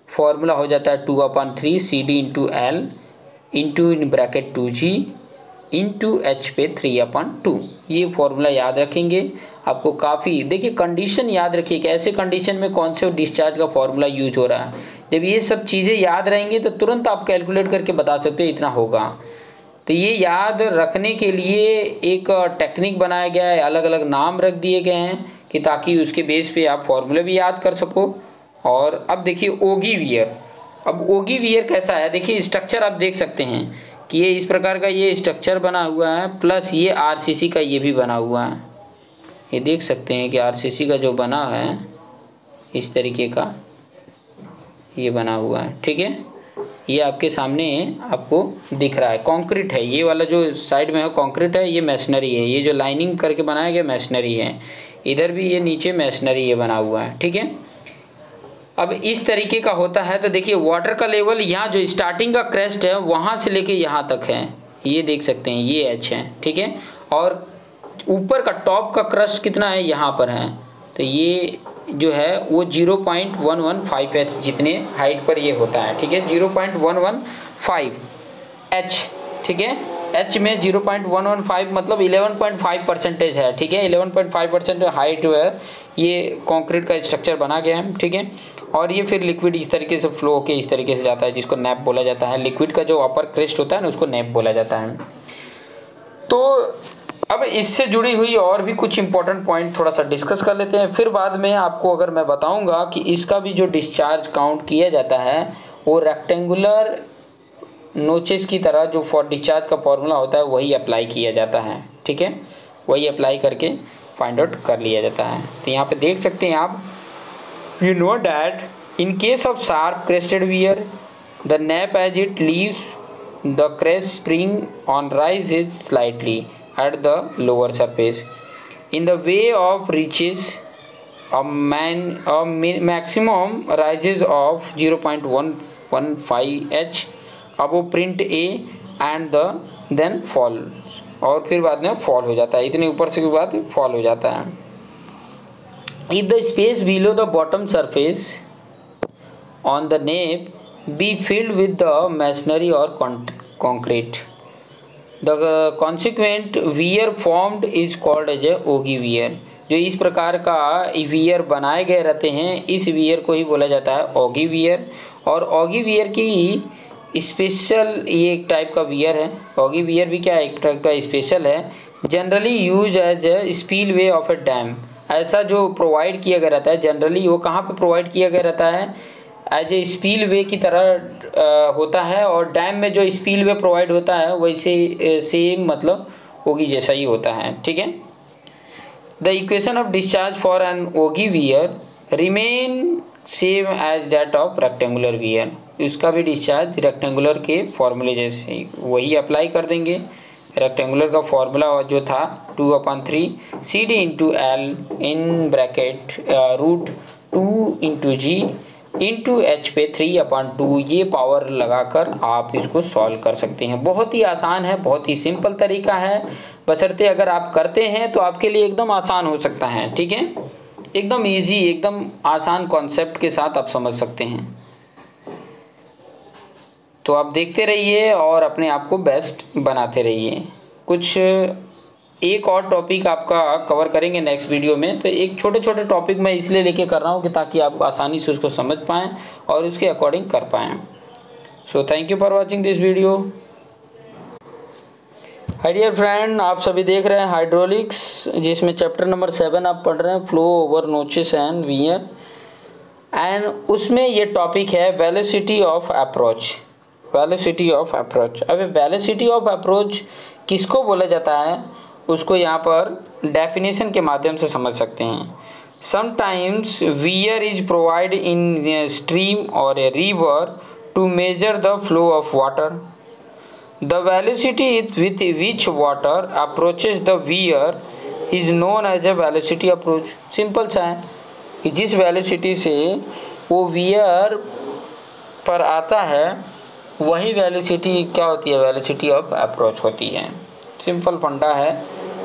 फॉर्मूला हो जाता है 2/3 CD × L इंटू इन ब्रैकेट 2G इंटू H पे 3/2। ये फॉर्मूला याद रखेंगे आपको। काफ़ी देखिए, कंडीशन याद रखिए कि ऐसे कंडीशन में कौन से डिस्चार्ज का फॉर्मूला यूज हो रहा है। जब ये सब चीज़ें याद रहेंगी तो तुरंत आप कैलकुलेट करके बता सकते हो इतना होगा। तो ये याद रखने के लिए एक टेक्निक बनाया गया है, अलग अलग नाम रख दिए गए हैं कि ताकि उसके बेस पे आप फॉर्मूले भी याद कर सको। और अब देखिए ओगी वियर। अब ओगी वियर कैसा है, देखिए स्ट्रक्चर आप देख सकते हैं कि ये इस प्रकार का ये स्ट्रक्चर बना हुआ है, प्लस ये RCC का ये भी बना हुआ है। ये देख सकते हैं कि RCC का जो बना है इस तरीके का ये बना हुआ है, ठीक है। ये आपके सामने आपको दिख रहा है, कंक्रीट है। ये वाला जो साइड में है कंक्रीट है, ये मैसनरी है। ये जो लाइनिंग करके बनाया गया मैसनरी है। इधर भी ये नीचे मैसनरी ये बना हुआ है, ठीक है। अब इस तरीके का होता है। तो देखिए वाटर का लेवल यहाँ जो स्टार्टिंग का क्रेस्ट है वहाँ से लेके यहाँ तक है, ये देख सकते हैं, ये H है, ठीक है। और ऊपर का टॉप का क्रस्ट कितना है, यहाँ पर है। तो ये जो है वो 0.115H जितने हाइट पर ये होता है, ठीक है। 0.115 H, ठीक है। H में 0.115 मतलब 11.5% है, ठीक है। 11.5% हाइट जो है ये कंक्रीट का स्ट्रक्चर बना गया है, ठीक है। और ये फिर लिक्विड इस तरीके से फ्लो होके इस तरीके से जाता है, जिसको नैप बोला जाता है। लिक्विड का जो अपर क्रेस्ट होता है ना, उसको नैप बोला जाता है। तो अब इससे जुड़ी हुई और भी कुछ इंपॉर्टेंट पॉइंट थोड़ा सा डिस्कस कर लेते हैं। फिर बाद में आपको अगर मैं बताऊंगा कि इसका भी जो डिस्चार्ज काउंट किया जाता है वो रेक्टेंगुलर नोचेस की तरह जो फॉर डिस्चार्ज का फॉर्मूला होता है वही अप्लाई किया जाता है, ठीक है। वही अप्लाई करके फाइंड आउट कर लिया जाता है। तो यहाँ पे देख सकते हैं आप, you know that in case of sharp crested weir the nappe as it leaves the crest spring on rise slightly at the lower surface in the way of reaches a maximum rises of 0.115H above print A and then fall, और फिर बाद में फॉल हो जाता है, इतने ऊपर से के बाद फॉल हो जाता है। if the space below the bottom surface on the nape be filled with the masonry or concrete, the consequent weir formed is called as a Oggy wear. जो इस प्रकार का वियर बनाए गए रहते हैं इस वियर को ही बोला जाता है ओगी वियर। और ओगी वियर की स्पेशल ये एक टाइप का वियर है। ओगी वियर भी क्या है, एक टाइप का स्पेशल है। Generally use as a spillway of a dam, ऐसा जो प्रोवाइड किया गया रहता है जनरली वो कहाँ पे प्रोवाइड किया गया रहता है, एज ए स्पील वे की तरह होता है। और डैम में जो स्पील वे प्रोवाइड होता है वैसे सेम मतलब ओगी जैसा ही होता है, ठीक है। The equation of discharge for an ogee weir remain same as that of rectangular weir. उसका भी डिस्चार्ज रेक्टेंगुलर के फॉर्मूले जैसे वही अप्लाई कर देंगे। रेक्टेंगुलर का फॉर्मूला जो था 2/3 CD × L in bracket √2 × G into H पे 3/2, ये पावर लगाकर आप इसको सॉल्व कर सकते हैं। बहुत ही आसान है, बहुत ही सिंपल तरीका है, बशर्ते अगर आप करते हैं तो आपके लिए एकदम आसान हो सकता है, ठीक है। एकदम इजी, एकदम आसान कॉन्सेप्ट के साथ आप समझ सकते हैं। तो आप देखते रहिए और अपने आप को बेस्ट बनाते रहिए। कुछ एक और टॉपिक आपका कवर करेंगे नेक्स्ट वीडियो में। तो एक छोटे छोटे टॉपिक मैं इसलिए लेके कर रहा हूँ कि ताकि आप आसानी से उसको समझ पाएँ और उसके अकॉर्डिंग कर पाएँ। So thank you for watching this video. Hi dear friend, आप सभी देख रहे हैं हाइड्रोलिक्स, जिसमें चैप्टर नंबर 7 आप पढ़ रहे हैं, flow over notches and wear. And उसमें ये टॉपिक है velocity of approach. Velocity of approach. अब वेलोसिटी ऑफ अप्रोच किसको बोला जाता है, उसको यहाँ पर डेफिनेशन के माध्यम से समझ सकते हैं। Sometimes weir is provide in stream और a river to measure the flow of water. The velocity with which water approaches the weir is known as a velocity approach। Simple सा है कि जिस वेलोसिटी से वो वियर पर आता है वही वेलोसिटी क्या होती है, वेलोसिटी ऑफ अप्रोच होती है। सिंपल फंडा है,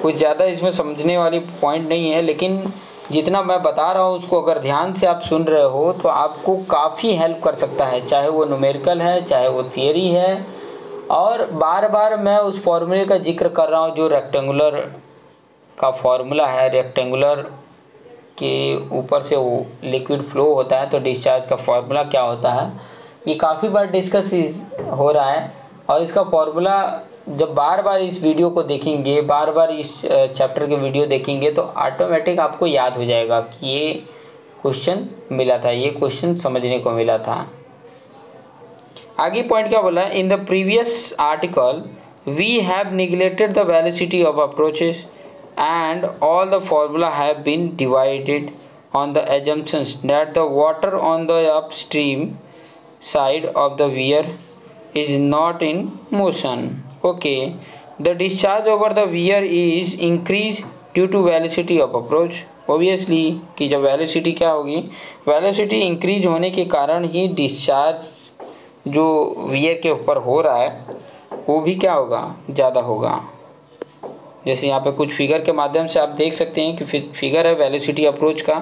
कुछ ज़्यादा इसमें समझने वाली पॉइंट नहीं है, लेकिन जितना मैं बता रहा हूँ उसको अगर ध्यान से आप सुन रहे हो तो आपको काफ़ी हेल्प कर सकता है, चाहे वो न्यूमेरिकल है चाहे वो थियरी है। और बार बार मैं उस फॉर्मूले का जिक्र कर रहा हूँ जो रेक्टेंगुलर का फॉर्मूला है। रेक्टेंगुलर के ऊपर से वो लिक्विड फ्लो होता है, तो डिस्चार्ज का फॉर्मूला क्या होता है ये काफ़ी बार डिस्कस हो रहा है। और इसका फॉर्मूला जब बार बार इस वीडियो को देखेंगे, बार बार इस चैप्टर के वीडियो देखेंगे तो ऑटोमेटिक आपको याद हो जाएगा कि ये क्वेश्चन मिला था, ये क्वेश्चन समझने को मिला था। आगे पॉइंट क्या बोला है, in the previous article we have neglected the velocity of approaches and all the formula have been divided on the assumptions that the water on the upstream side of the weir is not in motion. Okay, the discharge over the weir is increase due to velocity of approach. Obviously कि जब वेलोसिटी क्या होगी, वेलोसिटी इंक्रीज होने के कारण ही डिस्चार्ज जो वियर के ऊपर हो रहा है वो भी क्या होगा, ज़्यादा होगा। जैसे यहाँ पे कुछ फिगर के माध्यम से आप देख सकते हैं कि फिगर है वेलोसिटी अप्रोच का।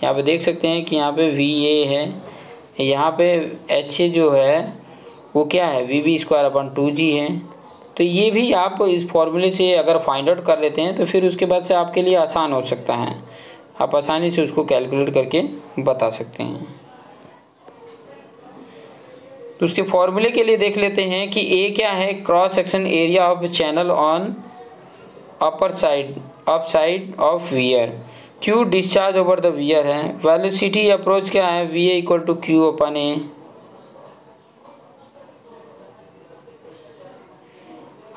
यहाँ पे देख सकते हैं कि यहाँ पे VA है, यहाँ पे HA जो है वो क्या है, VB²/2G है। तो ये भी आप इस फॉर्मूले से अगर फाइंड आउट कर लेते हैं तो फिर उसके बाद से आपके लिए आसान हो सकता है, आप आसानी से उसको कैलकुलेट करके बता सकते हैं। तो उसके फॉर्मूले के लिए देख लेते हैं कि A क्या है, cross section area of channel on upper side of weir. Q discharge over the weir है। वेलोसिटी अप्रोच क्या है, VA=Q/A।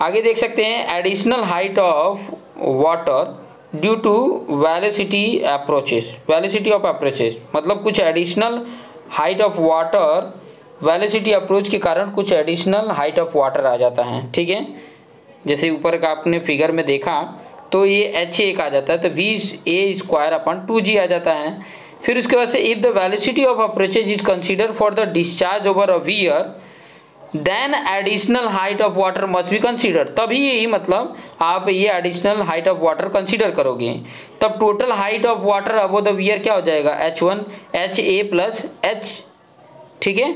आगे देख सकते हैं additional height of water due to velocity approaches. Velocity of approaches मतलब कुछ additional height of water, velocity approach के कारण कुछ एडिशनल हाइट ऑफ वाटर आ जाता है। ठीक है, जैसे ऊपर का आपने फिगर में देखा तो ये HA आ जाता है, तो VA²/2G आ जाता है। फिर उसके बाद से if the velocity of approaches is consider for the discharge over a weir then additional height of water must be consider. तभी यही मतलब आप ये additional height of water consider करोगे, तब total height of water above the weir क्या हो जाएगा, HA+H। ठीक है,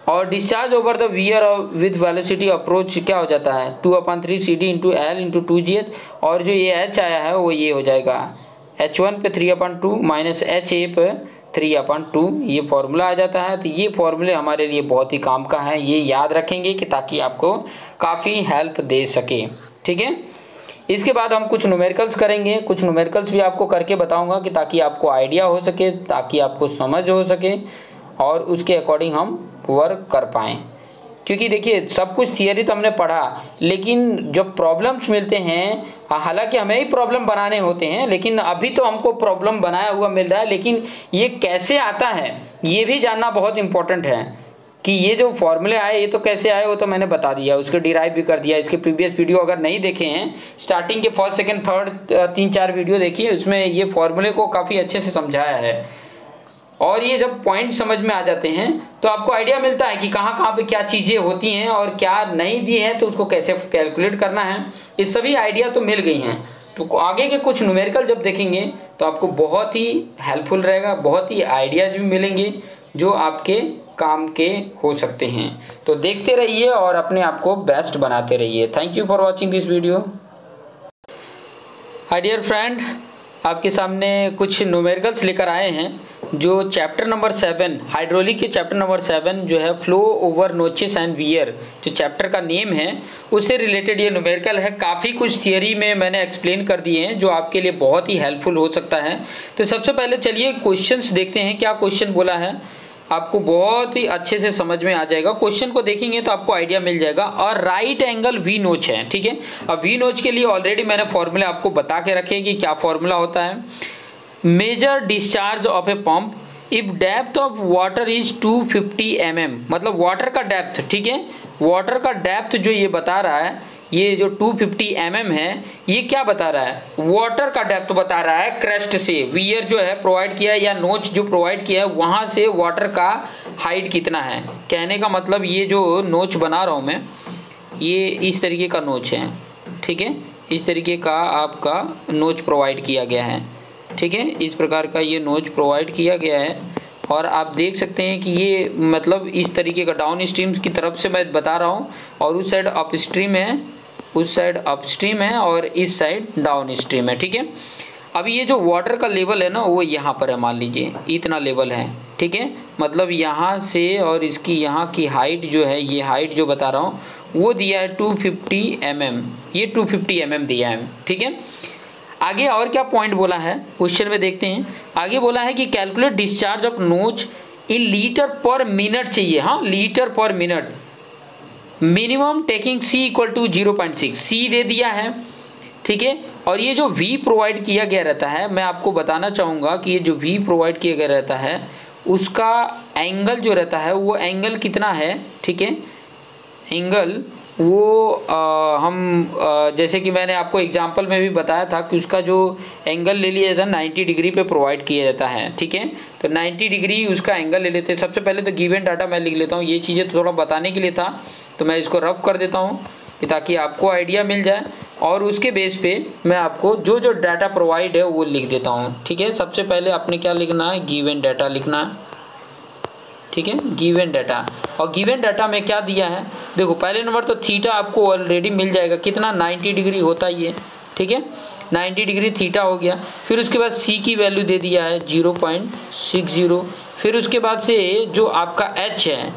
और discharge over the weir with velocity approach क्या हो जाता है, 2/3CD × L × 2GH। और जो ये H आया है वो ये हो जाएगा H1 पे 3/2 माइनस HA पे 3/2, ये फॉर्मूला आ जाता है। तो ये फॉर्मूले हमारे लिए बहुत ही काम का है, ये याद रखेंगे कि ताकि आपको काफ़ी हेल्प दे सके। ठीक है, इसके बाद हम कुछ न्यूमेरिकल्स करेंगे, कुछ न्यूमेरिकल्स भी आपको करके बताऊंगा कि ताकि आपको आइडिया हो सके, ताकि आपको समझ हो सके और उसके अकॉर्डिंग हम वर्क कर पाएँ। क्योंकि देखिए सब कुछ थियरी तो हमने पढ़ा, लेकिन जब प्रॉब्लम्स मिलते हैं, हालांकि हमें ही प्रॉब्लम बनाने होते हैं, लेकिन अभी तो हमको प्रॉब्लम बनाया हुआ मिल रहा है, लेकिन ये कैसे आता है ये भी जानना बहुत इंपॉर्टेंट है कि ये जो फॉर्मूले आए ये तो कैसे आए वो तो मैंने बता दिया, उसको डिराइव भी कर दिया। इसके प्रीवियस वीडियो अगर नहीं देखे हैं, स्टार्टिंग के फर्स्ट सेकंड थर्ड 3-4 वीडियो देखिए, उसमें ये फॉर्मूले को काफ़ी अच्छे से समझाया है। और ये जब पॉइंट समझ में आ जाते हैं तो आपको आइडिया मिलता है कि कहाँ पे क्या चीज़ें होती हैं और क्या नहीं दी है तो उसको कैसे कैलकुलेट करना है। ये सभी आइडिया तो मिल गई हैं, तो आगे के कुछ न्यूमेरिकल जब देखेंगे तो आपको बहुत ही हेल्पफुल रहेगा, बहुत ही आइडियाज भी मिलेंगे जो आपके काम के हो सकते हैं। तो देखते रहिए और अपने आप को बेस्ट बनाते रहिए। Thank you for watching this video. Hi dear friend, आपके सामने कुछ न्यूमेरिकल्स लेकर आए हैं जो चैप्टर नंबर 7 हाइड्रोलिक के चैप्टर नंबर 7 जो है flow over notches and weir, जो चैप्टर का नेम है उससे रिलेटेड ये न्यूमेरिकल है। काफ़ी कुछ थियरी में मैंने एक्सप्लेन कर दिए हैं जो आपके लिए बहुत ही हेल्पफुल हो सकता है। तो सबसे पहले चलिए क्वेश्चंस देखते हैं, क्या क्वेश्चन बोला है, आपको बहुत ही अच्छे से समझ में आ जाएगा। क्वेश्चन को देखेंगे तो आपको आइडिया मिल जाएगा। और राइट एंगल वी नोच है, ठीक है। अब वी नोच के लिए ऑलरेडी मैंने फॉर्मूला आपको बता के रखे कि क्या फॉर्मूला होता है। Measure discharge of a pump if depth of water is 250 mm, मतलब वाटर का डेप्थ, ठीक है, वाटर का डेप्थ जो ये बता रहा है, ये जो 250 mm है, ये क्या बता रहा है, वाटर का डेप्थ बता रहा है क्रेस्ट से। वियर जो है प्रोवाइड किया है या नोच जो प्रोवाइड किया है वहाँ से वाटर का हाइट कितना है। कहने का मतलब ये जो नोच बना रहा हूँ मैं, ये इस तरीके का नोच है, ठीक है, इस तरीके का आपका नोच प्रोवाइड किया गया है, ठीक है, इस प्रकार का ये नोच प्रोवाइड किया गया है। और आप देख सकते हैं कि ये मतलब इस तरीके का डाउन स्ट्रीम की तरफ से मैं बता रहा हूँ, और उस साइड अप स्ट्रीम है, उस साइड अप स्ट्रीम है और इस साइड डाउन स्ट्रीम है, ठीक है। अब ये जो वाटर का लेवल है ना वो यहाँ पर है, मान लीजिए इतना लेवल है, ठीक है, मतलब यहाँ से और इसकी यहाँ की हाइट जो है, ये हाइट जो बता रहा हूँ वो दिया है 250 mm, ये 250 mm दिया है, ठीक है। आगे और क्या पॉइंट बोला है क्वेश्चन में देखते हैं। आगे बोला है कि कैलकुलेट डिस्चार्ज ऑफ नोच इन लीटर पर मिनट चाहिए, हाँ, litre per minute, minimum taking C equal to 0.6, C दे दिया है, ठीक है। और ये जो V प्रोवाइड किया गया रहता है, मैं आपको बताना चाहूँगा कि ये जो V प्रोवाइड किया गया रहता है उसका एंगल जो रहता है वो एंगल कितना है, ठीक है, एंगल वो जैसे कि मैंने आपको एग्जांपल में भी बताया था कि उसका जो एंगल ले लिया जाता है 90 डिग्री पे प्रोवाइड किया जाता है, ठीक है। तो 90 डिग्री उसका एंगल ले लेते हैं। सबसे पहले तो गिवन डाटा मैं लिख लेता हूँ, ये चीज़ें थोड़ा बताने के लिए था तो मैं इसको रफ कर देता हूँ ताकि आपको आइडिया मिल जाए, और उसके बेस पे मैं आपको जो जो डाटा प्रोवाइड है वो लिख देता हूँ, ठीक है। सबसे पहले आपने क्या लिखना है, गिवन डाटा लिखना है, ठीक है, गिवन डाटा। और गिवन डाटा में क्या दिया है, देखो पहले नंबर तो थीटा आपको ऑलरेडी मिल जाएगा, कितना 90 डिग्री होता है ये, ठीक है, 90 डिग्री थीटा हो गया। फिर उसके बाद C की वैल्यू दे दिया है 0.60। फिर उसके बाद से जो आपका H है,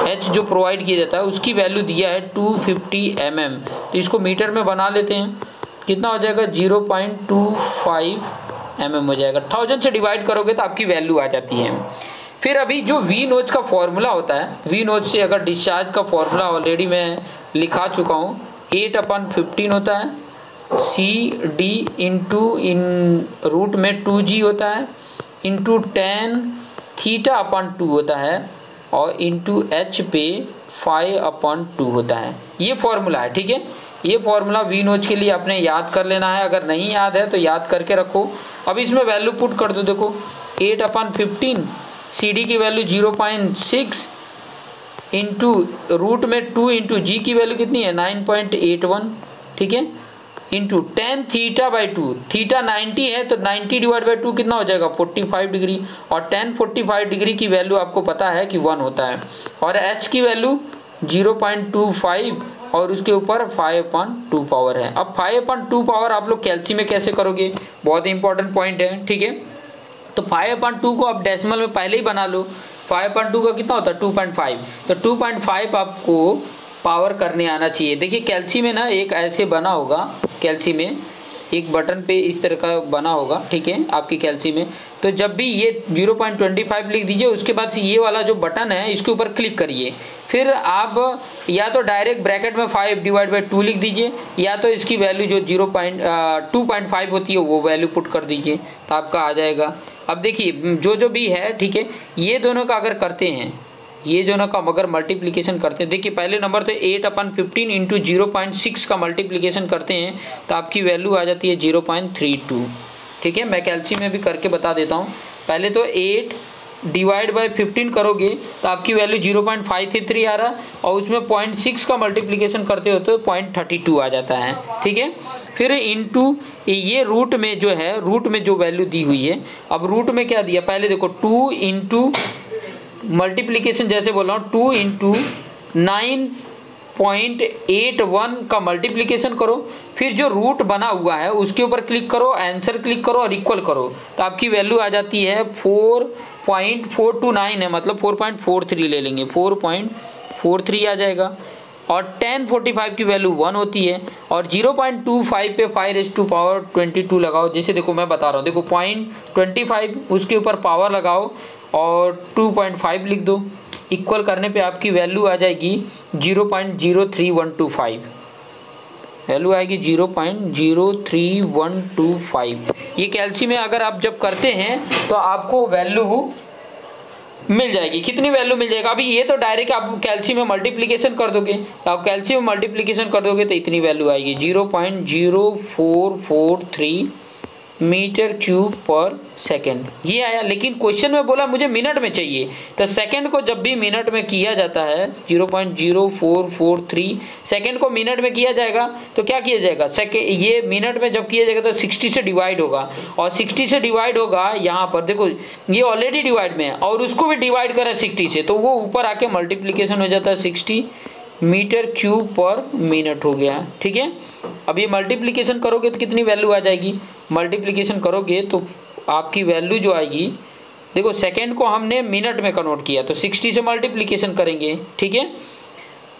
H जो प्रोवाइड किया जाता है उसकी वैल्यू दिया है 250 mm। तो इसको मीटर में बना लेते हैं, कितना हो जाएगा 0.25 mm हो जाएगा। 1000 से डिवाइड करोगे तो आपकी वैल्यू आ जाती है। फिर अभी जो वी नोच का फॉर्मूला होता है, वी नोच से अगर डिस्चार्ज का फॉर्मूला ऑलरेडी मैं लिखा चुका हूँ, 8/15 होता है, CD इंटू इन रूट में 2G होता है, इंटू 10 θ/2 होता है, और इंटू H पे 5/2 होता है। ये फॉर्मूला है, ठीक है। ये फॉर्मूला वी नोच के लिए आपने याद कर लेना है, अगर नहीं याद है तो याद करके रखो। अब इसमें वैल्यू पुट कर दो, देखो 8/15, CD की वैल्यू 0.6 इंटू रूट में 2 इंटू G की वैल्यू कितनी है 9.81, ठीक है, इंटू 10 θ/2, थीटा 90 है तो 90 डिवाइड बाई 2 कितना हो जाएगा 45 डिग्री, और 45 डिग्री की वैल्यू आपको पता है कि 1 होता है, और H की वैल्यू 0.25 और उसके ऊपर 5/2 पावर है। अब 5/2 पावर आप लोग कैल्सी में कैसे करोगे, बहुत इंपॉर्टेंट पॉइंट है, ठीक है। तो 5/2 को आप डेसिमल में पहले ही बना लो, 5/2 का कितना होता है 2.5, तो 2.5 आपको पावर करने आना चाहिए। देखिए कैल्सी में ना एक ऐसे बना होगा, कैल्सी में एक बटन पे इस तरह का बना होगा, ठीक है, आपकी कैल्सी में। तो जब भी ये 0.25 लिख दीजिए, उसके बाद से ये वाला जो बटन है इसके ऊपर क्लिक करिए, फिर आप या तो डायरेक्ट ब्रैकेट में 5/2 लिख दीजिए, या तो इसकी वैल्यू जो 2.5 होती है वो वैल्यू पुट कर दीजिए, तो आपका आ जाएगा। अब देखिए जो भी है, ठीक है, ये दोनों का अगर करते हैं, ये दोनों का अगर मल्टीप्लिकेशन करते हैं, देखिए पहले नंबर तो 8/15 इंटू 0.6 का मल्टीप्लिकेशन करते हैं तो आपकी वैल्यू आ जाती है 0.32, ठीक है। मैं कैल्सी में भी करके बता देता हूँ। पहले तो 8 डिवाइड बाय 15 करोगे तो आपकी वैल्यू 0.533 आ रहा है, और उसमें 0.6 का मल्टीप्लिकेशन करते हो तो 0.32 आ जाता है, ठीक है। फिर इनटू ये रूट में जो है, रूट में जो वैल्यू दी हुई है, अब रूट में क्या दिया, पहले देखो 2 इंटू मल्टीप्लिकेशन जैसे बोल रहा हूँ 2 इंटू 9.81 का मल्टीप्लिकेशन करो, फिर जो रूट बना हुआ है उसके ऊपर क्लिक करो, आंसर क्लिक करो और इक्वल करो, तो आपकी वैल्यू आ जाती है 4.429 है, मतलब 4.43 ले लेंगे, 4.43 आ जाएगा। और 1045 की वैल्यू 1 होती है, और 0.25 पे 5⁻22 लगाओ। जैसे देखो मैं बता रहा हूँ, देखो 0.25 उसके ऊपर पावर लगाओ और 2.5 लिख दो, इक्वल करने पे आपकी वैल्यू आ जाएगी 0.03125, वैल्यू आएगी 0.03125। ये कैलसी में अगर आप जब करते हैं तो आपको वैल्यू मिल जाएगी। कितनी वैल्यू मिल जाएगा? अभी ये तो डायरेक्ट आप कैल्शियम में मल्टीप्लिकेशन कर दोगे, तो आप कैल्शियम में मल्टीप्लिकेशन कर दोगे तो इतनी वैल्यू आएगी 0.0443 मीटर क्यूब पर सेकंड, ये आया। लेकिन क्वेश्चन में बोला मुझे मिनट में चाहिए, तो सेकंड को जब भी मिनट में किया जाता है 0.0443 सेकंड को मिनट में किया जाएगा तो क्या किया जाएगा, सेकंड ये मिनट में जब किया जाएगा तो 60 से डिवाइड होगा, और 60 से डिवाइड होगा, यहाँ पर देखो ये ऑलरेडी डिवाइड में है और उसको भी डिवाइड करा 60 से, तो वो ऊपर आके मल्टीप्लीकेशन हो जाता है 60 मीटर क्यूब पर मिनट हो गया। ठीक है, अब ये मल्टीप्लिकेशन करोगे तो कितनी वैल्यू आ जाएगी, मल्टीप्लिकेशन करोगे तो आपकी वैल्यू जो आएगी, देखो सेकंड को हमने मिनट में कन्वर्ट किया तो 60 से मल्टीप्लिकेशन करेंगे। ठीक है,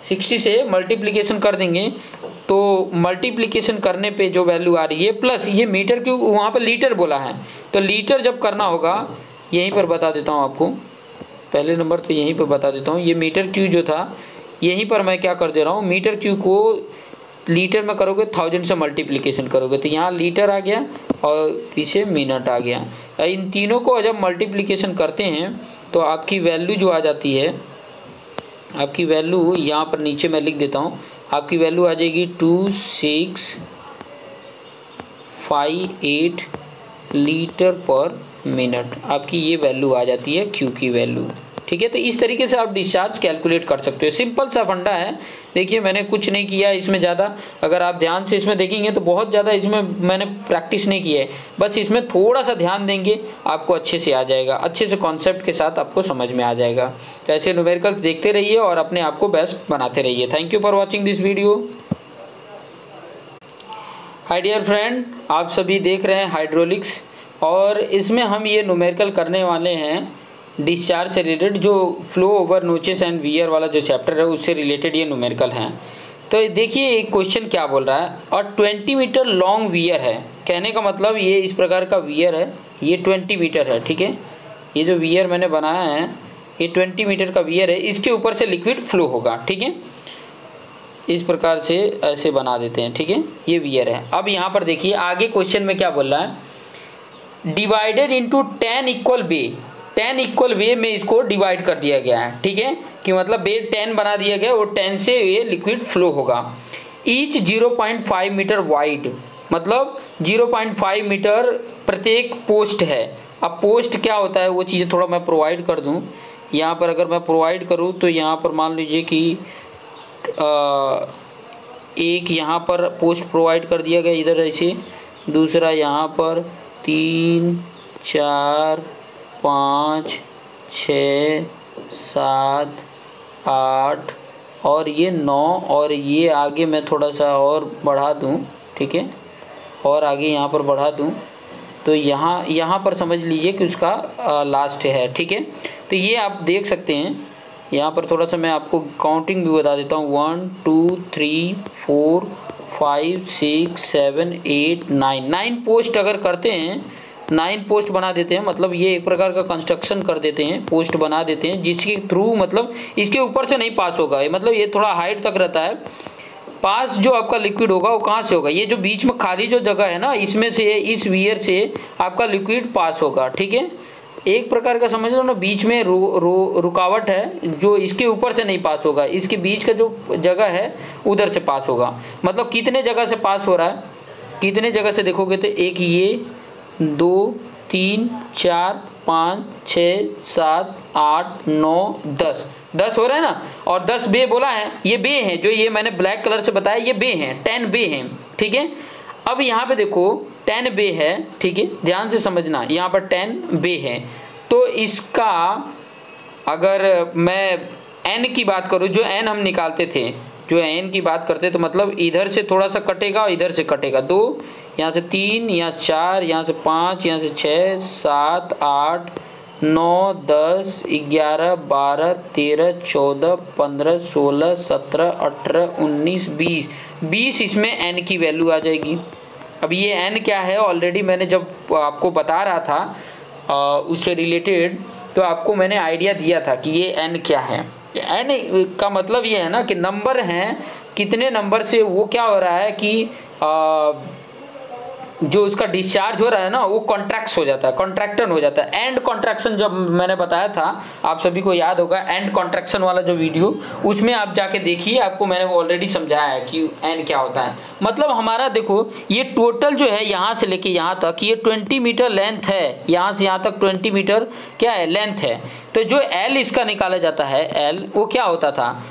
60 से मल्टीप्लिकेशन कर देंगे तो मल्टीप्लिकेशन करने पे जो वैल्यू आ रही है प्लस ये मीटर क्यूब, वहाँ पर लीटर बोला है तो लीटर जब करना होगा, यहीं पर बता देता हूँ आपको, पहले नंबर तो यहीं पर बता देता हूँ, ये मीटर क्यूब जो था यहीं पर मैं क्या कर दे रहा हूँ, मीटर क्यूब को लीटर में करोगे 1000 से मल्टीप्लिकेशन करोगे तो यहाँ लीटर आ गया और पीछे मिनट आ गया। इन तीनों को जब मल्टीप्लिकेशन करते हैं तो आपकी वैल्यू जो आ जाती है, आपकी वैल्यू यहाँ पर नीचे मैं लिख देता हूँ, आपकी वैल्यू आ जाएगी 2658 लीटर पर मिनट, आपकी ये वैल्यू आ जाती है क्यू की वैल्यू। ठीक है, तो इस तरीके से आप डिस्चार्ज कैलकुलेट कर सकते हो। सिंपल सा फंडा है, देखिए मैंने कुछ नहीं किया इसमें ज़्यादा, अगर आप ध्यान से इसमें देखेंगे तो बहुत ज़्यादा इसमें मैंने प्रैक्टिस नहीं किया है, बस इसमें थोड़ा सा ध्यान देंगे आपको अच्छे से आ जाएगा, अच्छे से कॉन्सेप्ट के साथ आपको समझ में आ जाएगा। तो ऐसे न्यूमेरिकल्स देखते रहिए और अपने आप को बेस्ट बनाते रहिए। Thank you for watching this video. Hi dear friend, आप सभी देख रहे हैं हाइड्रोलिक्स, और इसमें हम ये न्यूमेरिकल करने वाले हैं डिस्चार्ज से रिलेटेड, जो flow over notches and wear वाला जो चैप्टर है उससे रिलेटेड ये न्यूमेरिकल हैं। तो देखिए एक क्वेश्चन क्या बोल रहा है, और 20 मीटर लॉन्ग वियर है, कहने का मतलब ये इस प्रकार का वियर है, ये 20 मीटर है। ठीक है, ये जो वियर मैंने बनाया है ये 20 मीटर का वियर है, इसके ऊपर से लिक्विड फ्लो होगा। ठीक है, इस प्रकार से ऐसे बना देते हैं। ठीक है, ये वियर है। अब यहाँ पर देखिए आगे क्वेश्चन में क्या बोल रहा है, डिवाइडेड इंटू 10 इक्वल बे, 10 इक्वल वे में इसको डिवाइड कर दिया गया है। ठीक है, कि मतलब बे 10 बना दिया गया और 10 से ये लिक्विड फ्लो होगा। ईच 0.5 मीटर वाइड, मतलब 0.5 मीटर प्रत्येक पोस्ट है। अब पोस्ट क्या होता है वो चीज़ें थोड़ा मैं प्रोवाइड कर दूं, यहाँ पर अगर मैं प्रोवाइड करूं तो यहाँ पर मान लीजिए कि एक यहाँ पर पोस्ट प्रोवाइड कर दिया गया इधर ऐसे, दूसरा यहाँ पर 3 4 5 6 7 8 और ये 9, और ये आगे मैं थोड़ा सा और बढ़ा दूं। ठीक है, और आगे यहाँ पर बढ़ा दूं तो यहाँ पर समझ लीजिए कि उसका लास्ट है। ठीक है, तो ये आप देख सकते हैं, यहाँ पर थोड़ा सा मैं आपको काउंटिंग भी बता देता हूँ, 1 2 3 4 5 6 7 8 9 पोस्ट अगर करते हैं, 9 पोस्ट बना देते हैं, मतलब ये एक प्रकार का कंस्ट्रक्शन कर देते हैं, पोस्ट बना देते हैं जिसके थ्रू मतलब इसके ऊपर से नहीं पास होगा, मतलब ये थोड़ा हाइट तक रहता है। पास जो आपका लिक्विड होगा वो कहाँ से होगा, ये जो बीच में खाली जो जगह है ना, इसमें से, इस वियर से आपका लिक्विड पास होगा। ठीक है, एक प्रकार का समझ लो ना, बीच में रुकावट है जो इसके ऊपर से नहीं पास होगा, इसके बीच का जो जगह है उधर से पास होगा। मतलब कितने जगह से पास हो रहा है, कितने जगह से देखोगे तो एक ये 2 3 4 5 6 7 8 9 10 हो रहा है ना, और 10 बे बोला है, ये बे हैं जो ये मैंने ब्लैक कलर से बताया, ये बे हैं, 10 बे हैं। ठीक है, अब यहाँ पे देखो 10 बे है। ठीक है, ध्यान से समझना, यहाँ पर 10 बे है, तो इसका अगर मैं n की बात करूँ, जो n हम निकालते थे, जो n की बात करते तो मतलब इधर से थोड़ा सा कटेगा और इधर से कटेगा 2, यहाँ से 3, यहाँ 4, यहाँ से 5, यहाँ से 6, 7, 8, 9, 10, 11, 12, 13, 14, 15, 16, 17, 18, 19, 20, 20 इसमें n की वैल्यू आ जाएगी। अब ये n क्या है, ऑलरेडी मैंने जब आपको बता रहा था उससे रिलेटेड, तो आपको मैंने आइडिया दिया था कि ये n क्या है। n का मतलब ये है ना कि नंबर हैं, कितने नंबर से वो क्या हो रहा है कि जो उसका डिस्चार्ज हो रहा है ना वो कॉन्ट्रैक्ट हो जाता है, कॉन्ट्रैक्टन हो जाता है। एंड कॉन्ट्रैक्शन जब मैंने बताया था, आप सभी को याद होगा एंड कॉन्ट्रैक्शन वाला जो वीडियो, उसमें आप जाके देखिए, आपको मैंने ऑलरेडी समझाया है कि एंड क्या होता है। मतलब हमारा देखो ये टोटल जो है यहाँ से लेके यहाँ तक ये 20 मीटर लेंथ है, यहाँ से यहाँ तक 20 मीटर क्या है, लेंथ है। तो जो एल इसका निकाला जाता है, एल वो क्या होता था,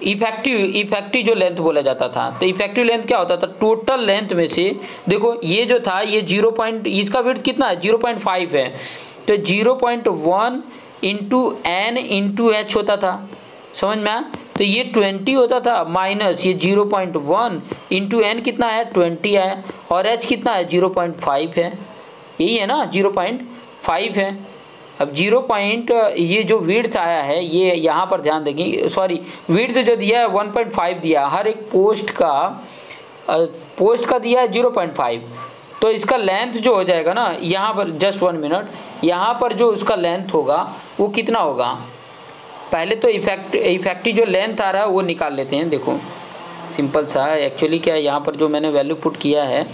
इफेक्टिव जो लेंथ बोला जाता था। तो इफेक्टिव लेंथ क्या होता था, टोटल लेंथ में से देखो ये जो था ये 0 पॉइंट, इसका विड्थ कितना है 0.5 है, तो 0.1 इंटू एन इंटू एच होता था, समझ में आया। तो ये 20 होता था माइनस ये 0.1 इंटू एन कितना है 20 है, और एच कितना है 0.5 है, यही है ना 0.5 है। अब 0 पॉइंट ये जो विड्थ आया है, ये यहाँ पर ध्यान देंगे, सॉरी विड्थ जो दिया है 1.5 दिया, हर एक पोस्ट का दिया है 0.5। तो इसका लेंथ जो हो जाएगा ना, यहाँ पर जस्ट 1 मिनट, यहाँ पर जो उसका लेंथ होगा वो कितना होगा, पहले तो इफेक्टिव जो लेंथ आ रहा है वो निकाल लेते हैं। देखो सिंपल सा है, एक्चुअली क्या है यहाँ पर जो मैंने वैल्यू पुट किया है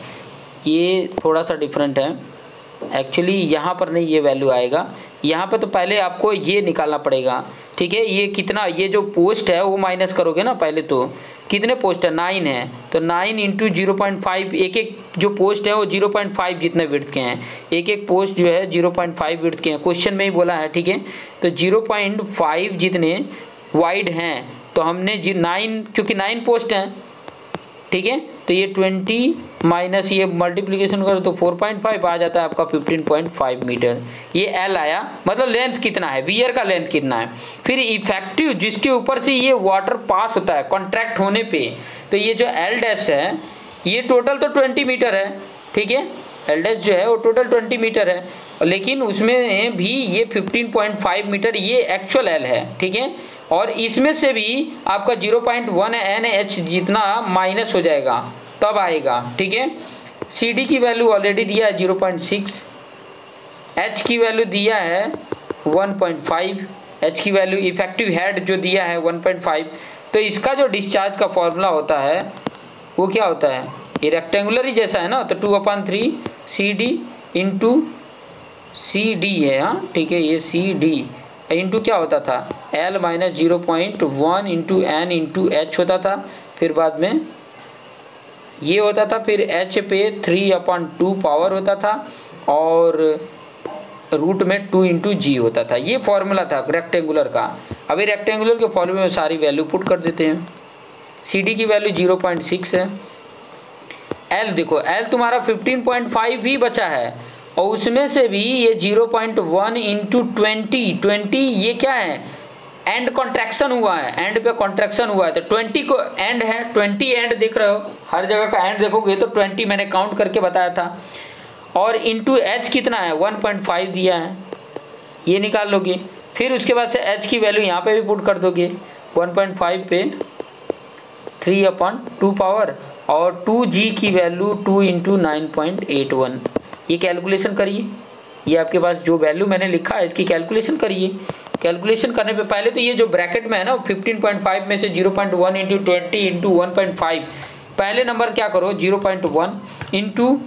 ये थोड़ा सा डिफरेंट है, एक्चुअली यहाँ पर नहीं ये वैल्यू आएगा, यहाँ पे तो पहले आपको ये निकालना पड़ेगा, ठीक है। ये कितना, ये जो पोस्ट है वो माइनस करोगे ना, पहले तो कितने पोस्ट है 9 है, तो 9 इंटू 0.5, एक एक जो पोस्ट है वो 0.5 जितने विड्थ के हैं, एक एक पोस्ट जो है 0.5 विड्थ के हैं, क्वेश्चन में ही बोला है, ठीक है। तो 0.5 जितने वाइड हैं, तो हमने 9, क्योंकि 9 पोस्ट हैं, ठीक है, तो ये 20 माइनस ये मल्टीप्लिकेशन करो तो 4.5 आ जाता है आपका 15.5 मीटर। ये एल आया, मतलब लेंथ कितना है, वियर का लेंथ कितना है। फिर इफेक्टिव जिसके ऊपर से ये वाटर पास होता है कॉन्ट्रैक्ट होने पे, तो ये जो एल डैश है ये टोटल तो 20 मीटर है, ठीक है, एल डैश जो है वो टोटल 20 मीटर है, लेकिन उसमें भी ये 15.5 मीटर ये एक्चुअल एल है, ठीक है। और इसमें से भी आपका 0.1 NH जितना माइनस हो जाएगा तब आएगा, ठीक है। CD की वैल्यू ऑलरेडी दिया है 0.6, H की वैल्यू दिया है 1.5, H की वैल्यू इफेक्टिव हेड जो दिया है 1.5। तो इसका जो डिस्चार्ज का फॉर्मूला होता है वो क्या होता है, ये रेक्टेंगुलर ही जैसा है ना, तो 2/3 CD इंटू CD है, हाँ ठीक है, ये CD इंटू क्या होता था L minus 0.1 into N into H होता था, फिर बाद में ये होता था, फिर H पे 3/2 पावर होता था, और रूट में 2 इंटू जी होता था। ये फॉर्मूला था रेक्टेंगुलर का। अभी रेक्टेंगुलर के फॉर्मूले में सारी वैल्यू पुट कर देते हैं। CD की वैल्यू 0.6 है, L देखो L तुम्हारा 15.5 ही बचा है, और उसमें से भी ये 0.1 इंटू 20 ये क्या है, एंड कॉन्ट्रैक्शन हुआ है, एंड पे कॉन्ट्रैक्शन हुआ है, तो 20 को एंड है, 20 एंड देख रहे हो, हर जगह का एंड देखोगे तो 20 मैंने काउंट करके बताया था। और इंटू एच कितना है 1.5 दिया है, ये निकाल लोगे। फिर उसके बाद से एच की वैल्यू यहाँ पे भी पुट कर दोगे, 1.5 पे 3/2 पावर, और 2G की वैल्यू 2 इंटू 9.81। ये कैलकुलेशन करिए, ये आपके पास जो वैल्यू मैंने लिखा है इसकी कैलकुलेशन करिए। कैलकुलेशन करने पे पहले तो ये जो ब्रैकेट में है ना 15.5 में से 0.1 इंटू 20 इंटू 1.5, पहले नंबर क्या करो 0.1 इंटू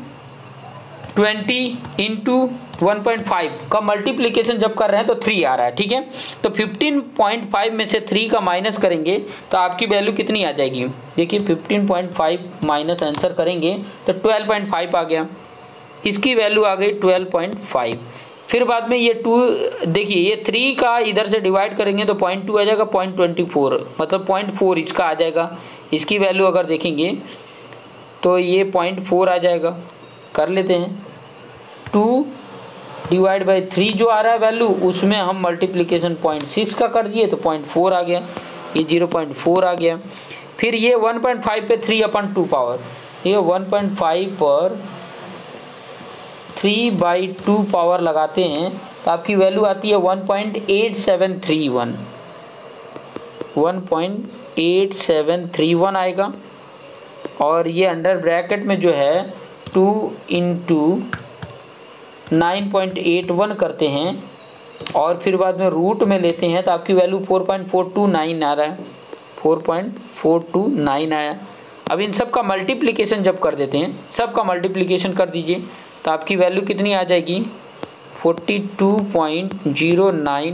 20 इंटू 1.5 का मल्टीप्लिकेशन जब कर रहे हैं तो 3 आ रहा है, ठीक है। तो 15.5 में से 3 का माइनस करेंगे तो आपकी वैल्यू कितनी आ जाएगी, देखिए 15.5 माइनस आंसर करेंगे तो 12.5 आ गया, इसकी वैल्यू आ गई 12.5। फिर बाद में ये 2 देखिए, ये 3 का इधर से डिवाइड करेंगे तो 0.2 आ जाएगा, 0.24 मतलब 0.4 इसका आ जाएगा। इसकी वैल्यू अगर देखेंगे तो ये 0.4 आ जाएगा, कर लेते हैं। 2 डिवाइड बाई 3 जो आ रहा है वैल्यू, उसमें हम मल्टीप्लिकेशन 0.6 का कर दिए तो 0.4 आ गया, ये 0.4 आ गया। फिर ये 1.5 पे 3/2 पावर, ये 1.5 पर 3/2 पावर लगाते हैं तो आपकी वैल्यू आती है 1.8731, 1.8731 आएगा। और ये अंडर ब्रैकेट में जो है 2 × 9.81 करते हैं और फिर बाद में रूट में लेते हैं तो आपकी वैल्यू 4.429 आ रहा है, 4.429 आया। अब इन सब का मल्टीप्लिकेशन जब कर देते हैं, सब का मल्टीप्लिकेशन कर दीजिए तो आपकी वैल्यू कितनी आ जाएगी, 42.09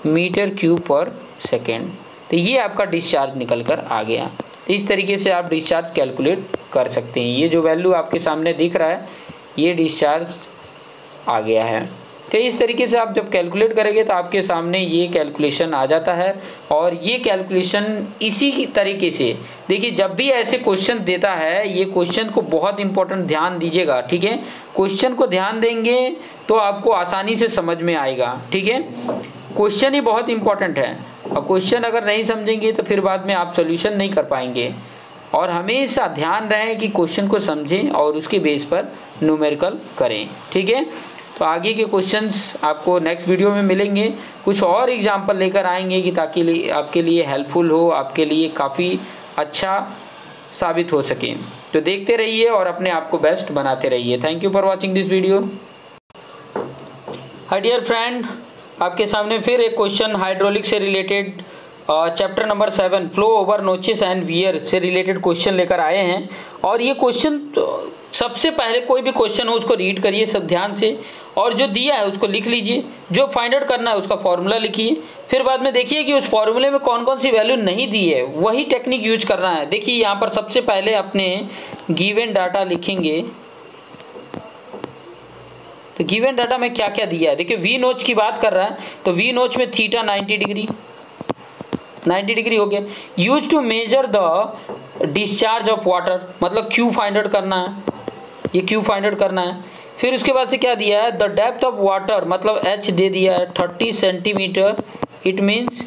मीटर क्यूब पर सेकेंड। तो ये आपका डिस्चार्ज निकल कर आ गया। तो इस तरीके से आप डिस्चार्ज कैलकुलेट कर सकते हैं। ये जो वैल्यू आपके सामने दिख रहा है ये डिस्चार्ज आ गया है। तो इस तरीके से आप जब कैलकुलेट करेंगे तो आपके सामने ये कैलकुलेशन आ जाता है। और ये कैलकुलेशन इसी तरीके से देखिए, जब भी ऐसे क्वेश्चन देता है, ये क्वेश्चन को बहुत इंपॉर्टेंट ध्यान दीजिएगा, ठीक है। क्वेश्चन को ध्यान देंगे तो आपको आसानी से समझ में आएगा, ठीक है। क्वेश्चन ही बहुत इंपॉर्टेंट है और क्वेश्चन अगर नहीं समझेंगे तो फिर बाद में आप सोल्यूशन नहीं कर पाएंगे। और हमेशा ध्यान रहे कि क्वेश्चन को समझें और उसके बेस पर न्यूमेरिकल करें, ठीक है। तो आगे के क्वेश्चंस आपको नेक्स्ट वीडियो में मिलेंगे, कुछ और एग्जाम्पल लेकर आएंगे कि ताकि आपके लिए हेल्पफुल हो, आपके लिए काफ़ी अच्छा साबित हो सके। तो देखते रहिए और अपने आप को बेस्ट बनाते रहिए। Thank you for watching this video. Hi dear friend, आपके सामने फिर एक क्वेश्चन हाइड्रोलिक से related chapter number 7 flow over notches and weir से रिलेटेड क्वेश्चन लेकर आए हैं। और ये क्वेश्चन सबसे पहले कोई भी क्वेश्चन हो उसको रीड करिए सब ध्यान से, और जो दिया है उसको लिख लीजिए, जो फाइंड आउट करना है उसका फॉर्मूला लिखिए। फिर बाद में देखिए कि उस फॉर्मूले में कौन कौन सी वैल्यू नहीं दी है, वही टेक्निक यूज करना है। देखिए यहाँ पर सबसे पहले अपने गिवन डाटा लिखेंगे। तो गिवन डाटा में क्या क्या दिया है, देखिए वी नोच की बात कर रहा है तो वी नोच में थीटा 90 डिग्री हो गया। Use to measure the discharge of water, मतलब क्यू फाइंड आउट करना है, ये क्यू फाइंड आउट करना है। फिर उसके बाद से क्या दिया है, द डेप्थ ऑफ वाटर, मतलब एच दे दिया है 30 सेंटीमीटर, इट मीन्स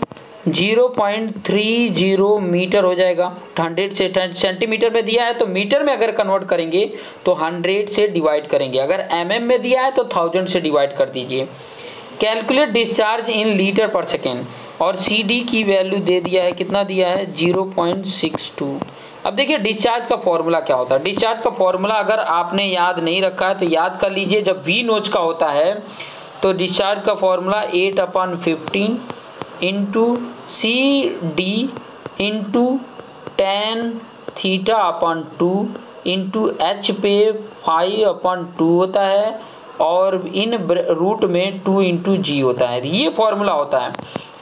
0.30 मीटर हो जाएगा। 100 से सेंटीमीटर में दिया है तो मीटर में अगर कन्वर्ट करेंगे तो 100 से डिवाइड करेंगे, अगर mm में दिया है तो 1000 से डिवाइड कर दीजिए। कैलकुलेट डिस्चार्ज इन लीटर पर सेकेंड, और CD की वैल्यू दे दिया है, कितना दिया है 0.62। अब देखिए डिस्चार्ज का फॉर्मूला क्या होता है। डिस्चार्ज का फॉर्मूला अगर आपने याद नहीं रखा है तो याद कर लीजिए। जब वी नोच का होता है तो डिस्चार्ज का formula 8/15 into CD into tan θ/2 into H पे 5/2 होता है, और इन रूट में 2 × G होता है। ये फॉर्मूला होता है।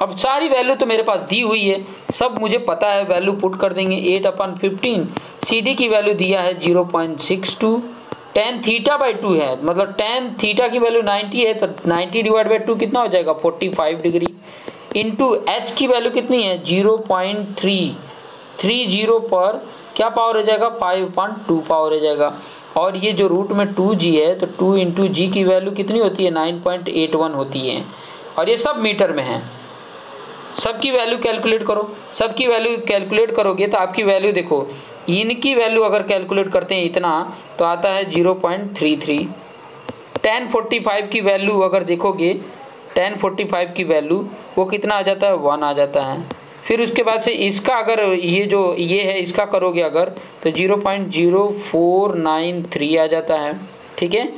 अब सारी वैल्यू तो मेरे पास दी हुई है, सब मुझे पता है, वैल्यू पुट कर देंगे 8/15। CD की वैल्यू दिया है 0.62, tan θ/2 है, मतलब tan θ की वैल्यू 90 है तो 90 डिवाइड बाई 2 कितना हो जाएगा 45 डिग्री, इंटू H की वैल्यू कितनी है 0.330 पर क्या पावर हो जाएगा 5/2 पावर हो जाएगा। और ये जो रूट में 2G है तो 2 × G की वैल्यू कितनी होती है 9.81 होती है। और ये सब मीटर में है। सबकी वैल्यू कैलकुलेट करो, सबकी वैल्यू कैलकुलेट करोगे तो आपकी वैल्यू देखो, इनकी वैल्यू अगर कैलकुलेट करते हैं इतना तो आता है 0.33। tan 45 की वैल्यू अगर देखोगे, tan 45 की वैल्यू वो कितना आ जाता है 1 आ जाता है। फिर उसके बाद से इसका अगर ये है इसका करोगे अगर तो 0.0493 आ जाता है, ठीक है।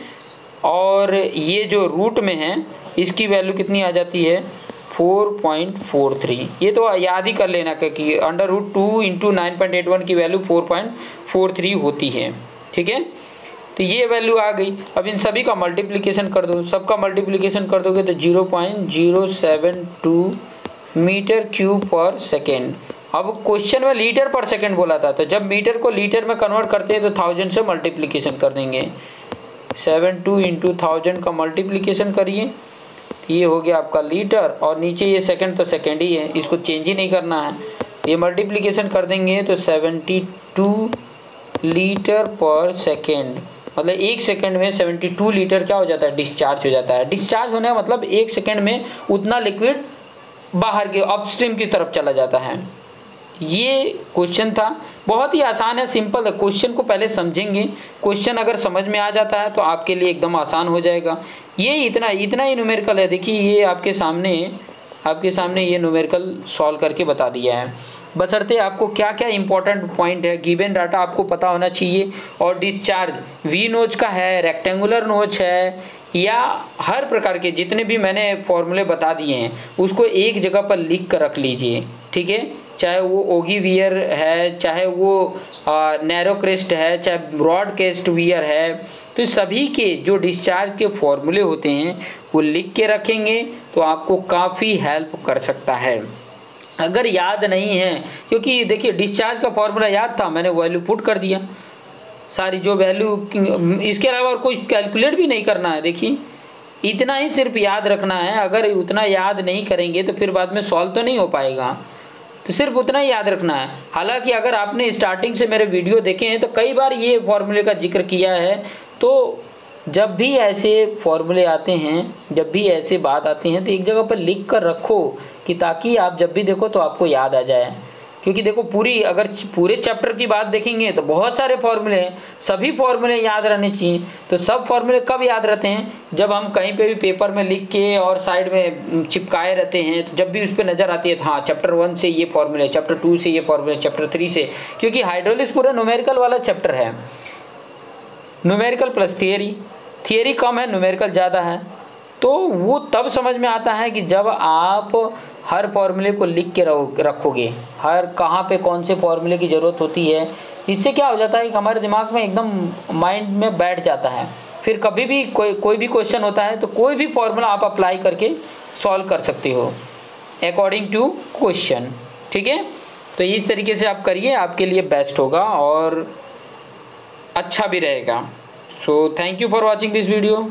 और ये जो रूट में है इसकी वैल्यू कितनी आ जाती है 4.43। ये तो याद ही कर लेना कि √2 × 9.81 की वैल्यू 4.43 होती है, ठीक है। तो ये वैल्यू आ गई। अब इन सभी का मल्टीप्लिकेशन कर दो, सबका मल्टीप्लिकेशन कर दोगे तो 0.072 मीटर क्यूब पर सेकेंड। अब क्वेश्चन में लीटर पर सेकेंड बोला था, तो जब मीटर को लीटर में कन्वर्ट करते हैं तो 1000 से मल्टीप्लिकेशन कर देंगे। 72 × 1000 का मल्टीप्लिकेशन करिए, ये हो गया आपका लीटर, और नीचे ये सेकंड तो सेकंड ही है, इसको चेंज ही नहीं करना है। ये मल्टीप्लिकेशन कर देंगे तो 72 लीटर पर सेकेंड मतलब 1 सेकंड में 72 लीटर क्या हो जाता है, डिस्चार्ज हो जाता है। डिस्चार्ज होने का मतलब 1 सेकंड में उतना लिक्विड बाहर के अपस्ट्रीम की तरफ चला जाता है। ये क्वेश्चन था, बहुत ही आसान है, सिंपल है। क्वेश्चन को पहले समझेंगे, क्वेश्चन अगर समझ में आ जाता है तो आपके लिए एकदम आसान हो जाएगा। ये इतना ही न्यूमेरिकल है। देखिए ये आपके सामने ये न्यूमेरिकल सॉल्व करके बता दिया है। बशर्ते आपको क्या क्या इंपॉर्टेंट पॉइंट है, गिवन डाटा आपको पता होना चाहिए। और डिस्चार्ज वी नोच का है, रेक्टेंगुलर नोच है, या हर प्रकार के जितने भी मैंने फॉर्मूले बता दिए हैं उसको एक जगह पर लिख कर रख लीजिए, ठीक है। चाहे वो ओगी वियर है, चाहे वो नैरो क्रेस्ट है, चाहे ब्रॉड क्रेस्ट वियर है, तो सभी के जो डिस्चार्ज के फॉर्मूले होते हैं वो लिख के रखेंगे तो आपको काफ़ी हेल्प कर सकता है। अगर याद नहीं है, क्योंकि देखिए डिस्चार्ज का फॉर्मूला याद था, मैंने वैल्यू पुट कर दिया सारी जो वैल्यू, इसके अलावा और कोई कैलकुलेट भी नहीं करना है। देखिए इतना ही सिर्फ याद रखना है। अगर उतना याद नहीं करेंगे तो फिर बाद में सॉल्व तो नहीं हो पाएगा, तो सिर्फ उतना ही याद रखना है। हालांकि अगर आपने स्टार्टिंग से मेरे वीडियो देखे हैं तो कई बार ये फॉर्मूले का जिक्र किया है, तो जब भी ऐसे फॉर्मूले आते हैं, जब भी ऐसे बात आती हैं तो एक जगह पर लिख कर रखो कि ताकि आप जब भी देखो तो आपको याद आ जाए। क्योंकि देखो अगर पूरे चैप्टर की बात देखेंगे तो बहुत सारे फॉर्मूले हैं, सभी फॉर्मूले याद रहने चाहिए। तो सब फॉर्मूले कब याद रहते हैं, जब हम कहीं पे भी पेपर में लिख के और साइड में चिपकाए रहते हैं, तो जब भी उस पर नज़र आती है तो हाँ चैप्टर 1 से ये फॉर्मूले, चैप्टर 2 से ये फॉर्मूले, चैप्टर 3 से, क्योंकि हाइड्रोलिक्स पूरा न्यूमेरिकल वाला चैप्टर है। न्यूमेरिकल प्लस थियरी कम है, न्यूमेरिकल ज़्यादा है। तो वो तब समझ में आता है कि जब आप हर फॉर्मूले को लिख के रखोगे, हर कहाँ पे कौन से फॉर्मूले की ज़रूरत होती है। इससे क्या हो जाता है कि हमारे दिमाग में एकदम माइंड में बैठ जाता है। फिर कभी भी कोई भी क्वेश्चन होता है तो कोई भी फॉर्मूला आप अप्लाई करके सॉल्व कर सकते हो अकॉर्डिंग टू क्वेश्चन, ठीक है। तो इस तरीके से आप करिए, आपके लिए बेस्ट होगा और अच्छा भी रहेगा। सो thank you for watching this video.